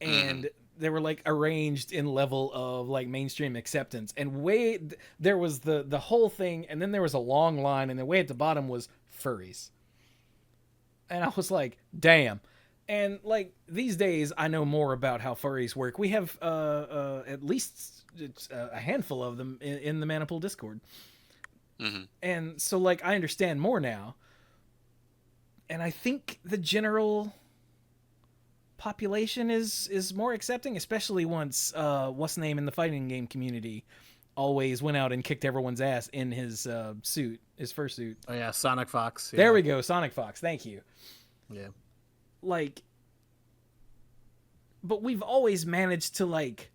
Speaker 1: and they were like arranged in level of like mainstream acceptance, and there was the whole thing, and then there was a long line, and then way at the bottom was furries, and I was like, damn. And like these days, I know more about how furries work. We have at least a handful of them in the Maniple Discord, and so like I understand more now. And I think the general population is more accepting, especially once what's name in the fighting game community always went out and kicked everyone's ass in his suit, his fursuit.
Speaker 3: Oh yeah, Sonic Fox. Yeah.
Speaker 1: There we go, Sonic Fox. Thank you.
Speaker 3: Yeah.
Speaker 1: Like, but we've always managed to like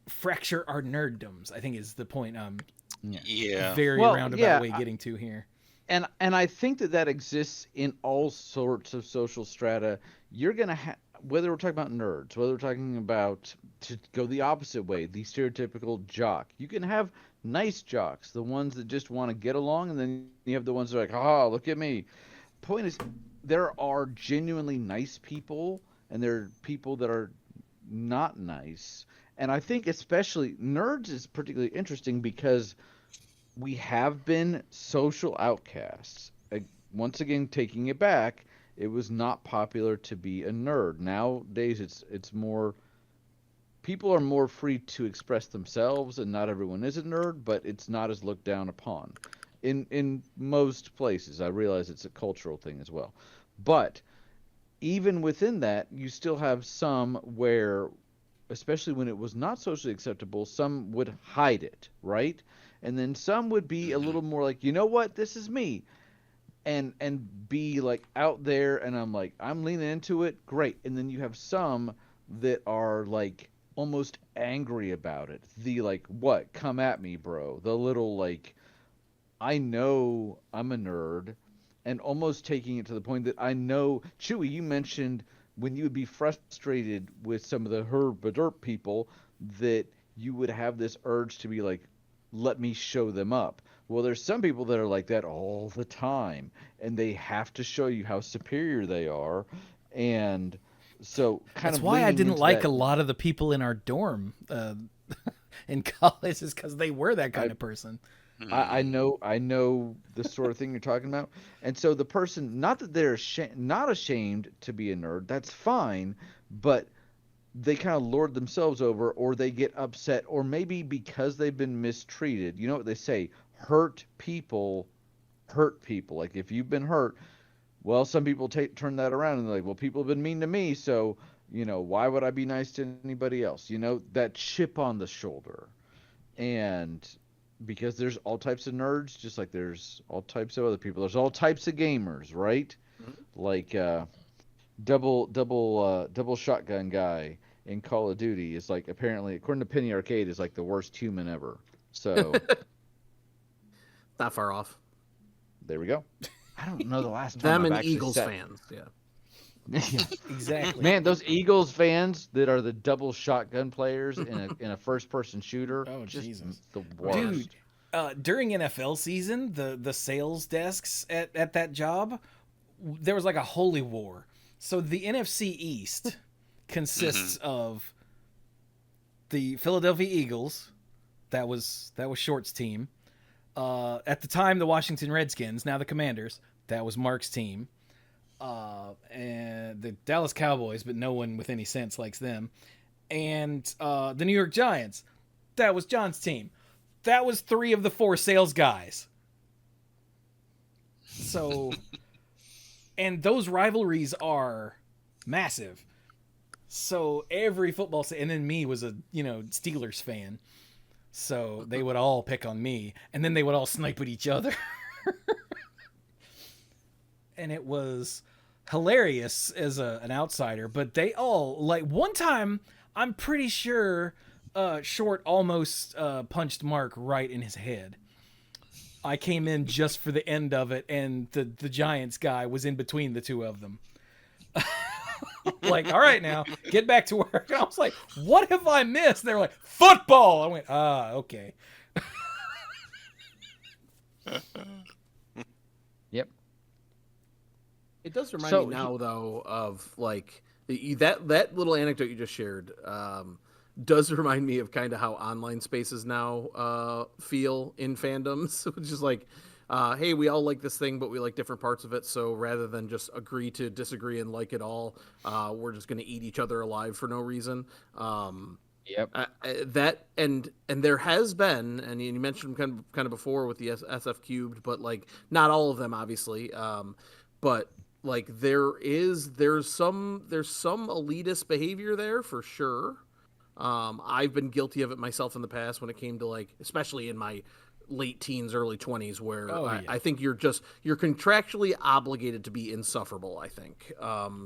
Speaker 1: fracture our nerddoms, I think is the point I'm very roundabout way getting to here.
Speaker 4: And I think that exists in all sorts of social strata. You're going to have, whether we're talking about nerds, whether we're talking about, to go the opposite way, the stereotypical jock. You can have nice jocks, the ones that just want to get along, and then you have the ones that are like, oh, look at me. Point is, there are genuinely nice people, and there are people that are not nice. And I think especially nerds is particularly interesting because we have been social outcasts. Once again, taking it back, it was not popular to be a nerd. Nowadays, it's more, people are more free to express themselves, and not everyone is a nerd, but it's not as looked down upon. In most places, I realize it's a cultural thing as well. But even within that, you still have some where, especially when it was not socially acceptable, some would hide it, right? And then some would be a little more like, you know what, this is me. And be like out there, and I'm like, I'm leaning into it, great. And then you have some that are like almost angry about it. The like, what, come at me, bro. The little like, I know I'm a nerd, and almost taking it to the point that I know, Chewie, you mentioned when you would be frustrated with some of the herb-a-derp people, that you would have this urge to be like, let me show them up. Well, there's some people that are like that all the time, and they have to show you how superior they are. And so
Speaker 1: that's why I didn't like a lot of the people in our dorm in college, is because they were that kind of person.
Speaker 4: I know the sort of thing you're talking about. And so the person, not that they're not ashamed to be a nerd, that's fine, but they kind of lord themselves over, or they get upset, or maybe because they've been mistreated. You know what they say? Hurt people hurt people. Like if you've been hurt, well, some people turn that around and they're like, well, people have been mean to me, so, you know, why would I be nice to anybody else? You know, that chip on the shoulder. And because there's all types of nerds, just like there's all types of other people. There's all types of gamers, right? Mm-hmm. Like double shotgun guy in Call of Duty is like, apparently, according to Penny Arcade, is like the worst human ever. So
Speaker 3: not far off.
Speaker 4: There we go. I don't know the last time
Speaker 3: them
Speaker 4: I've
Speaker 3: and Eagles fans, yeah.
Speaker 1: Exactly.
Speaker 4: Man, those Eagles fans that are the double shotgun players in a first person shooter.
Speaker 1: Oh, Jesus.
Speaker 4: The worst.
Speaker 1: Dude, during NFL season, the sales desks at that job, there was like a holy war. So the NFC East consists of the Philadelphia Eagles. That was Short's team. At the time, the Washington Redskins, now the Commanders. That was Mark's team. and the Dallas Cowboys, but no one with any sense likes them, and the New York Giants. That was John's team. That was 3 of the 4 sales guys. So, and those rivalries are massive. So every football and then me was a Steelers fan. So they would all pick on me, and then they would all snipe at each other. And it was hilarious as an outsider, but they all, like, one time, I'm pretty sure Short almost punched Mark right in his head. I came in just for the end of it, and the Giants guy was in between the two of them. Like, all right, now get back to work. And I was like, what have I missed? They were like, football. I went, okay.
Speaker 4: Yep.
Speaker 3: It does remind me now, though, of like that little anecdote you just shared. Does remind me of kind of how online spaces now feel in fandoms, which is like, hey, we all like this thing, but we like different parts of it. So rather than just agree to disagree and like it all, we're just going to eat each other alive for no reason.
Speaker 4: Yep.
Speaker 3: That and there has been, and you mentioned kind of before with the SF cubed, but like not all of them, obviously. But like there's some elitist behavior there for sure. I've been guilty of it myself in the past when it came to, like, especially in my late teens, early 20s, where I think you're contractually obligated to be insufferable, I think,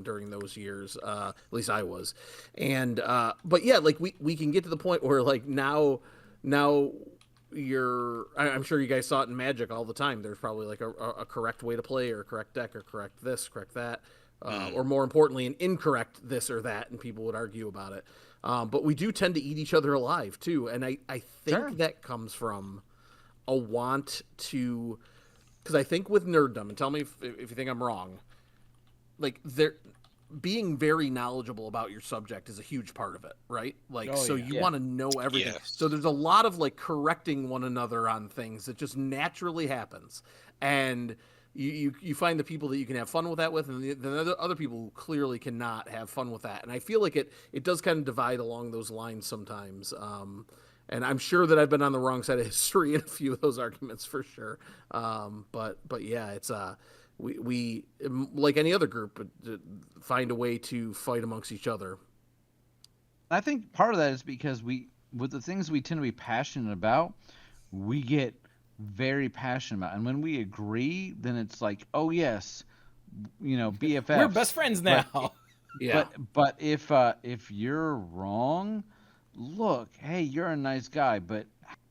Speaker 3: during those years, at least I was. And, but yeah, like we can get to the point where, like, now I'm sure you guys saw it in Magic all the time. There's probably like a correct way to play, or a correct deck, or correct this, correct that, or more importantly, an incorrect this or that, and people would argue about it. But we do tend to eat each other alive too, and I think that comes from a want to, because I think with nerddom, and tell me if you think I'm wrong, like being very knowledgeable about your subject is a huge part of it, right? Like, you want to know everything.
Speaker 2: Yes.
Speaker 3: So there's a lot of like correcting one another on things that just naturally happens, and you find the people that you can have fun with that with, and the other people who clearly cannot have fun with that. And I feel like it does kind of divide along those lines sometimes. And I'm sure that I've been on the wrong side of history in a few of those arguments for sure. But yeah, it's we like any other group, find a way to fight amongst each other.
Speaker 4: I think part of that is because with the things we tend to be passionate about, we get very passionate about, and when we agree, then it's like, oh yes, BFF.
Speaker 1: We're best friends now.
Speaker 4: But if you're wrong, look, hey, you're a nice guy, but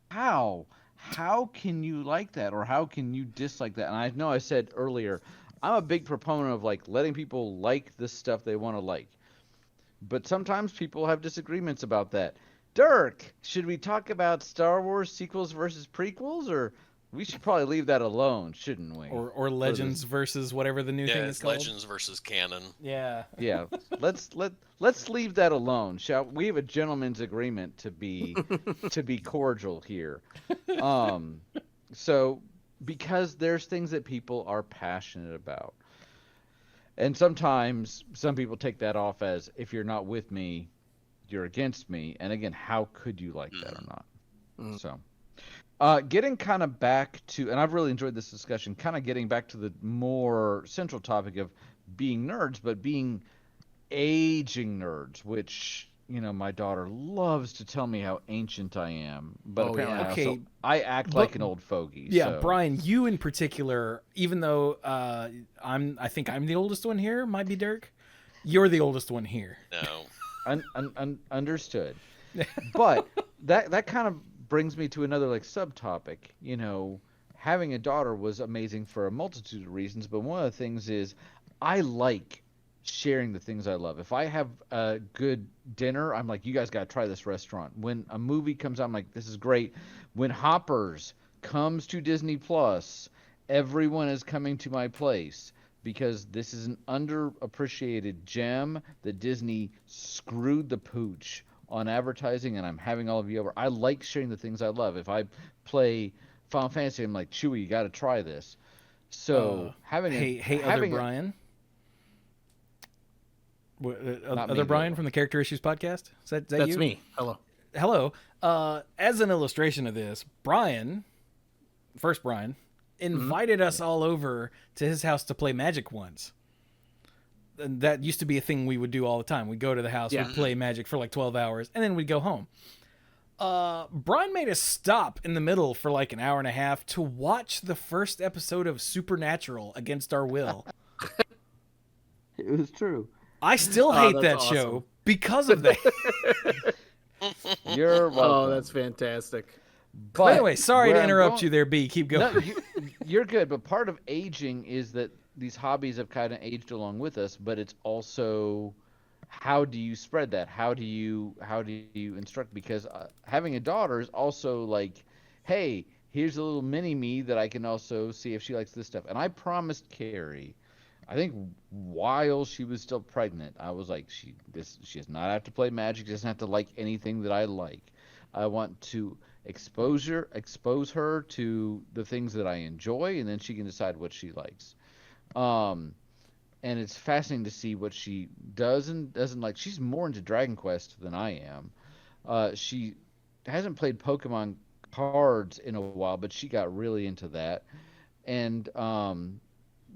Speaker 4: how can you like that, or how can you dislike that? And I know I said earlier, I'm a big proponent of like letting people like the stuff they want to like, but sometimes people have disagreements about that. Dirk, should we talk about Star Wars sequels versus prequels, or we should probably leave that alone, shouldn't we?
Speaker 1: Or Legends versus whatever the new thing is called.
Speaker 5: Legends versus canon.
Speaker 1: Yeah.
Speaker 4: Yeah. Let's leave that alone. Shall we have a gentleman's agreement to be cordial here? So because there's things that people are passionate about. And sometimes some people take that off as, if you're not with me, you're against me. And again, how could you like that or not? So getting kind of back to, and I've really enjoyed this discussion, kind of getting back to the more central topic of being nerds, but being aging nerds, which, my daughter loves to tell me how ancient I am, but apparently I act like an old fogey.
Speaker 1: Yeah,
Speaker 4: so.
Speaker 1: Brian, you in particular, even though I think I'm the oldest one here, might be Dirk, you're the oldest one here.
Speaker 5: No.
Speaker 4: Understood. But that kind of brings me to another like subtopic. Having a daughter was amazing for a multitude of reasons, but one of the things is I like sharing the things I love. If I have a good dinner, I'm like, you guys got to try this restaurant. When a movie comes out, I'm like, this is great. When Hoppers comes to Disney Plus, everyone is coming to my place, because this is an underappreciated gem that Disney screwed the pooch on advertising, and I'm having all of you over. I like sharing the things I love. If I play Final Fantasy, I'm like, Chewie, you got to try this. So
Speaker 1: other Brian,
Speaker 4: Not
Speaker 1: Other
Speaker 4: me,
Speaker 1: Brian
Speaker 4: though.
Speaker 1: from the Character Issues podcast? Is that
Speaker 3: That's
Speaker 1: you?
Speaker 3: me. Hello.
Speaker 1: Hello. As an illustration of this, Brian invited us all over to his house to play Magic once. And that used to be a thing we would do all the time. We'd go to the house,
Speaker 3: Yeah.
Speaker 1: we'd play Magic for like 12 hours, and then we'd go home. Brian made us stop in the middle for like an hour and a half to watch the first episode of Supernatural against our will.
Speaker 4: It was true.
Speaker 1: I still
Speaker 3: Oh,
Speaker 1: hate
Speaker 3: that's
Speaker 1: that
Speaker 3: awesome.
Speaker 1: show because of that.
Speaker 4: You're welcome.
Speaker 3: Oh, that's fantastic.
Speaker 1: But anyway, sorry to
Speaker 4: where I'm
Speaker 1: interrupt
Speaker 4: going-
Speaker 1: you there, B. Keep going.
Speaker 4: No, you're good. But part of aging is that these hobbies have kind of aged along with us. But it's also how do you spread that? How do you instruct? Because having a daughter is also like, hey, here's a little mini me that I can also see if she likes this stuff. And I promised Carrie, I think while she was still pregnant, I was like, she does not have to play Magic. She doesn't have to like anything that I like. I want to expose her to the things that I enjoy, and then she can decide what she likes. And it's fascinating to see what she does and doesn't like. She's more into Dragon Quest than I am. She hasn't played Pokemon cards in a while, but she got really into that. And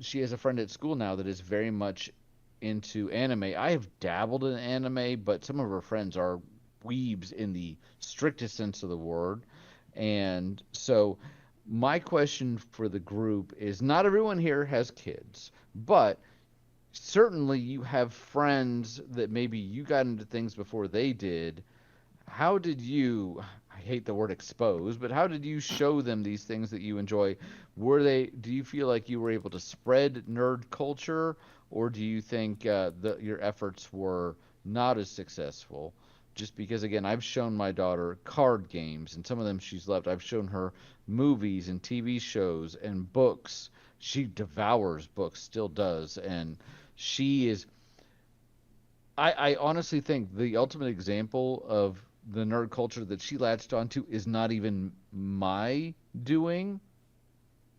Speaker 4: she has a friend at school now that is very much into anime. I have dabbled in anime, but some of her friends are weebs in the strictest sense of the word. And so my question for the group is, not everyone here has kids, but certainly you have friends that maybe you got into things before they did. How did you, I hate the word expose, but how did you show them these things that you enjoy? Do you feel like you were able to spread nerd culture, or do you think your efforts were not as successful? Just because, again, I've shown my daughter card games, and some of them she's loved. I've shown her movies and TV shows and books. She devours books, still does, and she is. I honestly think the ultimate example of the nerd culture that she latched onto is not even my doing.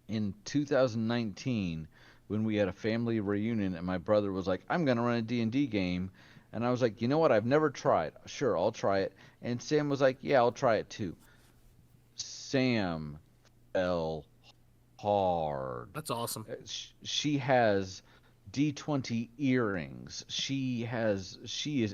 Speaker 4: In 2019, when we had a family reunion, and my brother was like, "I'm gonna run a D&D game." And I was like, you know what? I've never tried. Sure, I'll try it. And Sam was like, yeah, I'll try it too. Sam fell hard.
Speaker 3: That's awesome.
Speaker 4: She has D20 earrings. She has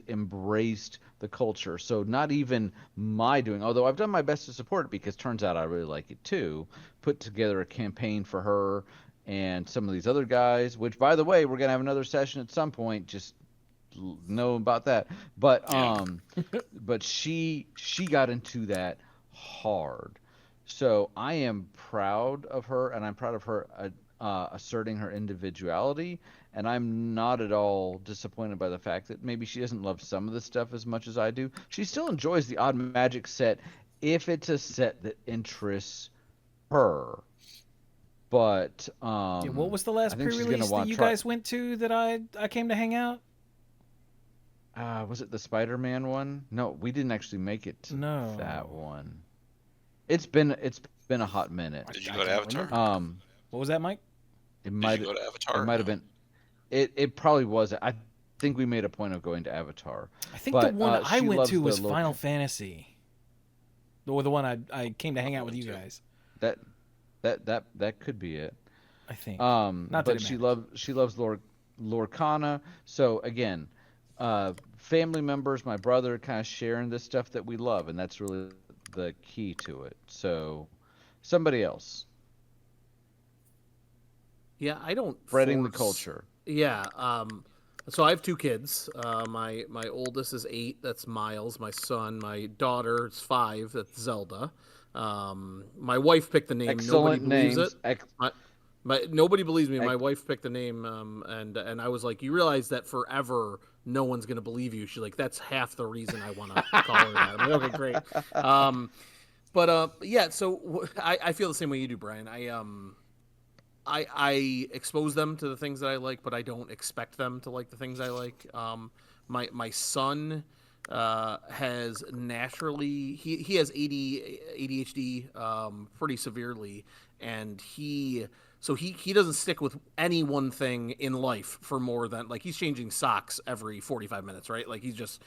Speaker 4: embraced the culture. So not even my doing, although I've done my best to support it because turns out I really like it too. Put together a campaign for her and some of these other guys, which by the way, we're going to have another session at some point. Just know about that, but but she got into that hard. So I am proud of her, and I'm proud of her asserting her individuality, and I'm not at all disappointed by the fact that maybe she doesn't love some of the stuff as much as I do. She still enjoys the Odd Magic set if it's a set that interests her. But
Speaker 1: what was the last pre-release that you guys went to that I came to hang out?
Speaker 4: Was it the Spider-Man one? No, we didn't actually make it to that one. It's been a hot minute.
Speaker 2: Did you go to Avatar?
Speaker 1: What was that, Mike?
Speaker 2: Did you go to Avatar?
Speaker 4: It might have been. It probably was. I think we made a point of going to Avatar.
Speaker 1: I think the one I went to was Final Fantasy. Or the one I came to hang out with you guys.
Speaker 4: That could be it.
Speaker 1: I think.
Speaker 4: Not but she loves Lorcana. So again, family members, my brother, kind of sharing this stuff that we love, and that's really the key to it. So somebody else.
Speaker 3: Yeah, I don't
Speaker 4: spreading the culture.
Speaker 3: Yeah. So I have two kids. My oldest is 8. That's Miles, my son. My daughter is 5. That's Zelda. My wife picked the name.
Speaker 4: Excellent
Speaker 3: Nobody believes
Speaker 4: names.
Speaker 3: it. Nobody believes me. My wife picked the name, and I was like, you realize that forever no one's gonna believe you. She's like, that's half the reason I want to call her that. I'm like, okay, great. Yeah. So I feel the same way you do, Brian. I expose them to the things that I like, but I don't expect them to like the things I like. My son has naturally he has ADHD pretty severely, and he doesn't stick with any one thing in life for more than, like, he's changing socks every 45 minutes, right? Like, he's just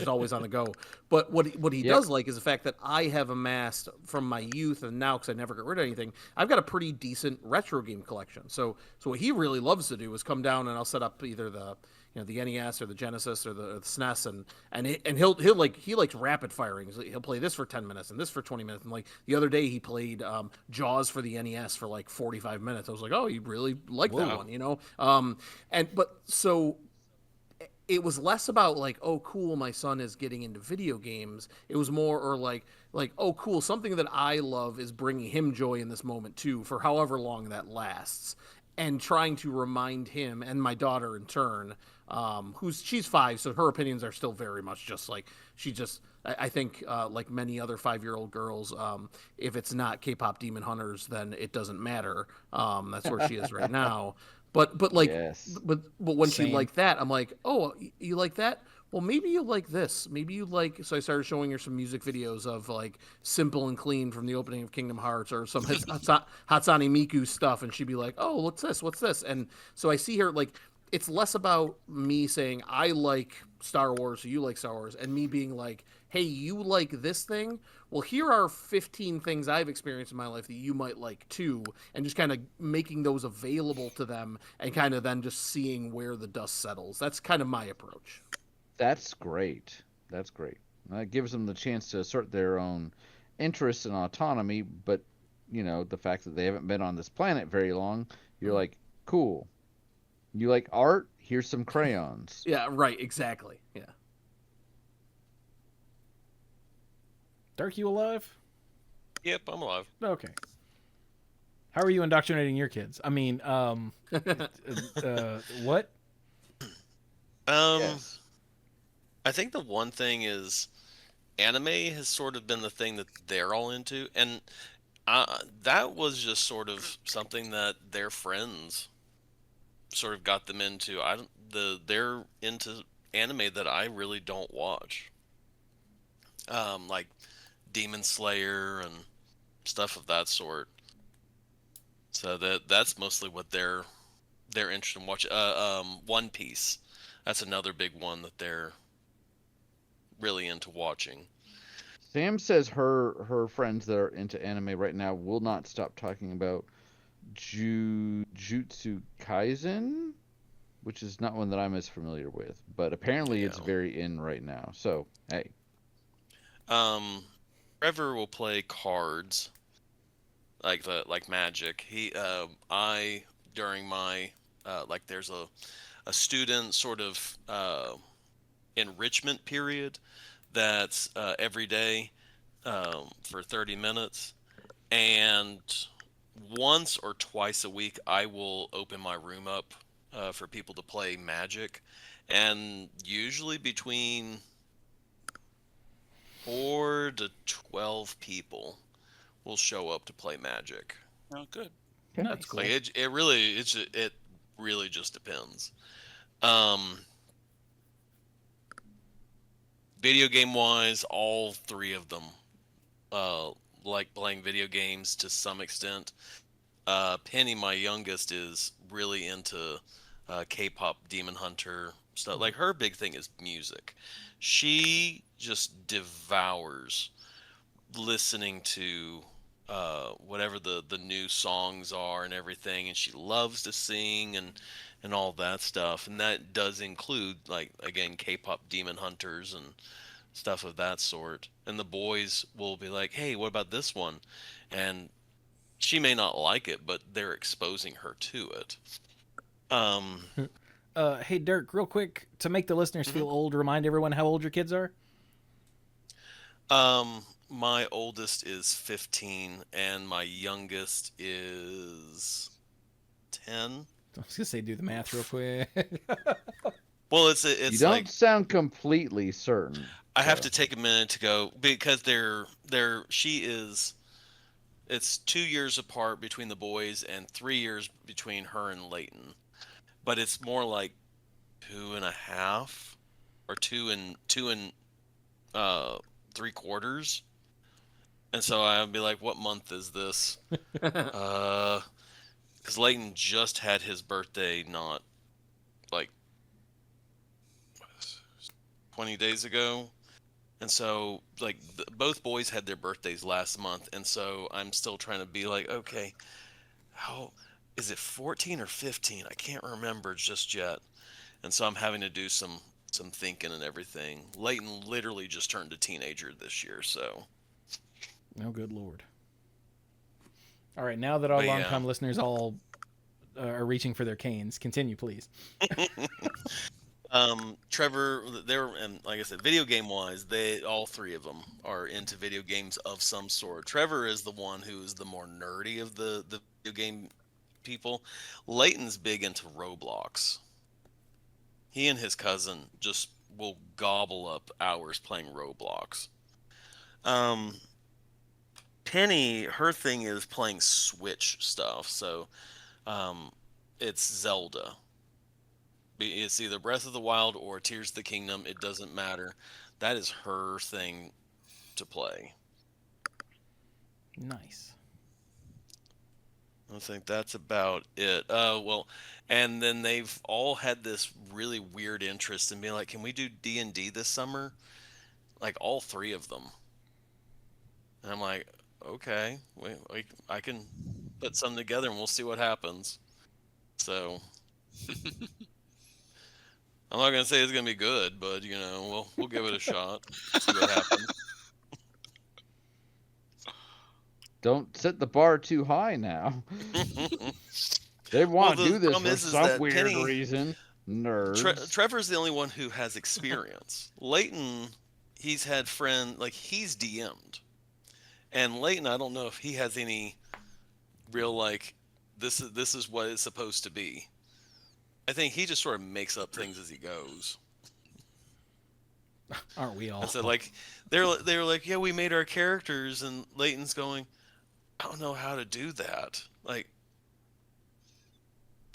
Speaker 3: always on the go. But what he
Speaker 4: Yep.
Speaker 3: does like is the fact that I have amassed from my youth, and now, because I never got rid of anything, I've got a pretty decent retro game collection. So what he really loves to do is come down, and I'll set up either the NES or the Genesis or the SNES, and he'll like, he likes rapid firing. He'll play this for 10 minutes and this for 20 minutes. And like the other day, he played Jaws for the NES for like 45 minutes. I was like, oh, you really like that one, you know? But so it was less about like, oh, cool, my son is getting into video games. It was more, or like, oh, cool, something that I love is bringing him joy in this moment too, for however long that lasts, and trying to remind him and my daughter in turn, she's 5, so her opinions are still very much just like, I think, like many other 5-year-old girls, if it's not K-pop Demon Hunters, then it doesn't matter. That's where she is right now. But like,
Speaker 4: Yes.
Speaker 3: but when she
Speaker 1: Same.
Speaker 3: liked that, I'm like, oh, you like that? Well, maybe you like this. Maybe you like. So I started showing her some music videos of like Simple and Clean from the opening of Kingdom Hearts, or some Hatsune Miku stuff, and she'd be like, "Oh, what's this? What's this?" And so I see her like, it's less about me saying I like Star Wars, so you like Star Wars, and me being like, "Hey, you like this thing? Well, here are 15 things I've experienced in my life that you might like too," and just kind of making those available to them, and kind of then just seeing where the dust settles. That's kind of my approach.
Speaker 4: That's great. That's great. That gives them the chance to assert their own interests and autonomy, but the fact that they haven't been on this planet very long, you're like, cool. You like art? Here's some crayons.
Speaker 3: Yeah, right, exactly. Yeah.
Speaker 1: Dirk, you alive?
Speaker 5: Yep, I'm alive.
Speaker 1: Okay. How are you indoctrinating your kids? I mean, what?
Speaker 4: Yes.
Speaker 5: I think the one thing is anime has sort of been the thing that they're all into, and that was just sort of something that their friends sort of got them into. They're into anime that I really don't watch, like Demon Slayer and stuff of that sort. So that's mostly what they're interested in watching. One Piece, that's another big one that they're really into watching.
Speaker 4: Sam says her friends that are into anime right now will not stop talking about Jujutsu Kaisen, which is not one that I'm as familiar with, but apparently it's
Speaker 5: Yeah.
Speaker 4: very in right now. So, hey.
Speaker 5: Trevor will play cards like Magic. I during my like there's a student sort of enrichment period that's every day for 30 minutes, and once or twice a week I will open my room up for people to play Magic, and usually between 4 to 12 people will show up to play Magic.
Speaker 2: Oh, good.
Speaker 1: Nice.
Speaker 5: Like it really just depends. Um, Video game wise, all three of them like playing video games to some extent. Penny, my youngest, is really into K-pop Demon Hunter stuff. Like, her big thing is music. She just devours listening to whatever the new songs are and everything, and she loves to sing and all that stuff. And that does include, like, again, K-pop Demon Hunters and stuff of that sort. And the boys will be like, "Hey, what about this one?" And she may not like it, but they're exposing her to it. Um,
Speaker 1: Hey, Dirk, real quick, to make the listeners feel old, remind everyone how old your kids are.
Speaker 5: my oldest is 15, and my youngest is 10.
Speaker 1: I was gonna say, do the math real quick.
Speaker 5: Well,
Speaker 4: You
Speaker 5: it's
Speaker 4: don't
Speaker 5: like
Speaker 4: sound completely certain.
Speaker 5: I have
Speaker 4: so.
Speaker 5: to take a minute to go because it's 2 years apart between the boys and 3 years between her and Leighton, but it's more like 2.5 or two and 3/4. And so I'd be like, what month is this? Because Leighton just had his birthday not like 20 days ago. And so, like, both boys had their birthdays last month. And so I'm still trying to be like, okay, how is it 14 or 15? I can't remember just yet. And so I'm having to do some thinking and everything. Leighton literally just turned a teenager this year, so.
Speaker 1: Oh, good Lord. All right, now that our
Speaker 5: But yeah.
Speaker 1: long-time listeners all are reaching for their canes, continue, please.
Speaker 5: Trevor, and like I said, video game wise, all three of them are into video games of some sort. Trevor is the one who is the more nerdy of the video game people. Leighton's big into Roblox. He and his cousin just will gobble up hours playing Roblox. Penny, her thing is playing Switch stuff, so it's Zelda. It's either Breath of the Wild or Tears of the Kingdom. It doesn't matter. That is her thing to play.
Speaker 1: Nice.
Speaker 5: I think that's about it. Well, and then they've all had this really weird interest in being like, can we do D&D this summer? Like all three of them. And I'm like, okay, I can put some together and we'll see what happens. So I'm not gonna say it's gonna be good, but we'll give it a shot. See what happens.
Speaker 4: Don't set the bar too high now. They want to do this for some weird reason. Nerds.
Speaker 5: Trevor's the only one who has experience. Leighton, he's had he's DM'd. And Leighton, I don't know if he has any real this is what it's supposed to be. I think he just sort of makes up things as he goes.
Speaker 1: Aren't we all?
Speaker 5: And so they were like, yeah, we made our characters, and Leighton's going, I don't know how to do that. Like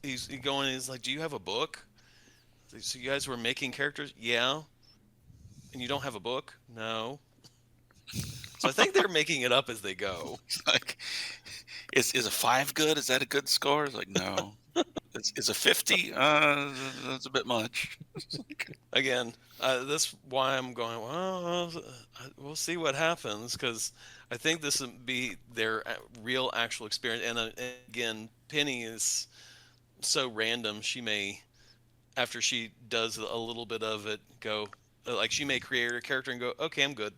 Speaker 5: he's like, do you have a book? So you guys were making characters? Yeah. And you don't have a book? No. So I think they're making it up as they go.
Speaker 2: Like, is a 5 good? Is that a good score? It's like, no. Is a 50? That's a bit much.
Speaker 5: Again, that's why I'm going, well, we'll see what happens, because I think this would be their real actual experience. And again, Penny is so random. She may, after she does a little bit of it, go, she may create her character and go, okay, I'm good.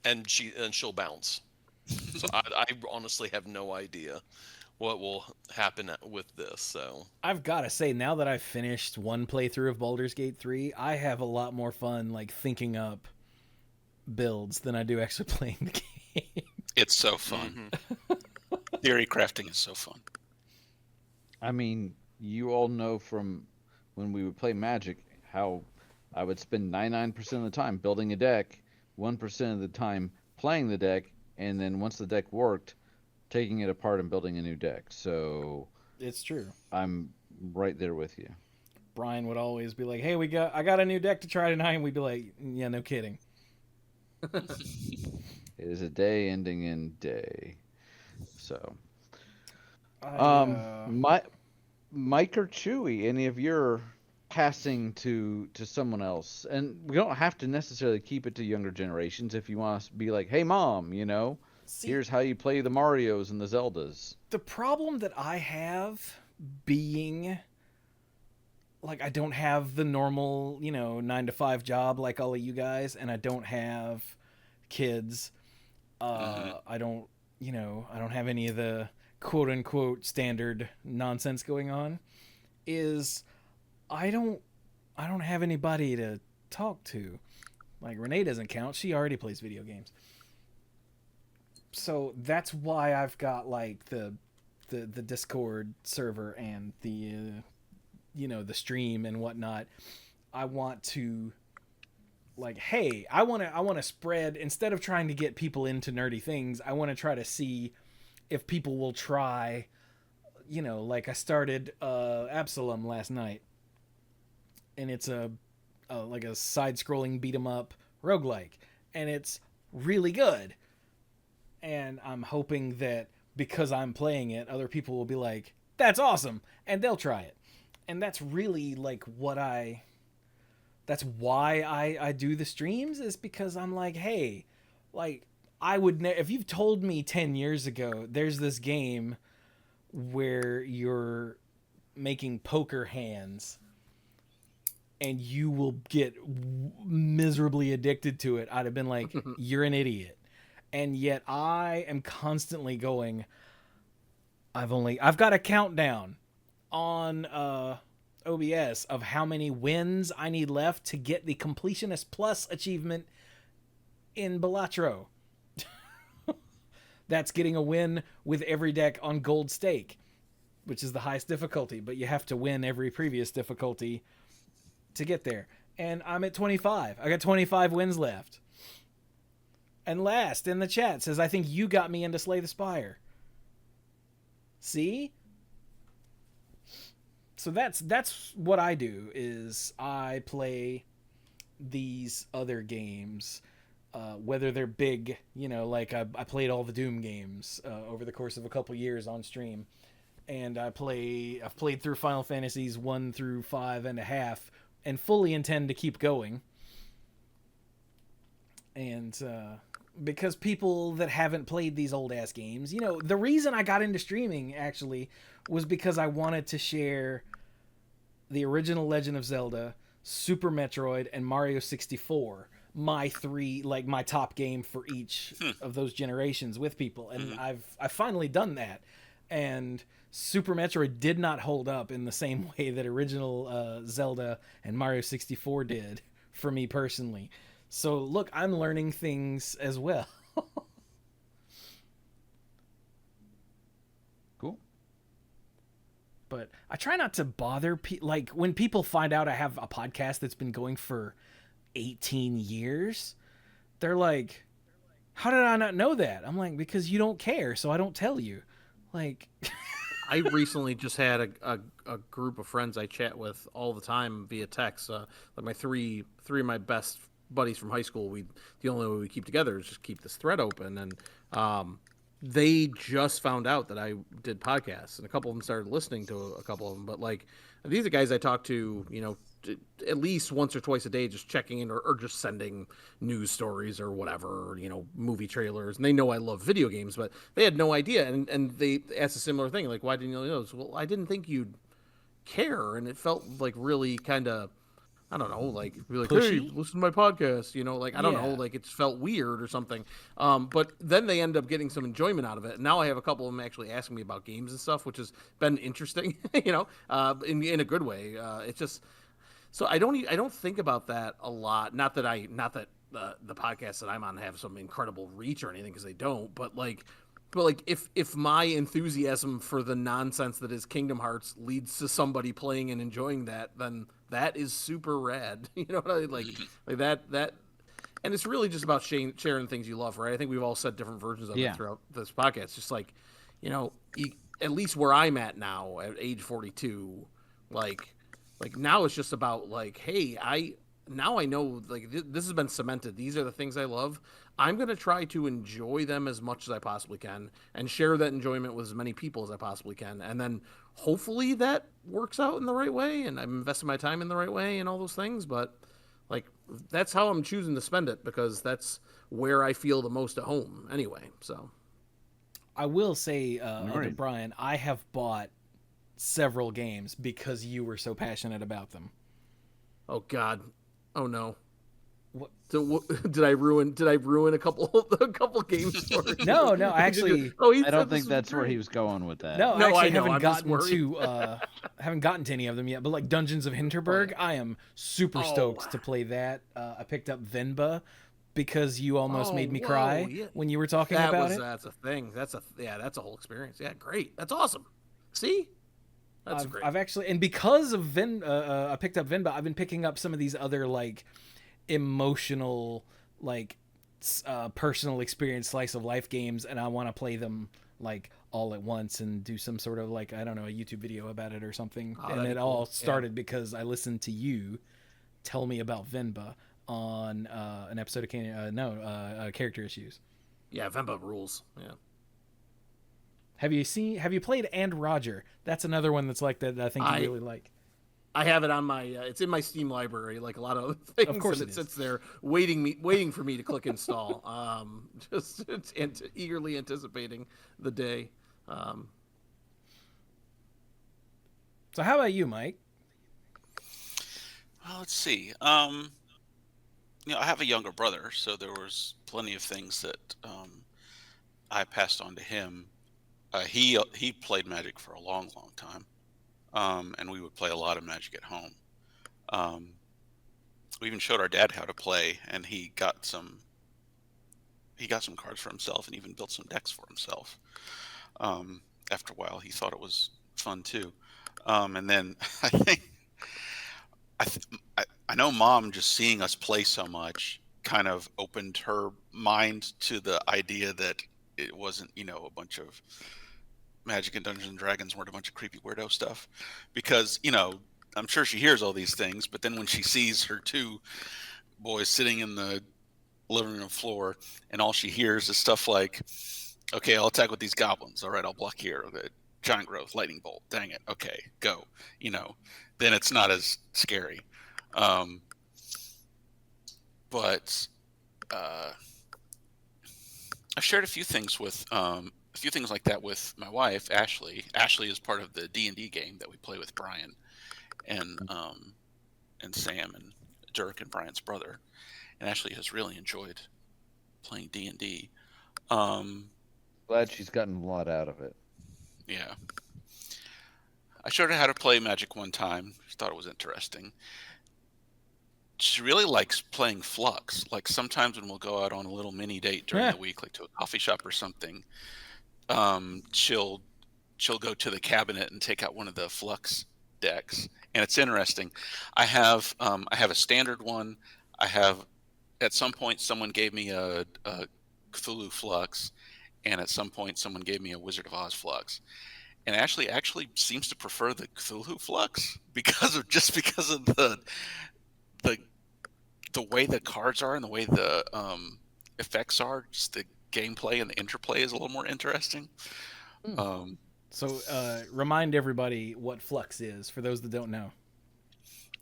Speaker 5: And she'll bounce. So I honestly have no idea what will happen with this. So
Speaker 1: I've got to say, now that I've finished one playthrough of Baldur's Gate 3, I have a lot more fun thinking up builds than I do actually playing the game.
Speaker 2: It's so fun. Theory crafting is so fun.
Speaker 4: I mean, you all know from when we would play Magic how I would spend 99% of the time building a deck, 1% of the time playing the deck, and then once the deck worked, taking it apart and building a new deck. So
Speaker 1: it's true.
Speaker 4: I'm right there with you.
Speaker 1: Brian would always be like, "Hey, I got a new deck to try tonight," and we'd be like, "Yeah, no kidding."
Speaker 4: It is a day ending in day. So, Mike or Chewie, any of your passing to someone else, and we don't have to necessarily keep it to younger generations. If you want to be like, "Hey, mom, here's how you play the Marios and the Zeldas."
Speaker 1: The problem that I have being I don't have the normal 9 to 5 job like all of you guys, and I don't have kids. I don't have any of the quote unquote standard nonsense going on. I don't have anybody to talk to. Renee doesn't count. She already plays video games. So that's why I've got the Discord server and the the stream and whatnot. I want to hey, I want to spread, instead of trying to get people into nerdy things, I want to try to see if people will try, I started Absalom last night, and it's a side-scrolling beat 'em up roguelike, and it's really good. And I'm hoping that because I'm playing it, other people will be like, that's awesome, and they'll try it. And that's really like that's why I do the streams, is because I'm like, hey, like, I would if you've told me 10 years ago there's this game where you're making poker hands and you will get miserably addicted to it, I'd have been like, you're an idiot. And yet I am constantly going, I've got a countdown on OBS of how many wins I need left to get the Completionist Plus achievement in Balatro. That's getting a win with every deck on Gold Stake, which is the highest difficulty, but you have to win every previous difficulty to get there. And I'm at 25. I got 25 wins left. And last in the chat says, I think you got me into Slay the Spire. See? So that's what I do, is I play these other games, whether they're big, like I played all the Doom games over the course of a couple years on stream, and I've played through Final Fantasies 1 through 5.5, and fully intend to keep going. And because people that haven't played these old ass games, the reason I got into streaming actually was because I wanted to share the original Legend of Zelda, Super Metroid, and Mario 64, my top game for each of those generations with people. And I've finally done that. And Super Metroid did not hold up in the same way that original Zelda and Mario 64 did for me personally. So look, I'm learning things as well.
Speaker 4: Cool.
Speaker 1: But I try not to bother people. Like, when people find out I have a podcast that's been going for 18 years, they're like, how did I not know that? I'm like, because you don't care, so I don't tell you. Like,
Speaker 3: I recently just had a group of friends I chat with all the time via text. Like my three of my best buddies from high school. The only way we keep together is just keep this thread open, and they just found out that I did podcasts, and a couple of them started listening to a couple of them. But like, these are guys I talk to, at least once or twice a day, just checking in or just sending news stories or whatever, movie trailers. And they know I love video games, but they had no idea. And they asked a similar thing, like, why didn't you know this? Well, I didn't think you'd care. And it felt like really kind of, I don't know, like, be like,
Speaker 1: pushy?
Speaker 3: hey, listen to my podcast, like, I don't know, like, it felt weird or something. But then they end up getting some enjoyment out of it. And now I have a couple of them actually asking me about games and stuff, which has been interesting, in a good way. It's just, so I don't think about that a lot. Not that the podcasts that I'm on have some incredible reach or anything, because they don't, but if my enthusiasm for the nonsense that is Kingdom Hearts leads to somebody playing and enjoying that, then that is super rad. You know what I mean? Like that, and it's really just about sharing things you love, right? I think we've all said different versions of it throughout this podcast. Just like, at least where I'm at now at age 42, like now it's just about like, hey, now I know, like, this has been cemented. These are the things I love. I'm going to try to enjoy them as much as I possibly can and share that enjoyment with as many people as I possibly can. And then hopefully that works out in the right way and I'm investing my time in the right way and all those things. But like, that's how I'm choosing to spend it, because that's where I feel the most at home anyway. So
Speaker 1: I will say, Brian, I have bought several games because you were so passionate about them.
Speaker 3: Oh God. Oh no.
Speaker 1: What?
Speaker 3: So did I ruin a couple games for you?
Speaker 1: No, actually.
Speaker 4: I don't think that's where he was going with that.
Speaker 1: No, I haven't
Speaker 3: haven't
Speaker 1: gotten to any of them yet. But like Dungeons of Hinterberg, I am super stoked to play that. I picked up Venba because you almost made me cry when you were talking about it.
Speaker 3: That's a thing. That's a whole experience. Yeah, great. That's awesome. See. That's great.
Speaker 1: I've actually, and because of I picked up Venba, I've been picking up some of these other like emotional, like personal experience slice of life games, and I want to play them like all at once and do some sort of like, I don't know, a YouTube video about it or something. And it all started because I listened to you tell me about Venba. on an episode of Character Issues.
Speaker 3: Yeah, Vemba rules. Yeah.
Speaker 1: Have you played And Roger? That's another one that's like that I think you really like.
Speaker 3: I have it on my. It's in my Steam library, like a lot of other things.
Speaker 1: Of course,
Speaker 3: and it sits there waiting for me to click install. Just eagerly anticipating the day.
Speaker 1: So how about you, Mike?
Speaker 2: Well, let's see. I have a younger brother, so there was plenty of things that I passed on to him. He played Magic for a long, long time, and we would play a lot of Magic at home. We even showed our dad how to play, and he got some cards for himself, and even built some decks for himself. After a while, he thought it was fun too, and then I know Mom, just seeing us play so much, kind of opened her mind to the idea that it wasn't, a bunch of Magic and Dungeons and Dragons weren't a bunch of creepy weirdo stuff, because I'm sure she hears all these things, but then when she sees her two boys sitting in the living room floor, and all she hears is stuff like, "Okay, I'll attack with these goblins. All right, I'll block here. Okay, giant growth, lightning bolt. Dang it. Okay, go." Then it's not as scary. But I've shared a few things like that with my wife, Ashley. Ashley is part of the D&D game that we play with Brian and Sam and Dirk and Brian's brother. And Ashley has really enjoyed playing D&D.
Speaker 4: Glad she's gotten a lot out of it.
Speaker 2: Yeah. I showed her how to play Magic one time. She thought it was interesting. She really likes playing Flux. Like sometimes when we'll go out on a little mini date during the week, like to a coffee shop or something, she'll go to the cabinet and take out one of the Flux decks, and it's interesting. I have a standard one. At some point someone gave me a Cthulhu Flux, and at some point someone gave me a Wizard of Oz Flux. And Ashley actually seems to prefer the Cthulhu Flux because of the way the cards are and the way the effects are. Just the gameplay and the interplay is a little more interesting.
Speaker 1: So remind everybody what Flux is for those that don't know.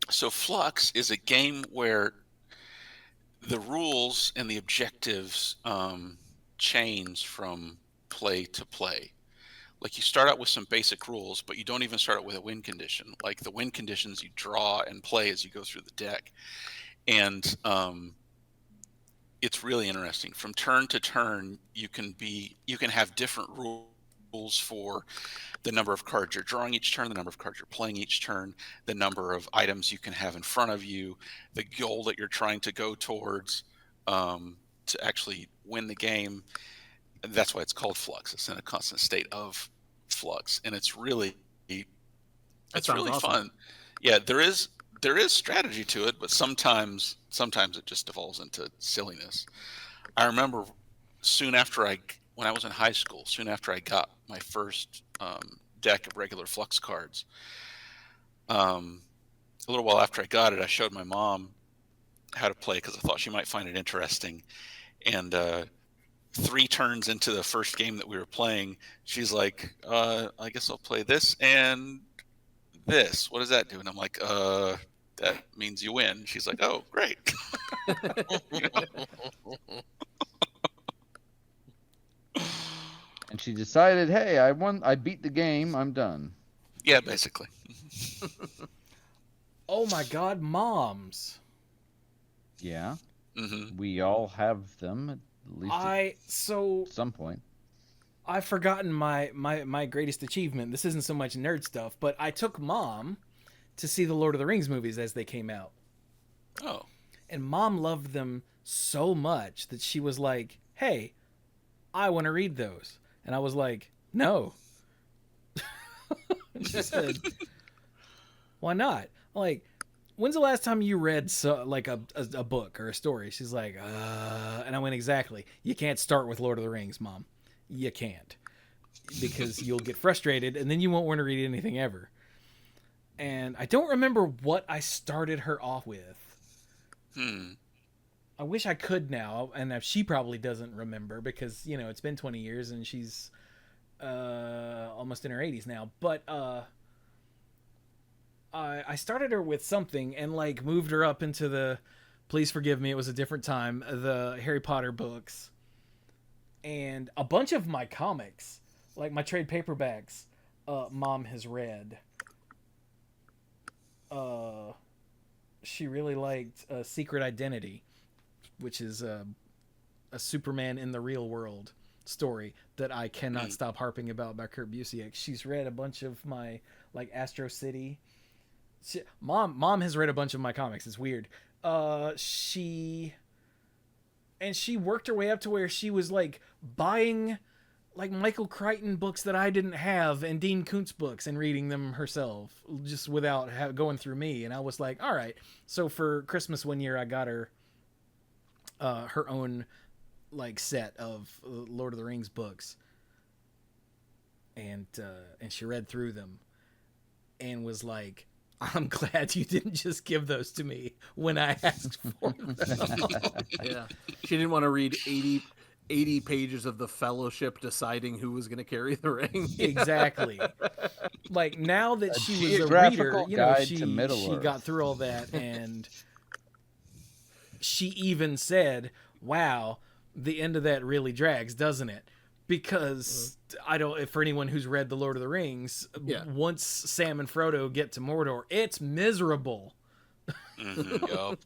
Speaker 2: So Flux is a game where the rules and the objectives change from play to play. Like you start out with some basic rules, but you don't even start out with a win condition. Like the win conditions you draw and play as you go through the deck. And it's really interesting. From turn to turn, you can have different rules for the number of cards you're drawing each turn, the number of cards you're playing each turn, the number of items you can have in front of you, the goal that you're trying to go towards to actually win the game. That's why it's called Flux. It's in a constant state of flux, and it's really awesome. Fun. Yeah, there is strategy to it, but sometimes it just devolves into silliness. I remember when I was in high school, soon after I got my first deck of regular Flux cards, a little while after I got it, I showed my mom how to play because I thought she might find it interesting, and 3 turns into the first game that we were playing, she's like, I guess I'll play this and this. What does that do? And I'm like, that means you win. She's like, oh, great.
Speaker 4: And she decided, hey, I won. I beat the game. I'm done.
Speaker 2: Yeah, basically.
Speaker 1: Oh my God, moms.
Speaker 4: Yeah.
Speaker 2: Mm-hmm.
Speaker 4: We all have them at least at some point.
Speaker 1: I've forgotten my greatest achievement. This isn't so much nerd stuff, but I took Mom to see the Lord of the Rings movies as they came out.
Speaker 2: Oh.
Speaker 1: And Mom loved them so much that she was like, hey, I want to read those. And I was like, no. She said, why not? I'm like, when's the last time you read a book or a story? She's like, and I went, exactly. You can't start with Lord of the Rings, Mom. You can't. Because you'll get frustrated and then you won't want to read anything ever. And I don't remember what I started her off with. I wish I could now, and she probably doesn't remember because it's been 20 years and she's almost in her 80s now. But I started her with something and like moved her up into the, please forgive me, it was a different time, the Harry Potter books, and a bunch of my comics, like my trade paperbacks. Mom has read. She really liked Secret Identity, which is a Superman in the real world story that I cannot stop harping about by Kurt Busiek. She's read a bunch of my like Astro City. Mom has read a bunch of my comics. It's weird. She worked her way up to where she was like buying like Michael Crichton books that I didn't have and Dean Koontz books and reading them herself just without going through me. And I was like, all right. So for Christmas one year, I got her her own like set of Lord of the Rings books, and she read through them and was like, I'm glad you didn't just give those to me when I asked for them.
Speaker 3: Yeah, she didn't want to read 80 pages of the Fellowship deciding who was going to carry the ring.
Speaker 1: Exactly. Like now that she was a
Speaker 4: geographical
Speaker 1: reader,
Speaker 4: guide
Speaker 1: she
Speaker 4: to Middle-earth.
Speaker 1: got through all that, and she even said, wow, the end of that really drags, doesn't it? Because I don't, for anyone who's read The Lord of the Rings, once Sam and Frodo get to Mordor, it's miserable.
Speaker 2: Yup.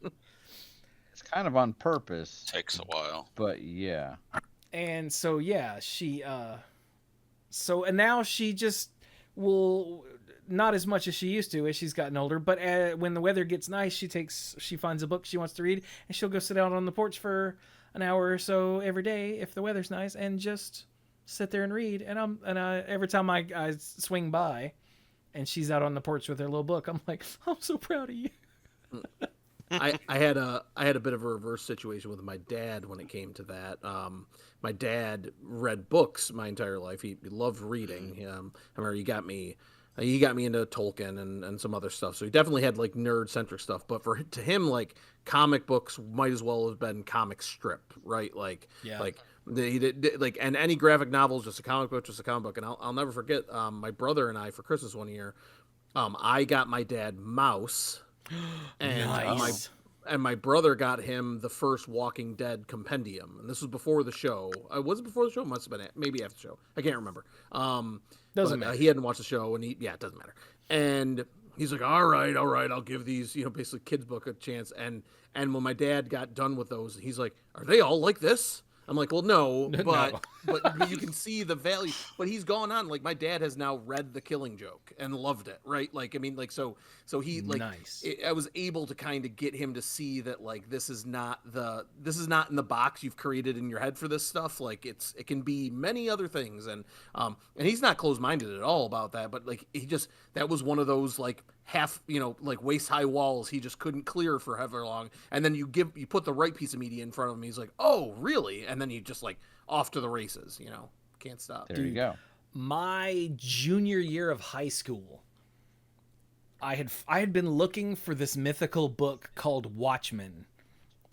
Speaker 4: It's kind of on purpose,
Speaker 2: Takes a while.
Speaker 4: but yeah.
Speaker 1: And so, yeah, she, and now she just will, not as much as she used to as she's gotten older, but when the weather gets nice, she finds a book she wants to read, and she'll go sit out on the porch for an hour or so every day if the weather's nice, and just sit there and read. And every time I swing by, and she's out on the porch with her little book, I'm like, I'm so proud of you.
Speaker 3: I had a bit of a reverse situation with my dad when it came to that. My dad read books my entire life. He loved reading. I remember he got me into Tolkien and some other stuff. So he definitely had like nerd centric stuff. But to him, like comic books might as well have been comic strip, right? Like he did like, and any graphic novel is just a comic book, just a comic book. And I'll never forget my brother and I for Christmas one year. I got my dad Mouse. And
Speaker 1: Nice.
Speaker 3: my brother got him the first Walking Dead compendium, and this was before the show. Was it before the show? Must have been maybe after the show. I can't remember.
Speaker 1: Doesn't matter.
Speaker 3: He hadn't watched the show, and it doesn't matter. And he's like, all right, I'll give these basically kids book a chance. And when my dad got done with those, he's like, are they all like this? I'm like, well, no, but you can see the value. But he's gone on. Like my dad has now read The Killing Joke and loved it, right? Like, I mean, like so he like
Speaker 1: Nice.
Speaker 3: I was able to kind of get him to see that like this is not in the box you've created in your head for this stuff. Like it can be many other things, and he's not closed-minded at all about that. But like that was one of those like half like waist high walls he just couldn't clear for however long, and then you put the right piece of media in front of him, he's like, oh really? And then he just like off to the races, can't stop.
Speaker 4: There you go.
Speaker 1: My junior year of high school, I had been looking for this mythical book called Watchmen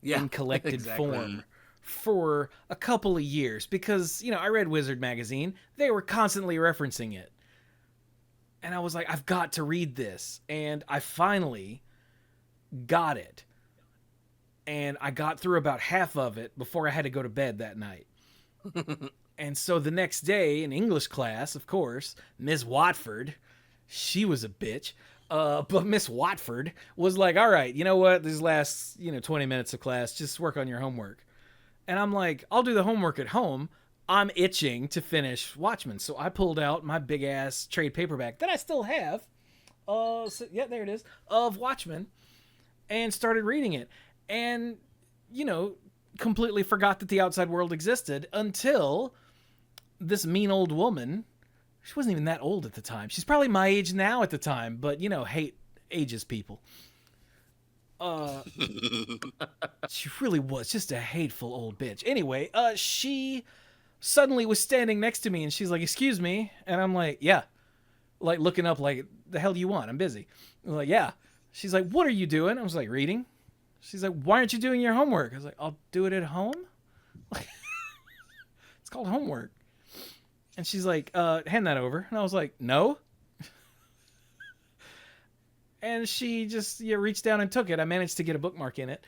Speaker 1: in collected
Speaker 3: exactly.
Speaker 1: form for a couple of years because I read Wizard magazine. They were constantly referencing it. And I was like, I've got to read this. And I finally got it. And I got through about half of it before I had to go to bed that night. And so the next day in English class, of course, Miss Watford, she was a bitch. But Miss Watford was like, all right, you know what? These last, 20 minutes of class, just work on your homework. And I'm like, I'll do the homework at home. I'm itching to finish Watchmen. So I pulled out my big ass trade paperback that I still have. There it is, of Watchmen, and started reading it. And, completely forgot that the outside world existed until this mean old woman, she wasn't even that old at the time. She's probably my age now at the time, but, hate ages people. She really was just a hateful old bitch. Anyway, she suddenly was standing next to me and she's like, excuse me. And I'm like, yeah. Like looking up like, the hell do you want? I'm busy. I'm like, yeah. She's like, what are you doing? I was like, reading. She's like, why aren't you doing your homework? I was like, I'll do it at home. It's called homework. And she's like, hand that over. And I was like, no. And she just reached down and took it. I managed to get a bookmark in it,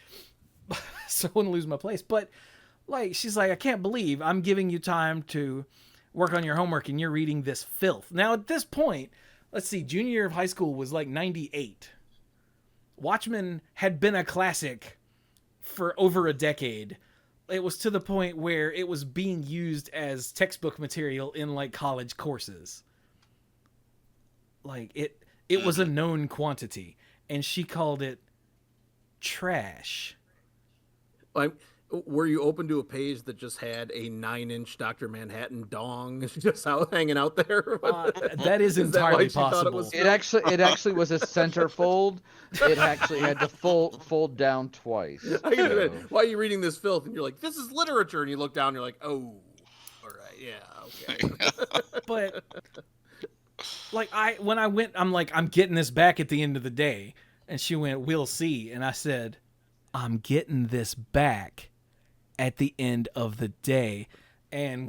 Speaker 1: so I wouldn't lose my place. But like, she's like, I can't believe I'm giving you time to work on your homework and you're reading this filth. Now at this point, let's see, junior year of high school was like 98. Watchmen had been a classic for over a decade. It was to the point where it was being used as textbook material in like college courses. Like it was a known quantity, and she called it trash.
Speaker 3: Were you open to a page that just had a 9-inch Dr. Manhattan dong just out hanging out there?
Speaker 1: That is entirely possible.
Speaker 4: It actually was a centerfold. It actually had to fold down twice. So.
Speaker 3: Why are you reading this filth? And you're like, this is literature. And you look down and you're like, oh, all right, yeah, okay.
Speaker 1: But like when I went, I'm like, I'm getting this back at the end of the day. And she went, we'll see. And I said, I'm getting this back at the end of the day. And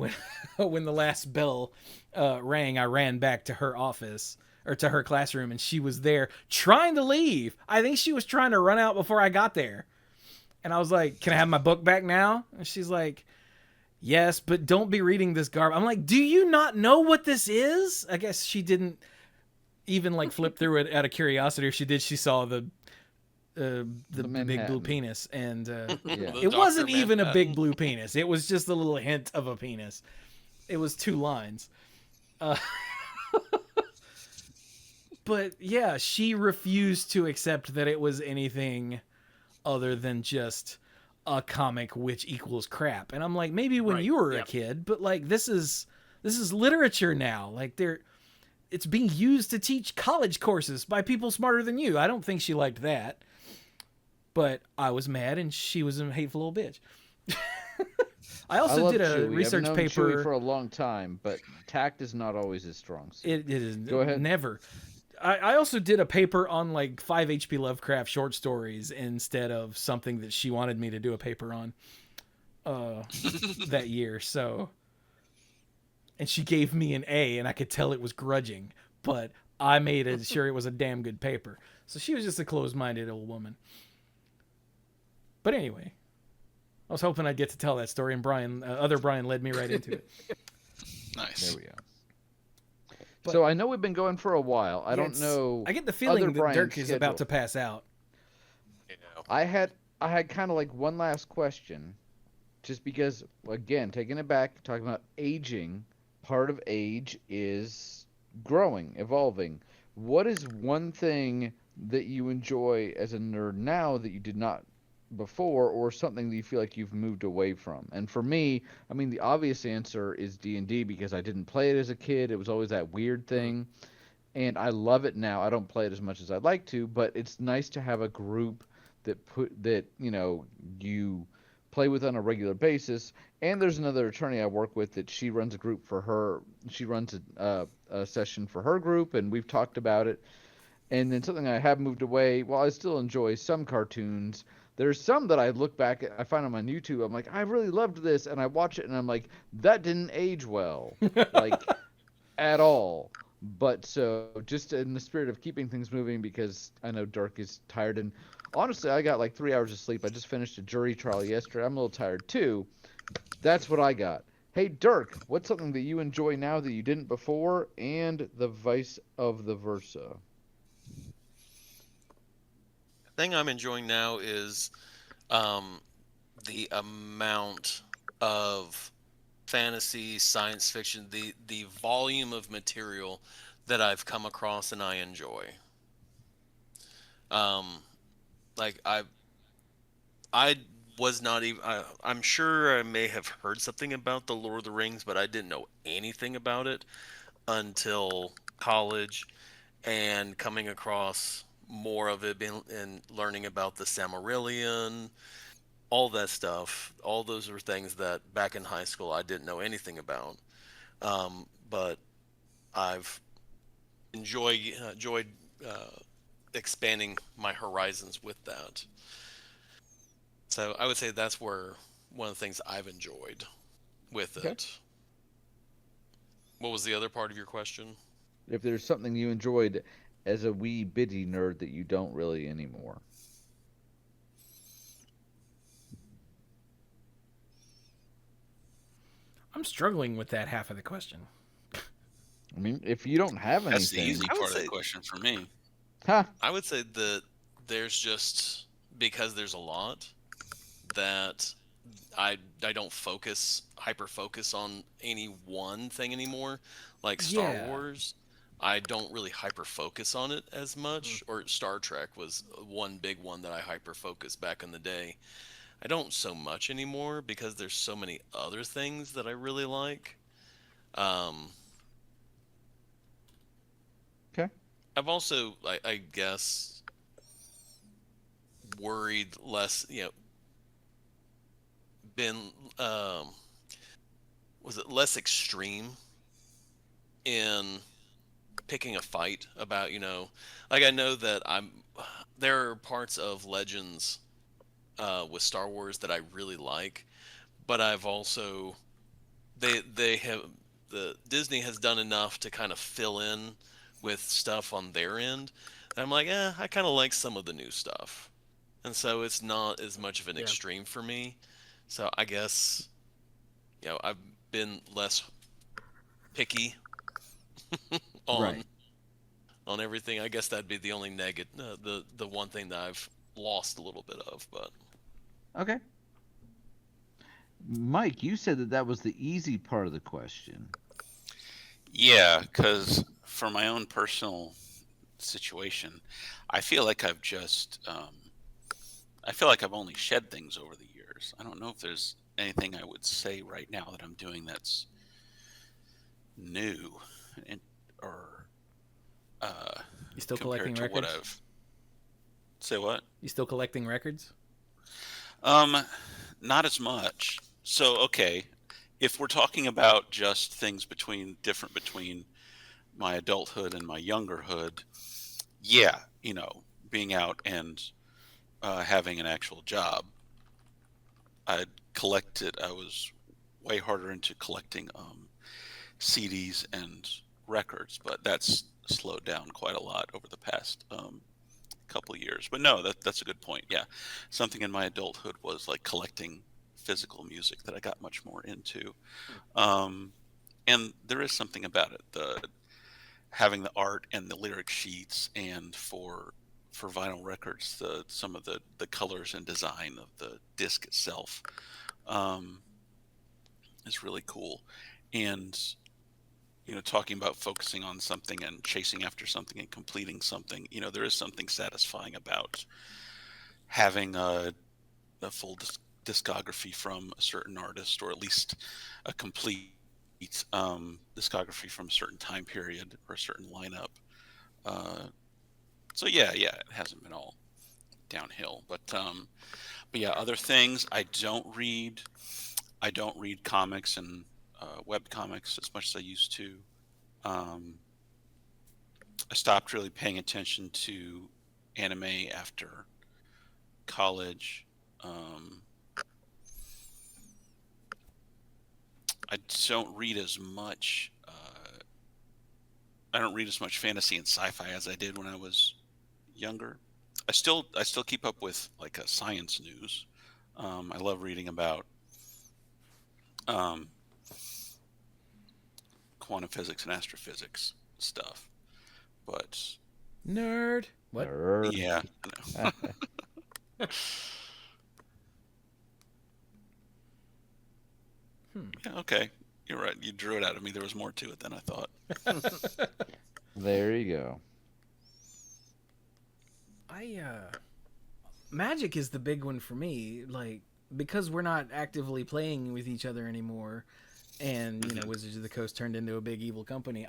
Speaker 1: when the last bell rang, I ran back to her office or to her classroom, and she was there trying to leave. I think she was trying to run out before I got there. And I was like, can I have my book back now? And she's like, yes, but don't be reading this garbage. I'm like, do you not know what this is? I guess she didn't even like flip through it out of curiosity. If she did, she saw the big blue penis, and it wasn't even a big blue penis. It was just a little hint of a penis. It was 2 lines. But yeah, she refused to accept that it was anything other than just a comic which equals crap. And I'm like, maybe when you were a kid, but like this is literature now. Like it's being used to teach college courses by people smarter than you. I don't think she liked that. But I was mad, and she was a hateful little bitch. I also did a
Speaker 4: Chewie.
Speaker 1: research
Speaker 4: I've known
Speaker 1: paper
Speaker 4: Chewie for a long time, but tact is not always his strong suit.
Speaker 1: It is.
Speaker 4: Go ahead.
Speaker 1: Never. I also did a paper on like 5 H.P. Lovecraft short stories instead of something that she wanted me to do a paper on that year. So, and she gave me an A, and I could tell it was grudging, but I made sure it was a damn good paper. So she was just a closed-minded old woman. But anyway, I was hoping I'd get to tell that story, and other Brian led me right into it.
Speaker 2: Nice.
Speaker 4: There we go. But, so I know we've been going for a while. I don't know.
Speaker 1: I get the feeling that Dirk is about to pass out.
Speaker 2: You know.
Speaker 4: I had kind of like one last question, just because, again, taking it back, talking about aging, part of age is growing, evolving. What is one thing that you enjoy as a nerd now that you did not before, or something that you feel like you've moved away from? And for me, I mean, the obvious answer is D&D, because I didn't play it as a kid. It was always that weird thing, and I love it now. I don't play it as much as I'd like to, but it's nice to have a group that you play with on a regular basis. And there's another attorney I work with that she runs a group for her. She runs a session for her group, and we've talked about it. And then something I have moved away, while I still enjoy some cartoons, there's some that I look back at, I find them on YouTube, I'm like, I really loved this, and I watch it, and I'm like, that didn't age well, like, at all. But so, just in the spirit of keeping things moving, because I know Dirk is tired, and honestly, I got like 3 hours of sleep. I just finished a jury trial yesterday. I'm a little tired, too. That's what I got. Hey, Dirk, what's something that you enjoy now that you didn't before, and the vice of the versa?
Speaker 5: Thing I'm enjoying now is the amount of fantasy, science fiction, the volume of material that I've come across and I enjoy. Like I was not even. I'm sure I may have heard something about the Lord of the Rings, but I didn't know anything about it until college, and coming across more of it and learning about the Silmarillion, all that stuff. All those were things that back in high school I didn't know anything about. But I've enjoyed expanding my horizons with that. So I would say that's where one of the things I've enjoyed with
Speaker 4: Okay.
Speaker 5: it. What was the other part of your question?
Speaker 4: If there's something you enjoyed as a wee bitty nerd that you don't really anymore.
Speaker 1: I'm struggling with that half of the question.
Speaker 4: I mean, if you don't have
Speaker 2: That's the
Speaker 4: anything,
Speaker 2: easy
Speaker 5: I would
Speaker 2: part of the
Speaker 5: say
Speaker 2: question for me.
Speaker 4: ha,
Speaker 5: I would say that there's just because there's a lot that I don't hyper focus on any one thing anymore. Like Star
Speaker 1: Yeah.
Speaker 5: Wars, I don't really hyper focus on it as much. Or Star Trek was one big one that I hyper focused back in the day. I don't so much anymore because there's so many other things that I really like. Um,
Speaker 4: okay,
Speaker 5: I've also, I guess, worried less, been, um, was it less extreme in picking a fight about, like I know that there are parts of Legends with Star Wars that I really like, but I've also, they have, the Disney has done enough to kind of fill in with stuff on their end. And I'm like, I kind of like some of the new stuff. And so it's not as much of an
Speaker 3: Yeah.
Speaker 5: extreme for me. So I guess, I've been less picky
Speaker 4: right,
Speaker 5: on everything. I guess that'd be the only negative, the one thing that I've lost a little bit of. But
Speaker 4: okay. Mike, you said that that was the easy part of the question.
Speaker 2: Yeah, because for my own personal situation, I feel like I feel like I've only shed things over the years. I don't know if there's anything I would say right now that I'm doing that's new, and or uh,
Speaker 1: You still
Speaker 2: compared
Speaker 1: collecting
Speaker 2: to what
Speaker 1: records?
Speaker 2: I've say what.
Speaker 1: You still collecting records?
Speaker 2: Um, Not as much. So okay, if we're talking about just things different between my adulthood and my youngerhood, yeah, being out and having an actual job, I collected. I was way harder into collecting CDs and records, but that's slowed down quite a lot over the past couple years. But no, that's a good point. Yeah, something in my adulthood was like collecting physical music that I got much more into. Um, and there is something about it, the having the art and the lyric sheets, and for vinyl records, some of the colors and design of the disc itself um, is really cool. And talking about focusing on something and chasing after something and completing something, there is something satisfying about having a full discography from a certain artist, or at least a complete discography from a certain time period or a certain lineup. Uh, so yeah, it hasn't been all downhill, but yeah, other things I don't read. I don't read comics and web comics as much as I used to. Um, I stopped really paying attention to anime after college. Um, I don't read as much. I don't read as much fantasy and sci-fi as I did when I was younger. I still keep up with like science news. I love reading about um, quantum physics and astrophysics stuff. But
Speaker 1: Nerd. What?
Speaker 4: Nerd.
Speaker 2: yeah,
Speaker 1: Hmm.
Speaker 2: yeah, okay, you're right. You drew it out of me. There was more to it than I thought.
Speaker 4: There you go.
Speaker 1: Magic is the big one for me. Like, because we're not actively playing with each other anymore, and
Speaker 2: Mhm.
Speaker 1: Wizards of the Coast turned into a big evil company.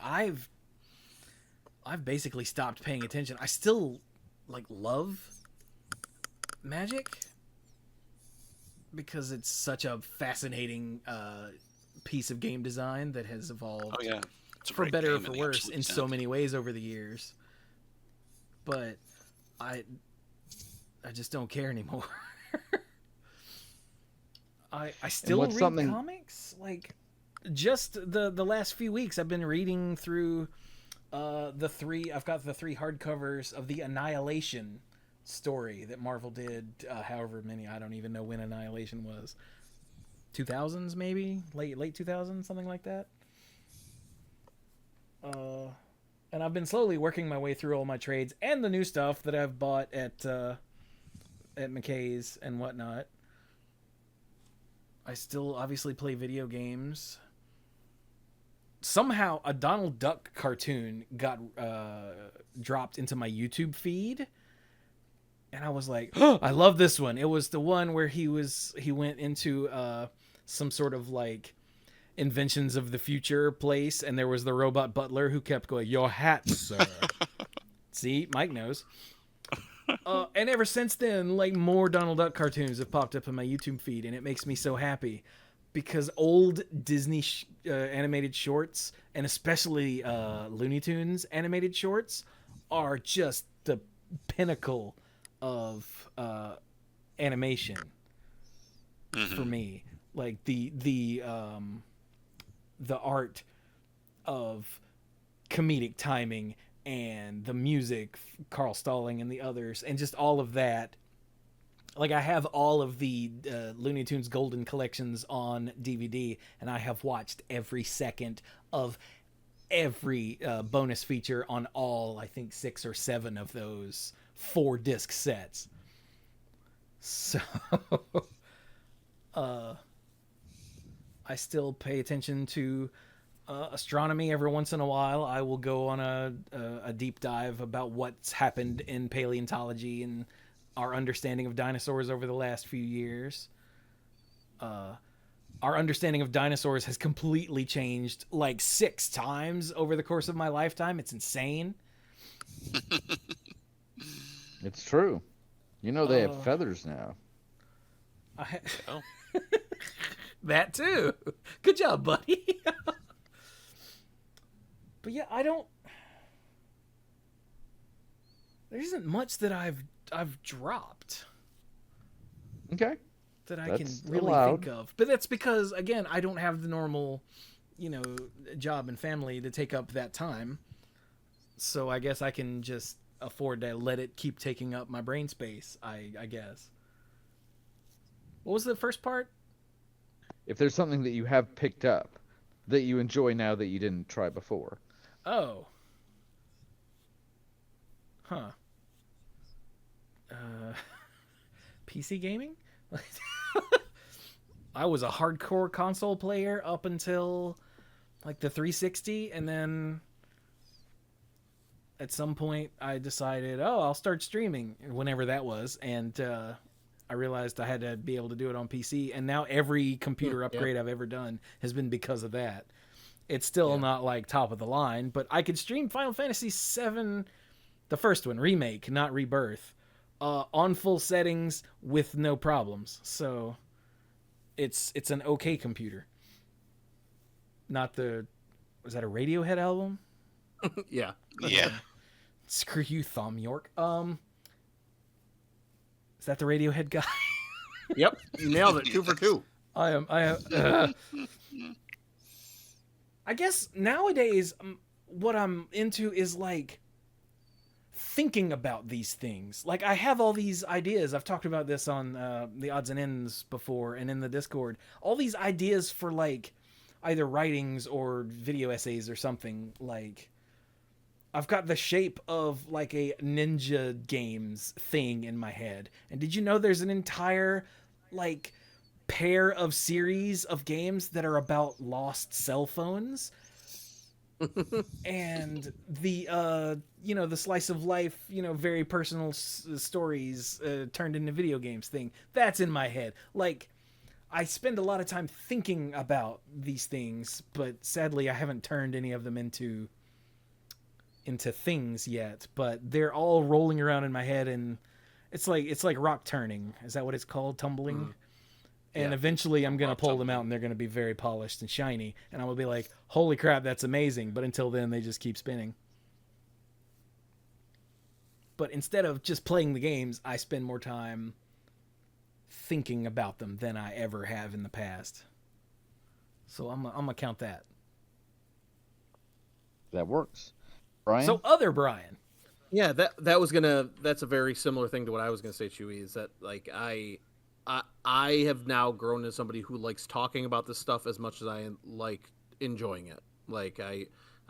Speaker 1: I've basically stopped paying attention. I still like love Magic because it's such a fascinating piece of game design that has
Speaker 2: Oh
Speaker 1: evolved
Speaker 2: yeah, it's a
Speaker 1: for
Speaker 2: great
Speaker 1: better or
Speaker 2: game
Speaker 1: for
Speaker 2: in the
Speaker 1: worse
Speaker 2: absolute
Speaker 1: in so
Speaker 2: sense.
Speaker 1: many ways over the years. But I I just don't care anymore. I still
Speaker 4: what's
Speaker 1: read
Speaker 4: something-
Speaker 1: comics. Like, just the last few weeks, I've been reading through the three. I've got the 3 hardcovers of the Annihilation story that Marvel did. However many, I don't even know when Annihilation was. 2000s maybe, late 2000s, something like that. And I've been slowly working my way through all my trades and the new stuff that I've bought at McKay's and whatnot. I still obviously play video games. Somehow a Donald Duck cartoon got dropped into my YouTube feed, and I was like, oh, I love this one. It was the one where he went into some sort of like inventions of the future place, and there was the robot butler who kept going, "Your hat, sir." See, Mike knows. And ever since then, like, more Donald Duck cartoons have popped up in my YouTube feed, and it makes me so happy because old Disney animated shorts, and especially Looney Tunes animated shorts, are just the pinnacle of animation for me. Like the art of comedic timing and the music, Carl Stalling and the others, and just all of that. Like, I have all of the Looney Tunes Golden Collections on DVD, and I have watched every second of every bonus feature on all, I think, 6 or 7 of those 4-disc sets. So, I still pay attention to astronomy every once in a while. I will go on a deep dive about what's happened in paleontology and our understanding of dinosaurs over the last few years. Our understanding of dinosaurs has completely changed like 6 times over the course of my lifetime. It's insane.
Speaker 4: It's true. You know they have feathers now.
Speaker 5: Oh.
Speaker 1: That too. Good job, buddy. But yeah, there isn't much that I've dropped
Speaker 4: Okay.
Speaker 1: that I
Speaker 4: That's
Speaker 1: can really
Speaker 4: allowed.
Speaker 1: think of. But that's because, again, I don't have the normal, job and family to take up that time. So I guess I can just afford to let it keep taking up my brain space, I guess. What was the first part?
Speaker 4: If there's something that you have picked up that you enjoy now that you didn't try before.
Speaker 1: Oh. Huh. PC gaming? I was a hardcore console player up until like the 360, and then at some point I decided, I'll start streaming whenever that was, and I realized I had to be able to do it on PC, and now every computer upgrade I've ever done has been because of that. It's still not like top of the line, but I could stream Final Fantasy VII, the first one, remake, not rebirth, on full settings with no problems. So it's an okay computer. Not was that a Radiohead album?
Speaker 3: Yeah.
Speaker 2: Yeah.
Speaker 1: Screw you, Thom Yorke. Is that the Radiohead guy?
Speaker 3: Yep. You nailed it. 2 for 2.
Speaker 1: I am. I guess nowadays, what I'm into is like thinking about these things. Like, I have all these ideas. I've talked about this on the Odds and Ends before and in the Discord. All these ideas for like either writings or video essays or something. Like, I've got the shape of like a Ninja Games thing in my head. And did you know there's an entire like pair of series of games that are about lost cell phones? And the the slice of life, very personal stories turned into video games thing, that's in my head. Like, I spend a lot of time thinking about these things, but sadly I haven't turned any of them into things yet, but they're all rolling around in my head, and it's like rock turning. Is that what it's called? Tumbling? And eventually I'm going to pull them out, and they're going to be very polished and shiny, and I'm going to be like, holy crap, that's amazing. But until then, they just keep spinning. But instead of just playing the games, I spend more time thinking about them than I ever have in the past. So I'm gonna count that.
Speaker 4: That works. Brian?
Speaker 1: So other Brian.
Speaker 3: Yeah, that's a very similar thing to what I was gonna say, Chewie, is that like I have now grown as somebody who likes talking about this stuff as much as I like enjoying it. Like I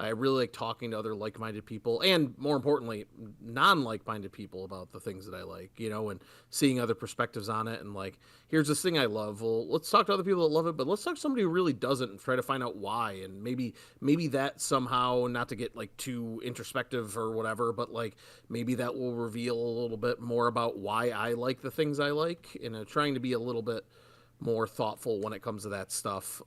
Speaker 3: really like talking to other like-minded people, and more importantly, non-like-minded people about the things that I like, and seeing other perspectives on it. And like, here's this thing I love. Well, let's talk to other people that love it, but let's talk to somebody who really doesn't and try to find out why. And maybe that somehow, not to get like too introspective or whatever, but like maybe that will reveal a little bit more about why I like the things I like, and trying to be a little bit more thoughtful when it comes to that stuff.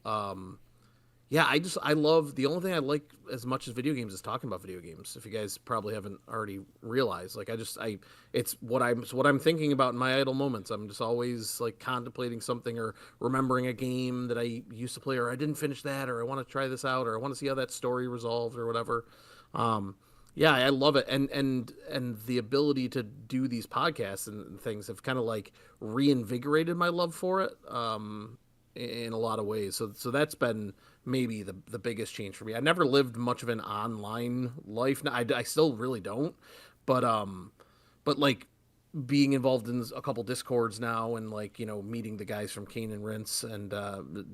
Speaker 3: Yeah, I love, the only thing I like as much as video games is talking about video games. If you guys probably haven't already realized, like it's what I'm thinking about in my idle moments. I'm just always like contemplating something or remembering a game that I used to play, or I didn't finish that, or I want to try this out, or I want to see how that story resolved or whatever. Yeah, I love it, and the ability to do these podcasts and things have kind of like reinvigorated my love for it. In a lot of ways. So that's been maybe the biggest change for me. I never lived much of an online life. I still really don't, but like being involved in a couple Discords now, and like, meeting the guys from Kane and Rince, and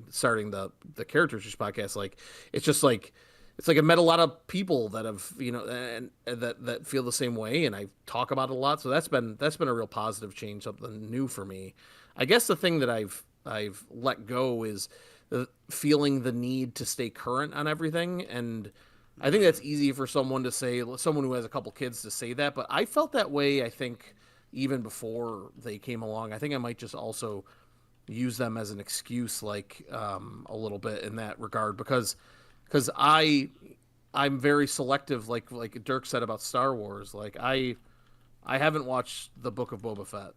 Speaker 3: starting the Characterissues podcast, like it's just like, it's like I met a lot of people that have, and that feel the same way, and I talk about it a lot. So that's been a real positive change, something new for me. I guess the thing that I've let go is feeling the need to stay current on everything. And I think that's easy for someone to say, someone who has a couple kids, to say that, but I felt that way, I think, even before they came along. I think I might just also use them as an excuse, like a little bit in that regard, because I'm very selective, like Dirk said about Star Wars. Like I haven't watched the Book of Boba Fett.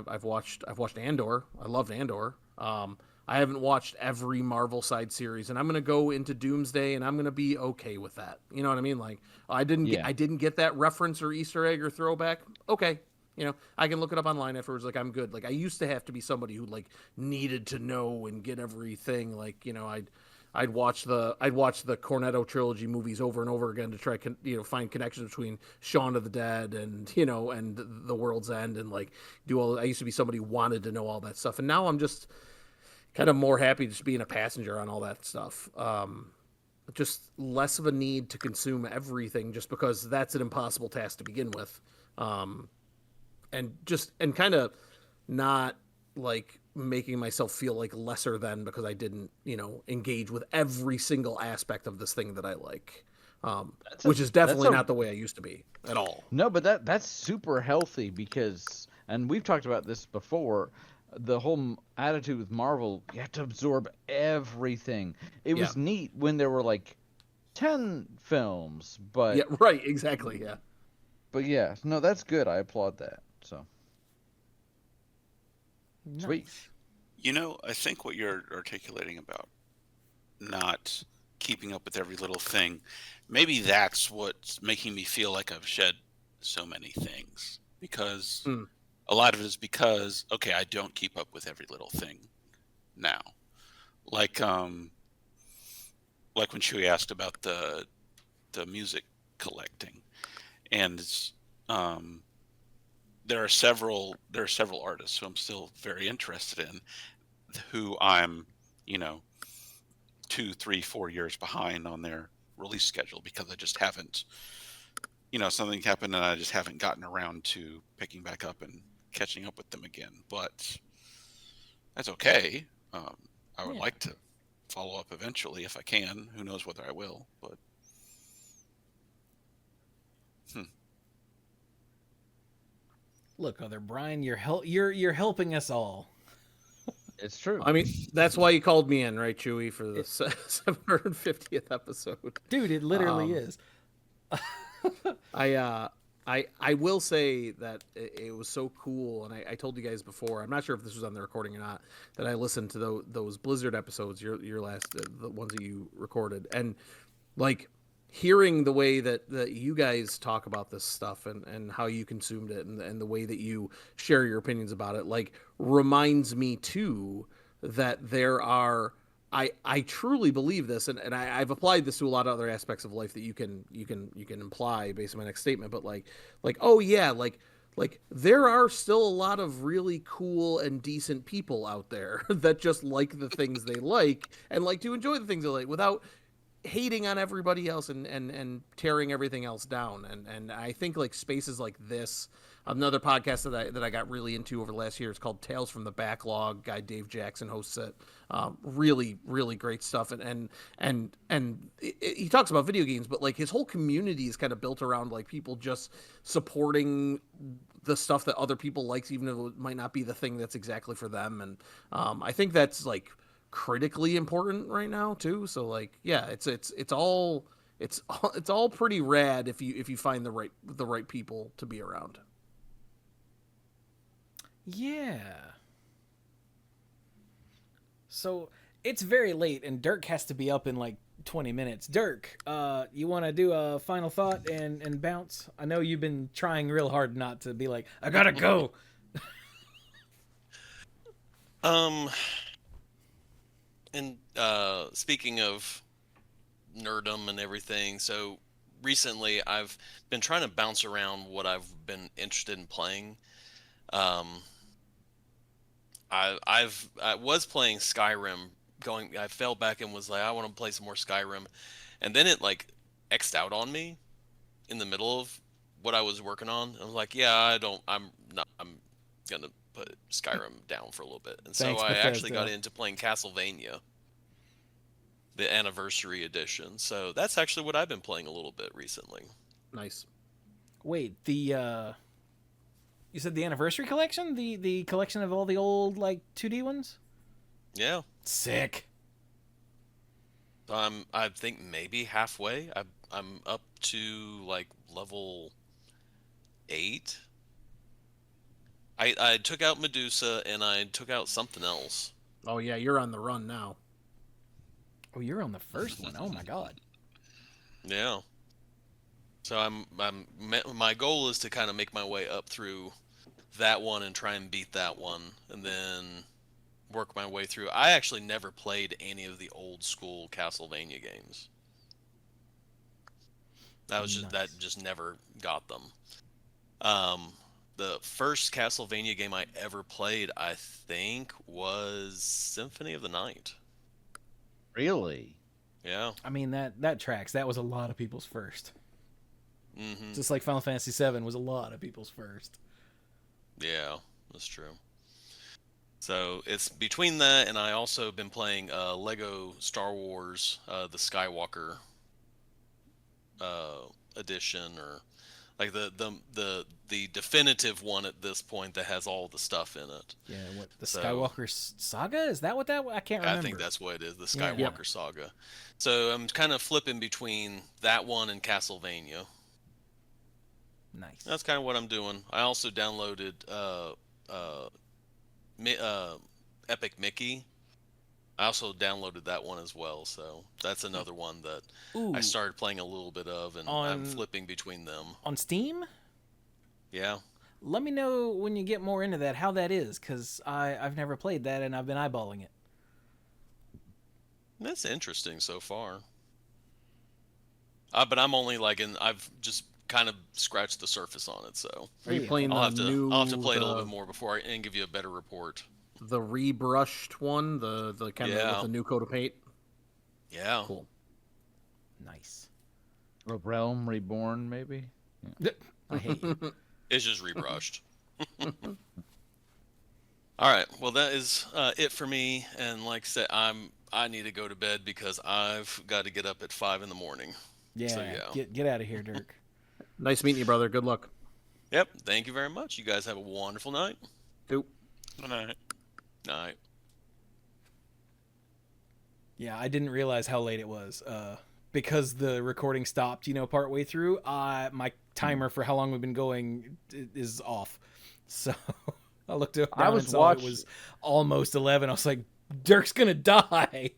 Speaker 3: I've watched Andor. I loved Andor. I haven't watched every Marvel side series, and I'm gonna go into Doomsday, and I'm gonna be okay with that. You know what I mean? Like I didn't get that reference or Easter egg or throwback. Okay, I can look it up online afterwards. Like I'm good. Like I used to have to be somebody who like needed to know and get everything. Like I'd watch the Cornetto trilogy movies over and over again to try find connections between Shaun of the Dead and and The World's End, and like I used to be somebody who wanted to know all that stuff, and now I'm just kind of more happy just being a passenger on all that stuff. Just less of a need to consume everything, just because that's an impossible task to begin with, and kind of not like making myself feel like lesser than because I didn't, engage with every single aspect of this thing that I like, which is definitely not the way I used to be at all.
Speaker 4: No, but that's super healthy, because, and we've talked about this before, the whole attitude with Marvel, you have to absorb everything. It was neat when there were like 10 films, but
Speaker 3: yeah, right, exactly, yeah.
Speaker 4: But yeah, no, that's good. I applaud that. So
Speaker 1: Nice.
Speaker 4: sweet.
Speaker 2: I think what you're articulating about not keeping up with every little thing, maybe that's what's making me feel like I've shed so many things, because a lot of it is because, okay, I don't keep up with every little thing now. Like when Chewie asked about the music collecting, and there are several artists who I'm still very interested in, who I'm 2, 3, 4 years behind on their release schedule, because I just haven't, something happened and I just haven't gotten around to picking back up and catching up with them again. But that's okay. I would like to follow up eventually if I can. Who knows whether I will, but
Speaker 1: Look, other Brian, you're helping us all.
Speaker 4: It's true.
Speaker 3: I mean, that's why you called me in, right, Chewie, for the 750th episode.
Speaker 1: Dude, it literally is.
Speaker 3: I will say that it was so cool, and I told you guys before, I'm not sure if this was on the recording or not, that I listened to those Blizzard episodes, your last, the ones that you recorded, and like hearing the way that you guys talk about this stuff and how you consumed it and the way that you share your opinions about it, like, reminds me too that there are, I truly believe this, and I've applied this to a lot of other aspects of life that you can imply based on my next statement, but like oh yeah, like there are still a lot of really cool and decent people out there that just like the things they like and like to enjoy the things they like without hating on everybody else and tearing everything else down. And I think like spaces like this, another podcast that I got really into over the last year, is called Tales from the Backlog. Guy Dave Jackson hosts it. Really, really great stuff. He talks about video games, but like his whole community is kind of built around like people just supporting the stuff that other people likes, even though it might not be the thing that's exactly for them. And I think that's like critically important right now too. So like, yeah, it's all pretty rad if you find the right people to be around.
Speaker 1: Yeah. So it's very late and Dirk has to be up in like 20 minutes. Dirk, you want to do a final thought and bounce? I know you've been trying real hard not to be like, I gotta go.
Speaker 5: And speaking of nerdum and everything, so recently I've been trying to bounce around what I've been interested in playing. I was playing Skyrim. I fell back and was like, I want to play some more Skyrim, and then it like X'd out on me in the middle of what I was working on. I was like, yeah, I'm gonna put Skyrim down for a little bit, and so
Speaker 1: Thanks,
Speaker 5: I
Speaker 1: Bethesda.
Speaker 5: actually got into playing Castlevania, the Anniversary Edition. So that's actually what I've been playing a little bit recently.
Speaker 3: Nice.
Speaker 1: Wait, you said the Anniversary Collection? The collection of all the old, like, 2D ones?
Speaker 5: Yeah.
Speaker 1: Sick.
Speaker 5: So I think maybe halfway. I'm up to like level 8. I took out Medusa and I took out something else.
Speaker 3: Oh yeah, you're on the run now.
Speaker 1: Oh, you're on the first one. Oh my god.
Speaker 5: Yeah. So my goal is to kind of make my way up through that one and try and beat that one, and then work my way through. I actually never played any of the old school Castlevania games. That just never got them. The first Castlevania game I ever played, I think, was Symphony of the Night.
Speaker 4: Really?
Speaker 5: Yeah.
Speaker 1: I mean, that tracks. That was a lot of people's first.
Speaker 5: Mm-hmm.
Speaker 1: Just like Final Fantasy VII was a lot of people's first.
Speaker 5: Yeah, that's true. So it's between that, and I also been playing Lego Star Wars, the Skywalker edition, or like the definitive one at this point that has all the stuff in it.
Speaker 1: Yeah, what the Skywalker Saga? Is that what that? I can't remember.
Speaker 5: I think that's what it is, the Skywalker Saga. So I'm kind of flipping between that one and Castlevania.
Speaker 1: Nice.
Speaker 5: That's kind of what I'm doing. I also downloaded Epic Mickey. I also downloaded that one as well, so that's another one that I started playing a little bit of, and I'm flipping between them.
Speaker 1: On Steam?
Speaker 5: Yeah.
Speaker 1: Let me know when you get more into that how that is, because I've never played that and I've been eyeballing it.
Speaker 5: That's interesting so far. But I'm only I've just kind of scratched the surface on it, so
Speaker 3: Are you playing
Speaker 5: I'll
Speaker 3: the
Speaker 5: have to play it a little bit more before I give you a better report.
Speaker 3: The rebrushed one, the kind of with the new coat of paint?
Speaker 5: Yeah.
Speaker 3: Cool.
Speaker 1: Nice.
Speaker 4: A Realm Reborn, maybe?
Speaker 1: Yeah. I hate you.
Speaker 5: It's just rebrushed. All right. Well, that is it for me. And like I said, I need to go to bed because I've got to get up at 5 in the morning.
Speaker 1: Yeah.
Speaker 5: So, yeah.
Speaker 1: Get out of here, Dirk.
Speaker 3: Nice meeting you, brother. Good luck.
Speaker 5: Yep. Thank you very much. You guys have a wonderful night.
Speaker 3: Dope.
Speaker 2: Good night.
Speaker 5: Night.
Speaker 1: Yeah, I didn't realize how late it was. Because the recording stopped, partway through, my timer for how long we've been going is off. So I looked down
Speaker 4: I was
Speaker 1: and saw it was almost 11. I was like, Dirk's going to die.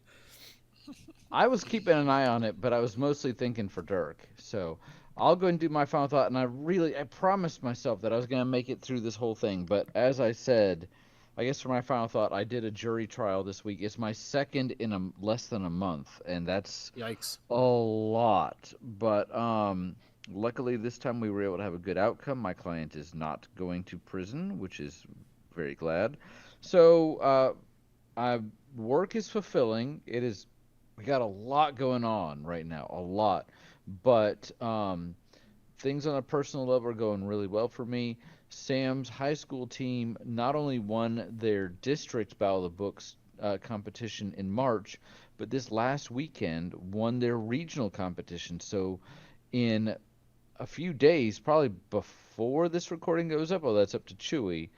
Speaker 4: I was keeping an eye on it, but I was mostly thinking for Dirk. So I'll go and do my final thought. And I promised myself that I was going to make it through this whole thing. But as I said, I guess for my final thought, I did a jury trial this week. It's my second in less than a month, and that's
Speaker 3: Yikes.
Speaker 4: a lot. But luckily this time we were able to have a good outcome. My client is not going to prison, which is very glad. So work is fulfilling. It is. We got a lot going on right now, a lot. But things on a personal level are going really well for me. Sam's high school team not only won their district Battle of the Books competition in March, but this last weekend won their regional competition. So in a few days, probably before this recording goes up, oh, that's up to Chewie,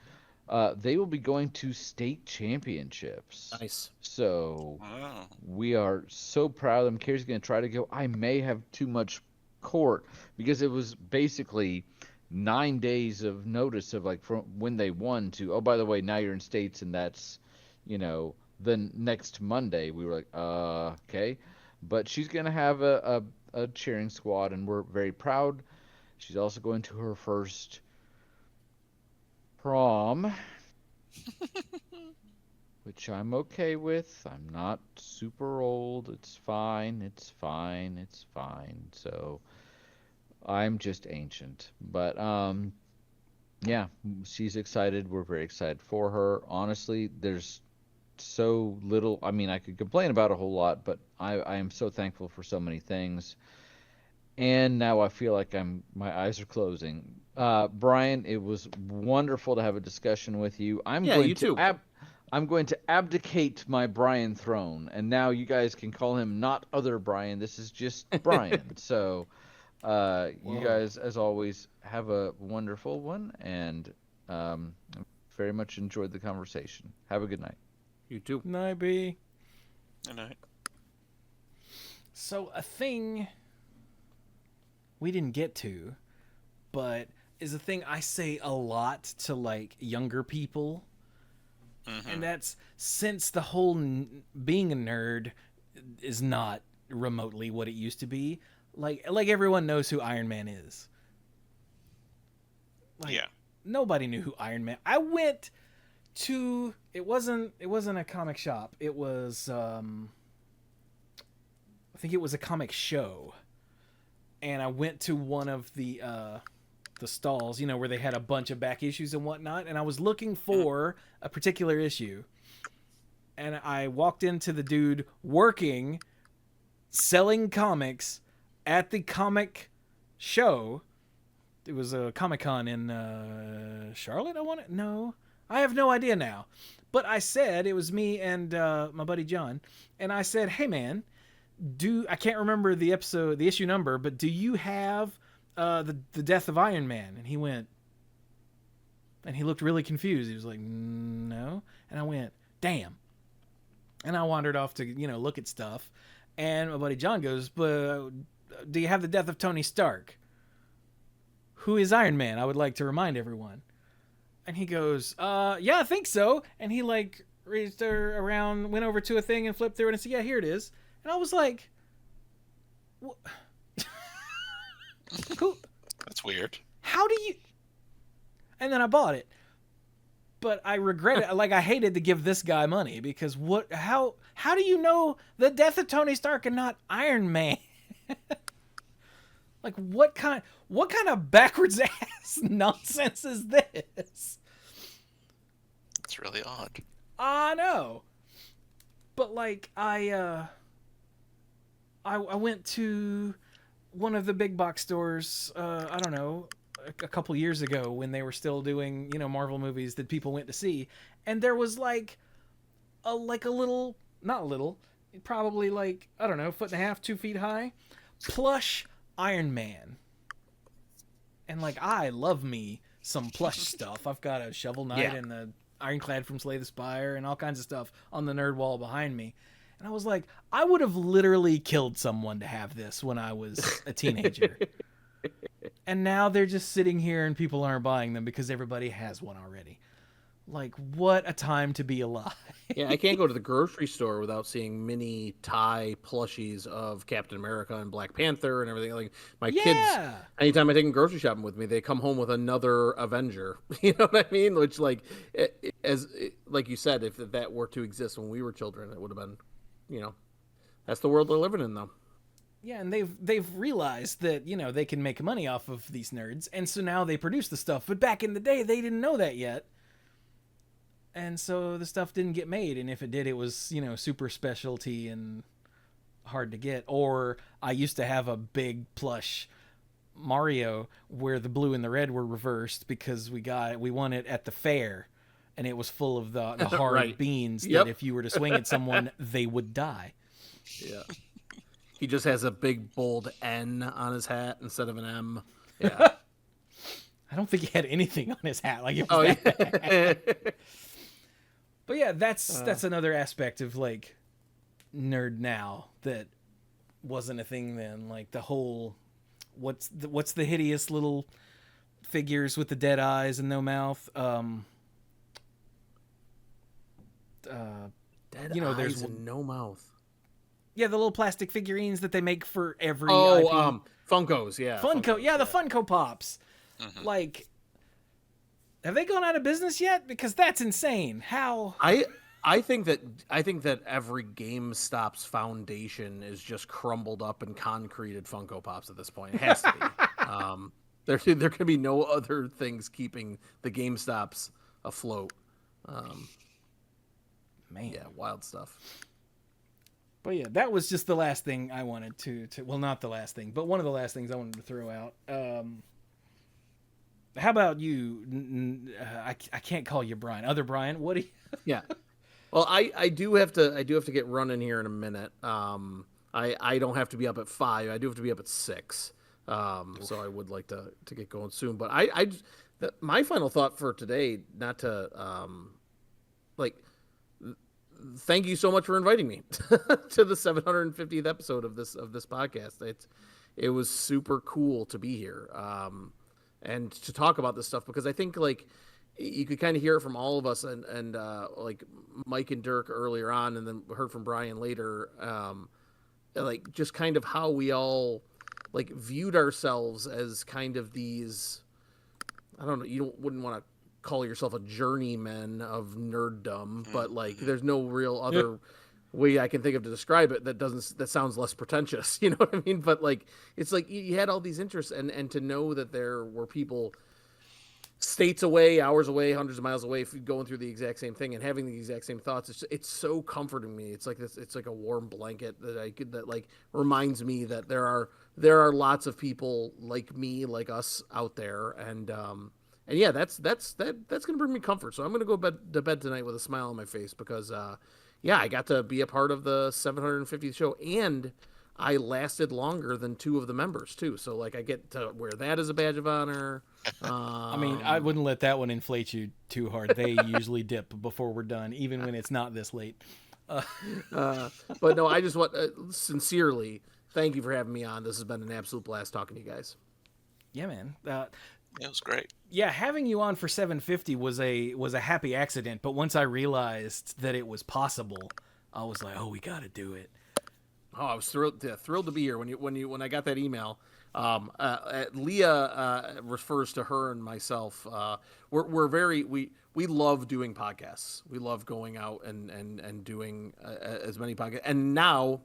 Speaker 4: they will be going to state championships.
Speaker 3: Nice.
Speaker 4: So
Speaker 2: Wow.
Speaker 4: we are so proud of them. Carrie's going to try to go. I may have too much court because it was basically 9 days of notice of like from when they won to, oh, by the way, now you're in states and that's, the next Monday. We were like, okay. But she's going to have a cheering squad and we're very proud. She's also going to her first prom, which I'm okay with. I'm not super old. It's fine. It's fine. It's fine. So I'm just ancient. But yeah, she's excited. We're very excited for her. Honestly, there's so little. I mean, I could complain about a whole lot, but I am so thankful for so many things. And now I feel like my eyes are closing. Brian, it was wonderful to have a discussion with you.
Speaker 3: Yeah, you too.
Speaker 4: I'm going to abdicate my Brian throne, and now you guys can call him not other Brian. This is just Brian. So, you guys, as always, have a wonderful one, and very much enjoyed the conversation. Have a good night.
Speaker 3: You too.
Speaker 1: Night, B.
Speaker 2: Good night.
Speaker 1: So a thing we didn't get to, but is a thing I say a lot to like younger people.
Speaker 2: Mm-hmm.
Speaker 1: And that's since the whole being a nerd is not remotely what it used to be. Like everyone knows who Iron Man is. Like,
Speaker 2: Yeah.
Speaker 1: Nobody knew who Iron Man. I went to it wasn't a comic shop. It was I think it was a comic show. And I went to one of the stalls, where they had a bunch of back issues and whatnot, and I was looking for a particular issue. And I walked into the dude working, selling comics at the comic show. It was a Comic-Con in Charlotte, I have no idea now. But I said, it was me and my buddy John, and I said, hey man, I can't remember the issue number, but do you have the death of Iron Man? And he went, and he looked really confused. He was like, no. And I went, damn. And I wandered off to, look at stuff. And my buddy John goes, but do you have the death of Tony Stark? Who is Iron Man? I would like to remind everyone. And he goes, yeah, I think so. And he like reached around, went over to a thing and flipped through it and said, yeah, here it is. And I was like, who?
Speaker 2: That's weird.
Speaker 1: How do you? And then I bought it, but I regret it. Like I hated to give this guy money because how do you know the death of Tony Stark and not Iron Man? Like what kind of backwards ass nonsense is this?
Speaker 2: It's really odd.
Speaker 1: I know, but like I went to one of the big box stores, I don't know, a couple years ago when they were still doing, Marvel movies that people went to see. And there was like a little, not little, probably like, I don't know, 1.5 feet, 2 feet high, plush Iron Man. And like, I love me some plush stuff. I've got a Shovel Knight and the Ironclad from Slay the Spire and all kinds of stuff on the nerd wall behind me. And I was like, I would have literally killed someone to have this when I was a teenager. And now they're just sitting here and people aren't buying them because everybody has one already. Like, what a time to be alive.
Speaker 3: Yeah, I can't go to the grocery store without seeing mini tie plushies of Captain America and Black Panther and everything. Like my kids, anytime I take them grocery shopping with me, they come home with another Avenger. You know what I mean? Which, like, like you said, if that were to exist when we were children, it would have been, that's the world they're living in, though.
Speaker 1: Yeah, and they've realized that, they can make money off of these nerds, and so now they produce the stuff. But back in the day, they didn't know that yet. And so the stuff didn't get made, and if it did, it was, super specialty and hard to get. Or I used to have a big plush Mario where the blue and the red were reversed because we won it at the fair, and it was full of the hard
Speaker 3: right.
Speaker 1: beans that if you were to swing at someone, they would die.
Speaker 3: Yeah. He just has a big bold N on his hat instead of an M. Yeah.
Speaker 1: I don't think he had anything on his hat. Like, it was that. But yeah, that's another aspect of, like, nerd now that wasn't a thing then. Like, the whole what's the hideous little figures with the dead eyes and no mouth?
Speaker 3: Dead eyes and no mouth.
Speaker 1: Yeah, the little plastic figurines that they make for every
Speaker 3: IP.
Speaker 1: Funkos,
Speaker 3: yeah.
Speaker 1: Funko, yeah, the Funko Pops. Mm-hmm. Like, have they gone out of business yet? Because that's insane. How?
Speaker 3: I think that every GameStop's foundation is just crumbled up and concreted Funko Pops at this point. It has to be. There can be no other things keeping the GameStops afloat.
Speaker 1: Man,
Speaker 3: yeah, wild stuff.
Speaker 1: But yeah, that was just the last thing I wanted to well, not the last thing, but one of the last things I wanted to throw out. How about you? I can't call you Brian. Other Brian, what do you?
Speaker 3: Yeah. Well, I do have to get running here in a minute. I don't have to be up at 5. I do have to be up at 6. So I would like to get going soon. But my final thought for today, not to thank you so much for inviting me to the 750th episode of this podcast. It was super cool to be here and to talk about this stuff, because I think, like, you could kind of hear it from all of us and like Mike and Dirk earlier on, and then heard from Brian later, like, just kind of how we all, like, viewed ourselves as kind of these, I don't know, wouldn't want to call yourself a journeyman of nerddom, but, like, there's no real other way I can think of to describe it that sounds less pretentious, you know what I mean? But, like, it's like you had all these interests, and to know that there were people states away, hours away, hundreds of miles away, going through the exact same thing and having the exact same thoughts, it's so comforting me. It's like this, it's like a warm blanket that like reminds me that there are lots of people like me, like us out there, and yeah, that's gonna bring me comfort. So I'm gonna go to bed tonight with a smile on my face, because yeah, I got to be a part of the 750th show, and I lasted longer than 2 of the members too. So, like, I get to wear that as a badge of honor.
Speaker 1: I mean, I wouldn't let that one inflate you too hard. They usually dip before we're done, even when it's not this late.
Speaker 3: But no, I just want sincerely thank you for having me on. This has been an absolute blast talking to you guys.
Speaker 1: Yeah, man.
Speaker 2: It was great.
Speaker 1: Yeah, having you on for 750 was a happy accident, but once I realized that it was possible, I was like, oh, we got to do it.
Speaker 3: Oh, I was thrilled to be here when I got that email. Leah refers to her and myself. We love doing podcasts. We love going out and doing as many podcasts. And now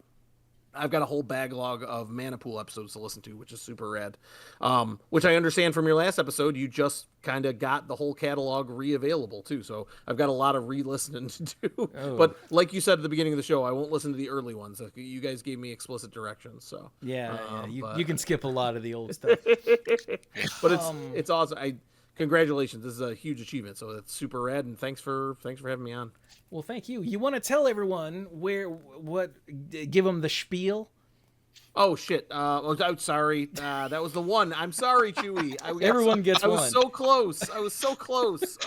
Speaker 3: I've got a whole backlog of Manipool episodes to listen to, which is super rad. Which I understand from your last episode, you just kind of got the whole catalog re-available too. So I've got a lot of re-listening to do. Oh. But like you said at the beginning of the show, I won't listen to the early ones. You guys gave me explicit directions. So
Speaker 1: yeah, you can skip a lot of the old stuff.
Speaker 3: But it's awesome. Congratulations. This is a huge achievement. So it's super rad, and thanks for having me on.
Speaker 1: Well, thank you. You want to tell everyone give them the spiel?
Speaker 3: Oh, shit. I'm sorry. That was the one. I'm sorry, Chewie.
Speaker 1: Everyone gets one.
Speaker 3: I was so close.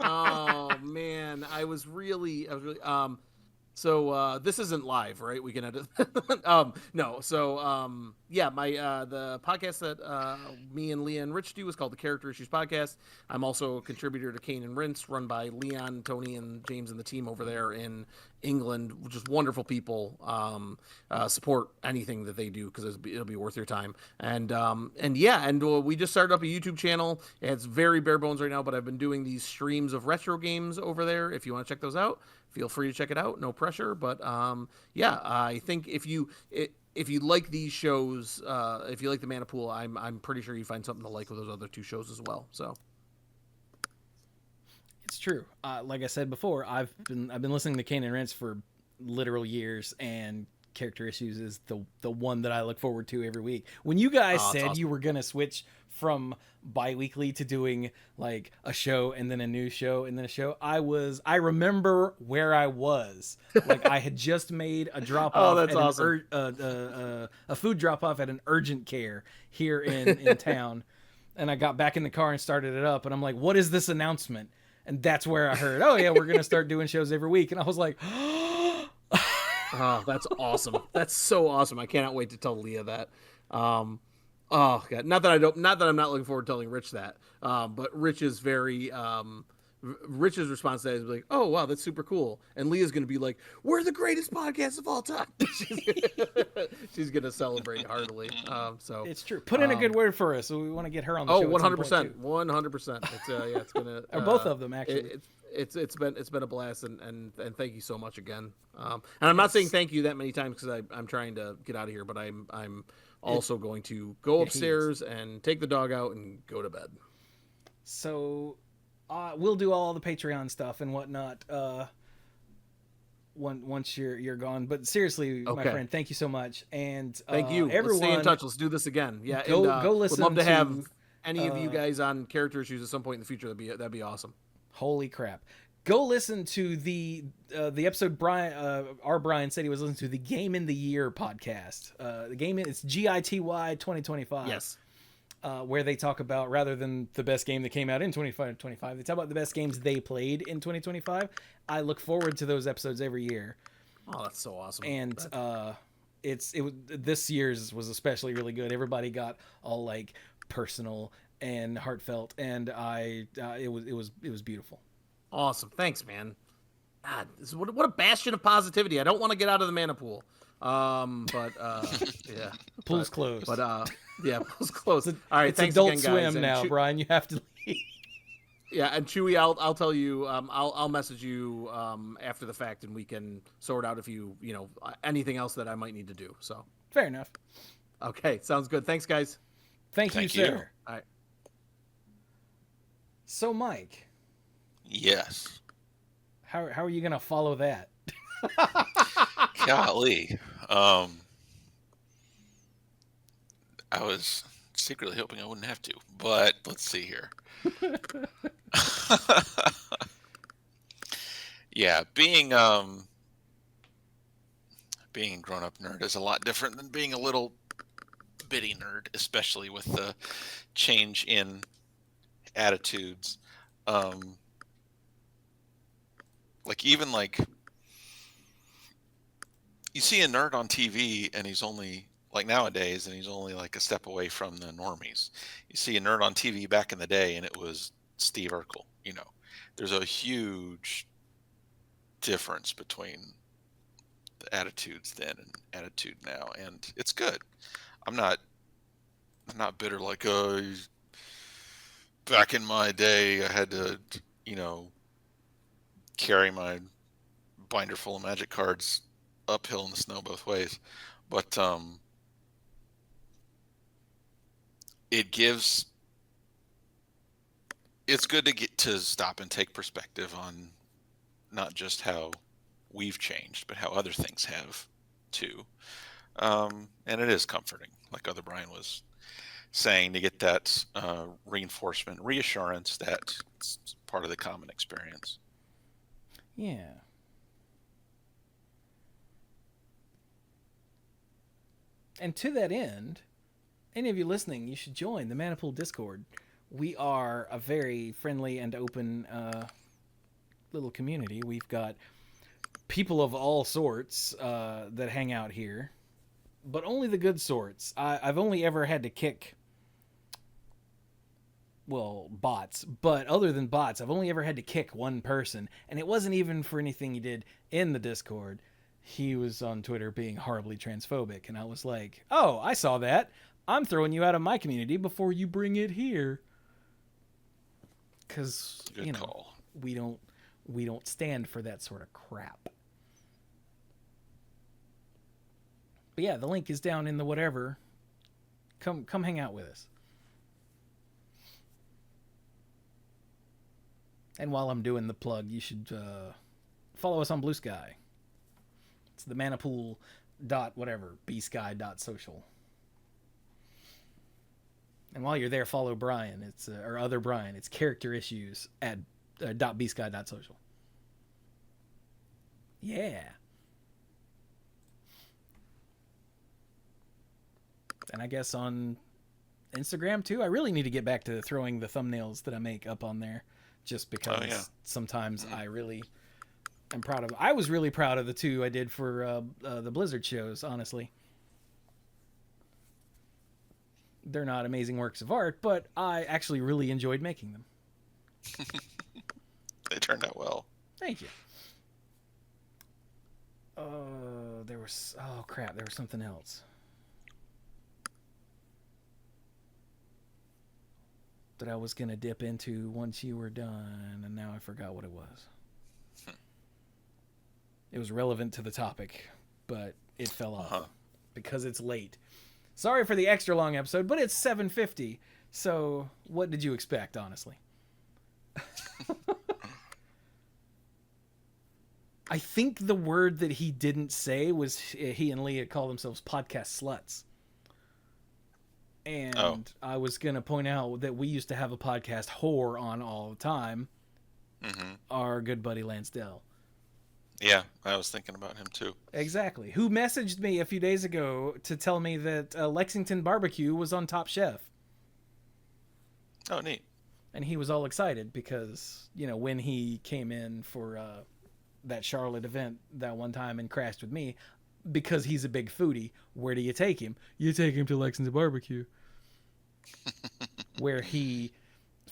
Speaker 3: Oh, man. I was really, So this isn't live, right? We can edit. No. So yeah, my the podcast that me and Leah and Rich do is called the Character Issues Podcast. I'm also a contributor to Kane and Rinse, run by Leon, Tony, and James and the team over there in England, which is wonderful people. Support anything that they do because it'll be worth your time. And we just started up a YouTube channel. It's very bare bones right now, but I've been doing these streams of retro games over there. If you want to check those out, feel free to check it out. No pressure, but I think if you like these shows, if you like the Mana Pool, I'm pretty sure you find something to like with those other two shows as well. So
Speaker 1: It's true. Like I said before, I've been listening to Kane and Rince for literal years, and Character Issues is the one that I look forward to every week. When you guys said
Speaker 3: awesome.
Speaker 1: you were gonna switch from bi-weekly to doing like a show and then a new show and then a show, I remember where I was. Like I had just made a drop off
Speaker 3: that's
Speaker 1: at
Speaker 3: awesome.
Speaker 1: a food drop off at an urgent care here in town, and I got back in the car and started it up, and I'm like, what is this announcement? And that's where I heard, oh yeah, we're gonna start doing shows every week, and I was like,
Speaker 3: oh, that's awesome. That's so awesome. I cannot wait to tell Leah that. Oh god, not that I'm not looking forward to telling Rich that. But Rich is very Rich's response to that is like, oh wow, that's super cool. And Leah's gonna be like, we're the greatest podcast of all time. She's gonna celebrate heartily. So
Speaker 1: it's true. Put in a good word for us. So we want to get her on the show.
Speaker 3: 100%, 100%. It's gonna
Speaker 1: or both of them actually.
Speaker 3: It's been a blast, and thank you so much again. And I'm not saying thank you that many times because I'm trying to get out of here, but I'm also going to go upstairs and take the dog out and go to bed.
Speaker 1: So we'll do all the Patreon stuff and whatnot once you're gone. But seriously, my friend, thank you so much. And
Speaker 3: thank you.
Speaker 1: Everyone,
Speaker 3: let's stay in touch. Let's do this again. Yeah,
Speaker 1: go listen.
Speaker 3: Would love to have any of you guys on Character Issues at some point in the future. That'd be awesome.
Speaker 1: Holy crap. Go listen to the episode Brian said he was listening to, the Game in the Year podcast. It's GITY 2025.
Speaker 3: Yes.
Speaker 1: Where they talk about, rather than the best game that came out in 2025, they talk about the best games they played in 2025. I look forward to those episodes every year.
Speaker 3: Oh, that's so awesome.
Speaker 1: And this year's was especially really good. Everybody got all like personal and heartfelt, and it was beautiful.
Speaker 3: Awesome. Thanks, man. God, what a bastion of positivity. I don't want to get out of the Mana Pool. Yeah.
Speaker 1: Pool's closed.
Speaker 3: Yeah, pool's closed. All right,
Speaker 1: it's
Speaker 3: thanks
Speaker 1: Adult
Speaker 3: again, guys.
Speaker 1: Swim now, Brian. You have to leave.
Speaker 3: Yeah, and Chewie, I'll tell you. I'll message you after the fact, and we can sort out if you anything else that I might need to do. So
Speaker 1: fair enough.
Speaker 3: Okay, sounds good. Thanks, guys.
Speaker 1: Thank you, sir.
Speaker 3: All right.
Speaker 1: So, Mike.
Speaker 2: Yes.
Speaker 1: How are you gonna follow that?
Speaker 2: Golly. I was secretly hoping I wouldn't have to, but let's see here. Yeah, being a grown-up nerd is a lot different than being a little bitty nerd, especially with the change in attitudes. You see a nerd on TV and he's only nowadays, and he's only like a step away from the normies. You see a nerd on TV back in the day and it was Steve Urkel. There's a huge difference between the attitudes then and attitude now, and it's good. I'm not bitter like, back in my day I had to carry my binder full of magic cards uphill in the snow both ways. But it's good to get to stop and take perspective on not just how we've changed, but how other things have too. And it is comforting, like Other Brian was saying, to get that reinforcement, reassurance that it's part of the common experience.
Speaker 1: Yeah. And to that end, any of you listening, you should join the Mana Pool Discord. We are a very friendly and open little community. We've got people of all sorts that hang out here, but only the good sorts. I've only ever had to kick, well, bots, but other than bots, I've only ever had to kick one person, and it wasn't even for anything he did in the Discord. He was on Twitter being horribly transphobic, and I was like, oh, I saw that. I'm throwing you out of my community before you bring it here. Because, you know,
Speaker 2: call.
Speaker 1: we don't stand for that sort of crap. But yeah, the link is down in the whatever. Come hang out with us. And while I'm doing the plug, you should follow us on Bluesky. It's the manapool dot whatever, bsky.social. And while you're there, follow Brian. It's or other Brian. It's characterissues at .bsky.social. Yeah. And I guess on Instagram too. I really need to get back to throwing the thumbnails that I make up on there, just because sometimes I really am proud of. I was really proud of the two I did for the Blizzard shows. Honestly, they're not amazing works of art, but I actually really enjoyed making them.
Speaker 2: They turned out well.
Speaker 1: Thank you. There was there was something else that I was gonna dip into once you were done, and now I forgot what it was. It was relevant to the topic, but it fell off because it's late. Sorry for the extra long episode, but it's 7:50. So what did you expect, honestly? I think the word that he didn't say was he and Leah call themselves podcast sluts. And I was going to point out that we used to have a podcast whore on all the time. Mm-hmm. Our good buddy Lansdale.
Speaker 2: Yeah, I was thinking about him too.
Speaker 1: Exactly. Who messaged me a few days ago to tell me that Lexington Barbecue was on Top Chef.
Speaker 2: Oh, neat.
Speaker 1: And he was all excited because, you know, when he came in for that Charlotte event that one time and crashed with me, because he's a big foodie, where do you take him? You take him to Lexington Barbecue. Where he,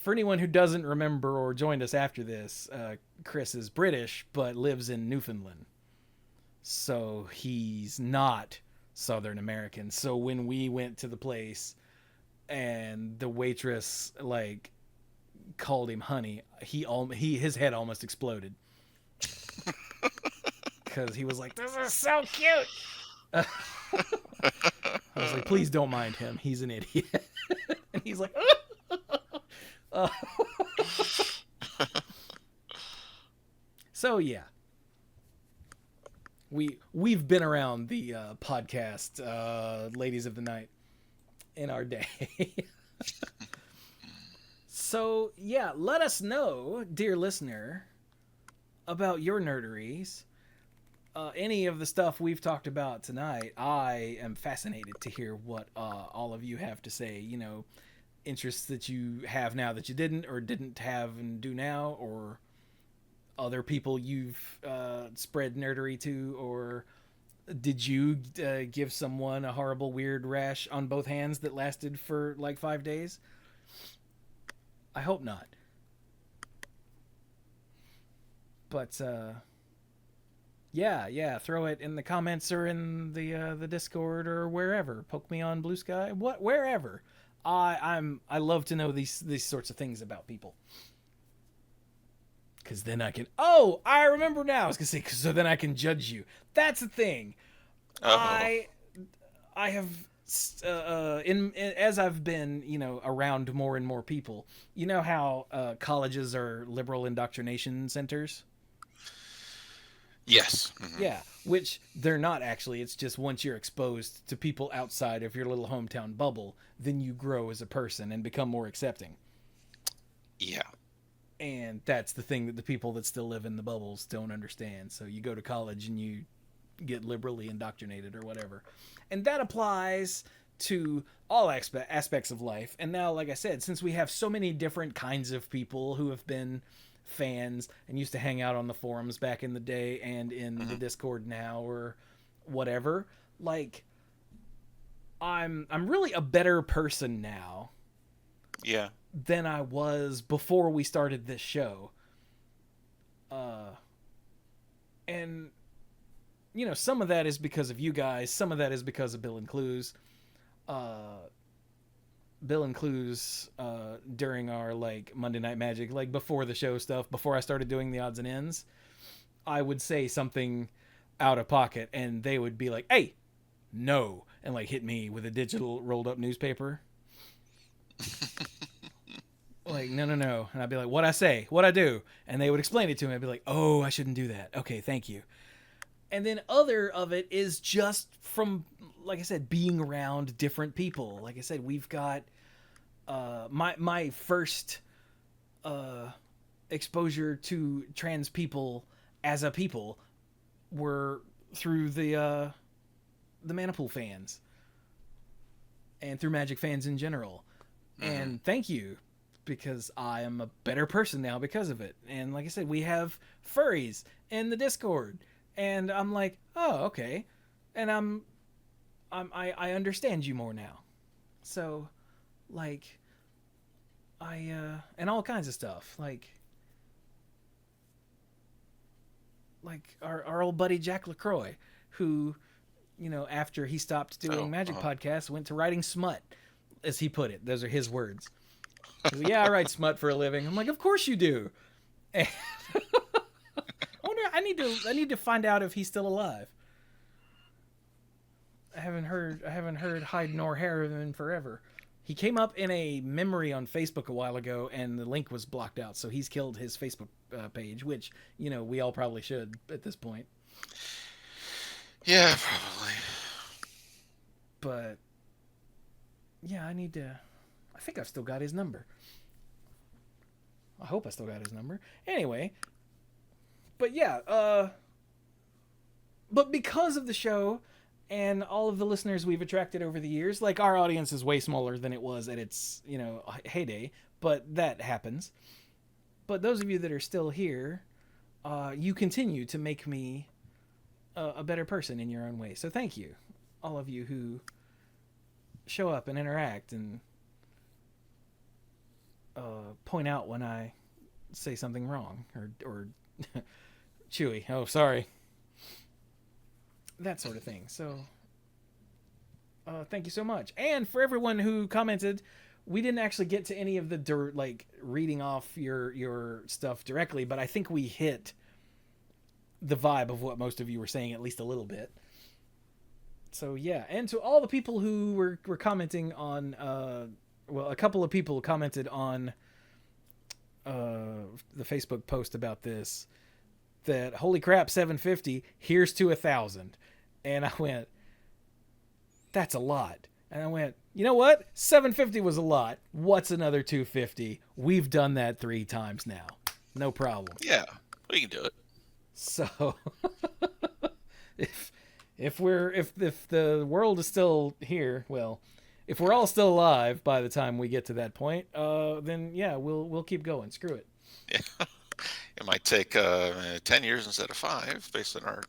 Speaker 1: for anyone who doesn't remember or joined us after this, Chris is British but lives in Newfoundland. So he's not Southern American. So when we went to the place and the waitress like called him honey, his head almost exploded. Because he was like, "This is so cute." I was like, "Please don't mind him. He's an idiot." And he's like, So yeah, we've been around the podcast, ladies of the night, in our day. So yeah, let us know, dear listener, about your nerderies. Any of the stuff we've talked about tonight, I am fascinated to hear what all of you have to say. You know, interests that you have now that you didn't or didn't have and do now, or other people you've spread nerdery to, or did you give someone a horrible weird rash on both hands that lasted for like 5 days? I hope not. But yeah, throw it in the comments or in the Discord or wherever. Poke me on Bluesky, wherever. I love to know these sorts of things about people. Cause then I can. Oh, I remember now. I was gonna say, so then I can judge you. That's the thing. I have as I've been, you know, around more and more people. You know how colleges are liberal indoctrination centers.
Speaker 2: Yes. Mm-hmm.
Speaker 1: Yeah, which they're not actually. It's just once you're exposed to people outside of your little hometown bubble, then you grow as a person and become more accepting.
Speaker 2: Yeah.
Speaker 1: And that's the thing that the people that still live in the bubbles don't understand. So you go to college and you get liberally indoctrinated or whatever. And that applies to all aspects of life. And now, like I said, since we have so many different kinds of people who have been fans and used to hang out on the forums back in the day and in the Discord now or whatever, like I'm really a better person now
Speaker 2: Yeah.
Speaker 1: than I was before we started this show. And you know, some of that is because of you guys, some of that is because of Bill and Clues. Bill and Clues during our like Monday Night Magic, like before the show stuff, before I started doing the odds and ends, I would say something out of pocket and they would be like, "Hey, no," and like hit me with a digital rolled up newspaper. Like, no. And I'd be like, "What I say? What I do?" And they would explain it to me. I'd be like, "Oh, I shouldn't do that. Okay, thank you." And then other of it is just from, like I said, being around different people. Like I said, we've got my first exposure to trans people as a people were through the Manipool fans and through Magic fans in general. And thank you, because I am a better person now because of it. And like I said, we have furries in the Discord. And I'm like, oh, okay. And I understand you more now. So, like, and all kinds of stuff. Like our old buddy Jack LaCroix, who, you know, after he stopped doing Magic podcasts, went to writing smut, as he put it. Those are his words. So, yeah, I write smut for a living. I'm like, of course you do. And I need to find out if he's still alive. I haven't heard hide nor hair of him in forever. He came up in a memory on Facebook a while ago, and the link was blocked out. So he's killed his Facebook page, which, you know, we all probably should at this point.
Speaker 2: Yeah, probably.
Speaker 1: But yeah, I think I've still got his number. I hope I still got his number. Anyway. But yeah, but because of the show and all of the listeners we've attracted over the years, like our audience is way smaller than it was at its, you know, heyday, but that happens. But those of you that are still here, you continue to make me a better person in your own way. So thank you, all of you who show up and interact and point out when I say something wrong or Chewie, oh sorry, that sort of thing. So thank you so much. And for everyone who commented, we didn't actually get to any of the like reading off your stuff directly, but I think we hit the vibe of what most of you were saying at least a little bit. So yeah, and to all the people who were commenting on well, a couple of people commented on the Facebook post about this, that holy crap, 750, here's to 1,000. And I went, that's a lot. And I went, you know what? 750 was a lot. What's another 250? We've done that 3 times now. No problem.
Speaker 2: Yeah, we can do it.
Speaker 1: So if the world is still here, well, if we're all still alive by the time we get to that point, then yeah, we'll keep going. Screw it.
Speaker 2: Yeah. It might take 10 years instead of 5 based on our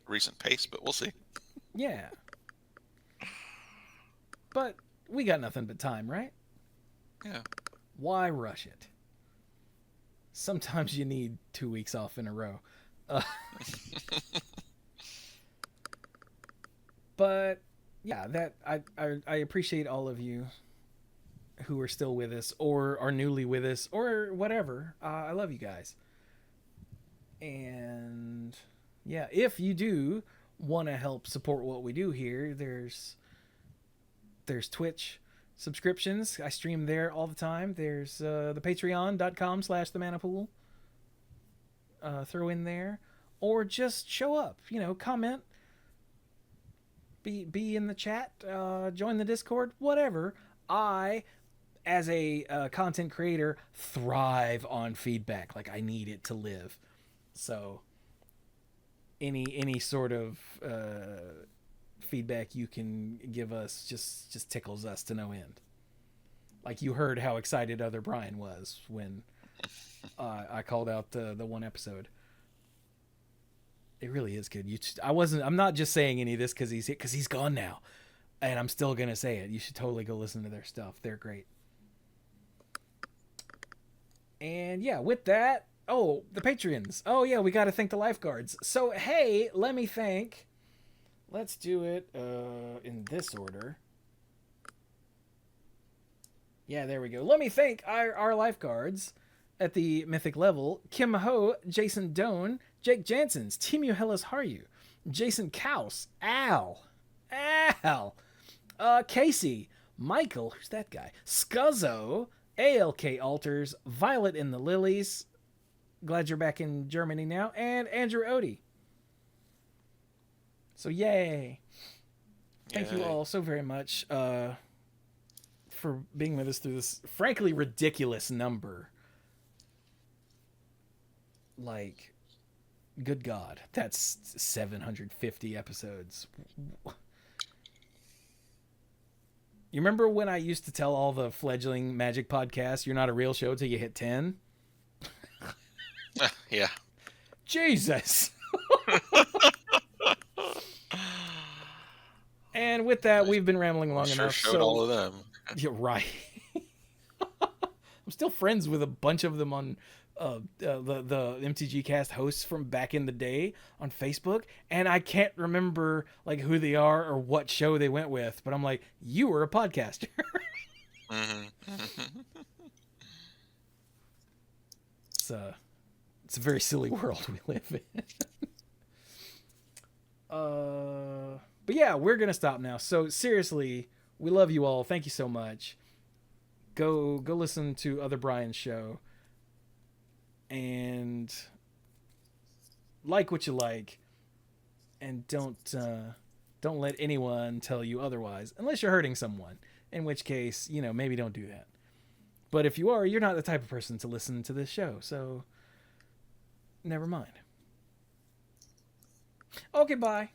Speaker 2: recent pace, but we'll see.
Speaker 1: Yeah. But we got nothing but time, right?
Speaker 2: Yeah.
Speaker 1: Why rush it? Sometimes you need 2 weeks off in a row. But yeah, that I appreciate all of you who are still with us or are newly with us or whatever. I love you guys. And yeah, if you do want to help support what we do here, there's Twitch subscriptions. I stream there all the time. There's the patreon.com/themanapool. Throw in there, or just show up, you know, comment, be in the chat, join the Discord, whatever. I, as a content creator, thrive on feedback. Like, I need it to live. So any sort of feedback you can give us just tickles us to no end. Like, you heard how excited other Brian was when I called out the one episode. It really is good. I'm not just saying any of this because he's gone now, and I'm still gonna say it. You should totally go listen to their stuff. They're great. And yeah, with that, the Patreons. Oh yeah, we got to thank the lifeguards. So hey, let me thank. Let's do it in this order. Yeah, there we go. Let me thank our lifeguards at the mythic level: Kim Ho, Jason Doan, Jake Jansons, Timu Hellas Haryu, Jason Kaus, Al, Casey, Michael, who's that guy? Scuzzo, ALK Alters, Violet in the Lilies, glad you're back in Germany now, and Andrew Odie. So yay. Thank you all so very much for being with us through this frankly ridiculous number. Like, good God, that's 750 episodes. You remember when I used to tell all the fledgling Magic podcasts, you're not a real show till you hit 10?
Speaker 2: Yeah.
Speaker 1: Jesus. And with that, we've been rambling long enough.
Speaker 2: Showed all of them.
Speaker 1: You're right. I'm still friends with a bunch of them on the MTG Cast hosts from back in the day on Facebook, and I can't remember like who they are or what show they went with, but I'm like, you were a podcaster. It's a very silly world we live in. But yeah, we're gonna stop now. So seriously, we love you all. Thank you so much. Go listen to other Brian's show and like what you like, and don't let anyone tell you otherwise, unless you're hurting someone, in which case, maybe don't do that. But if you are, you're not the type of person to listen to this show, so never mind. Okay, bye.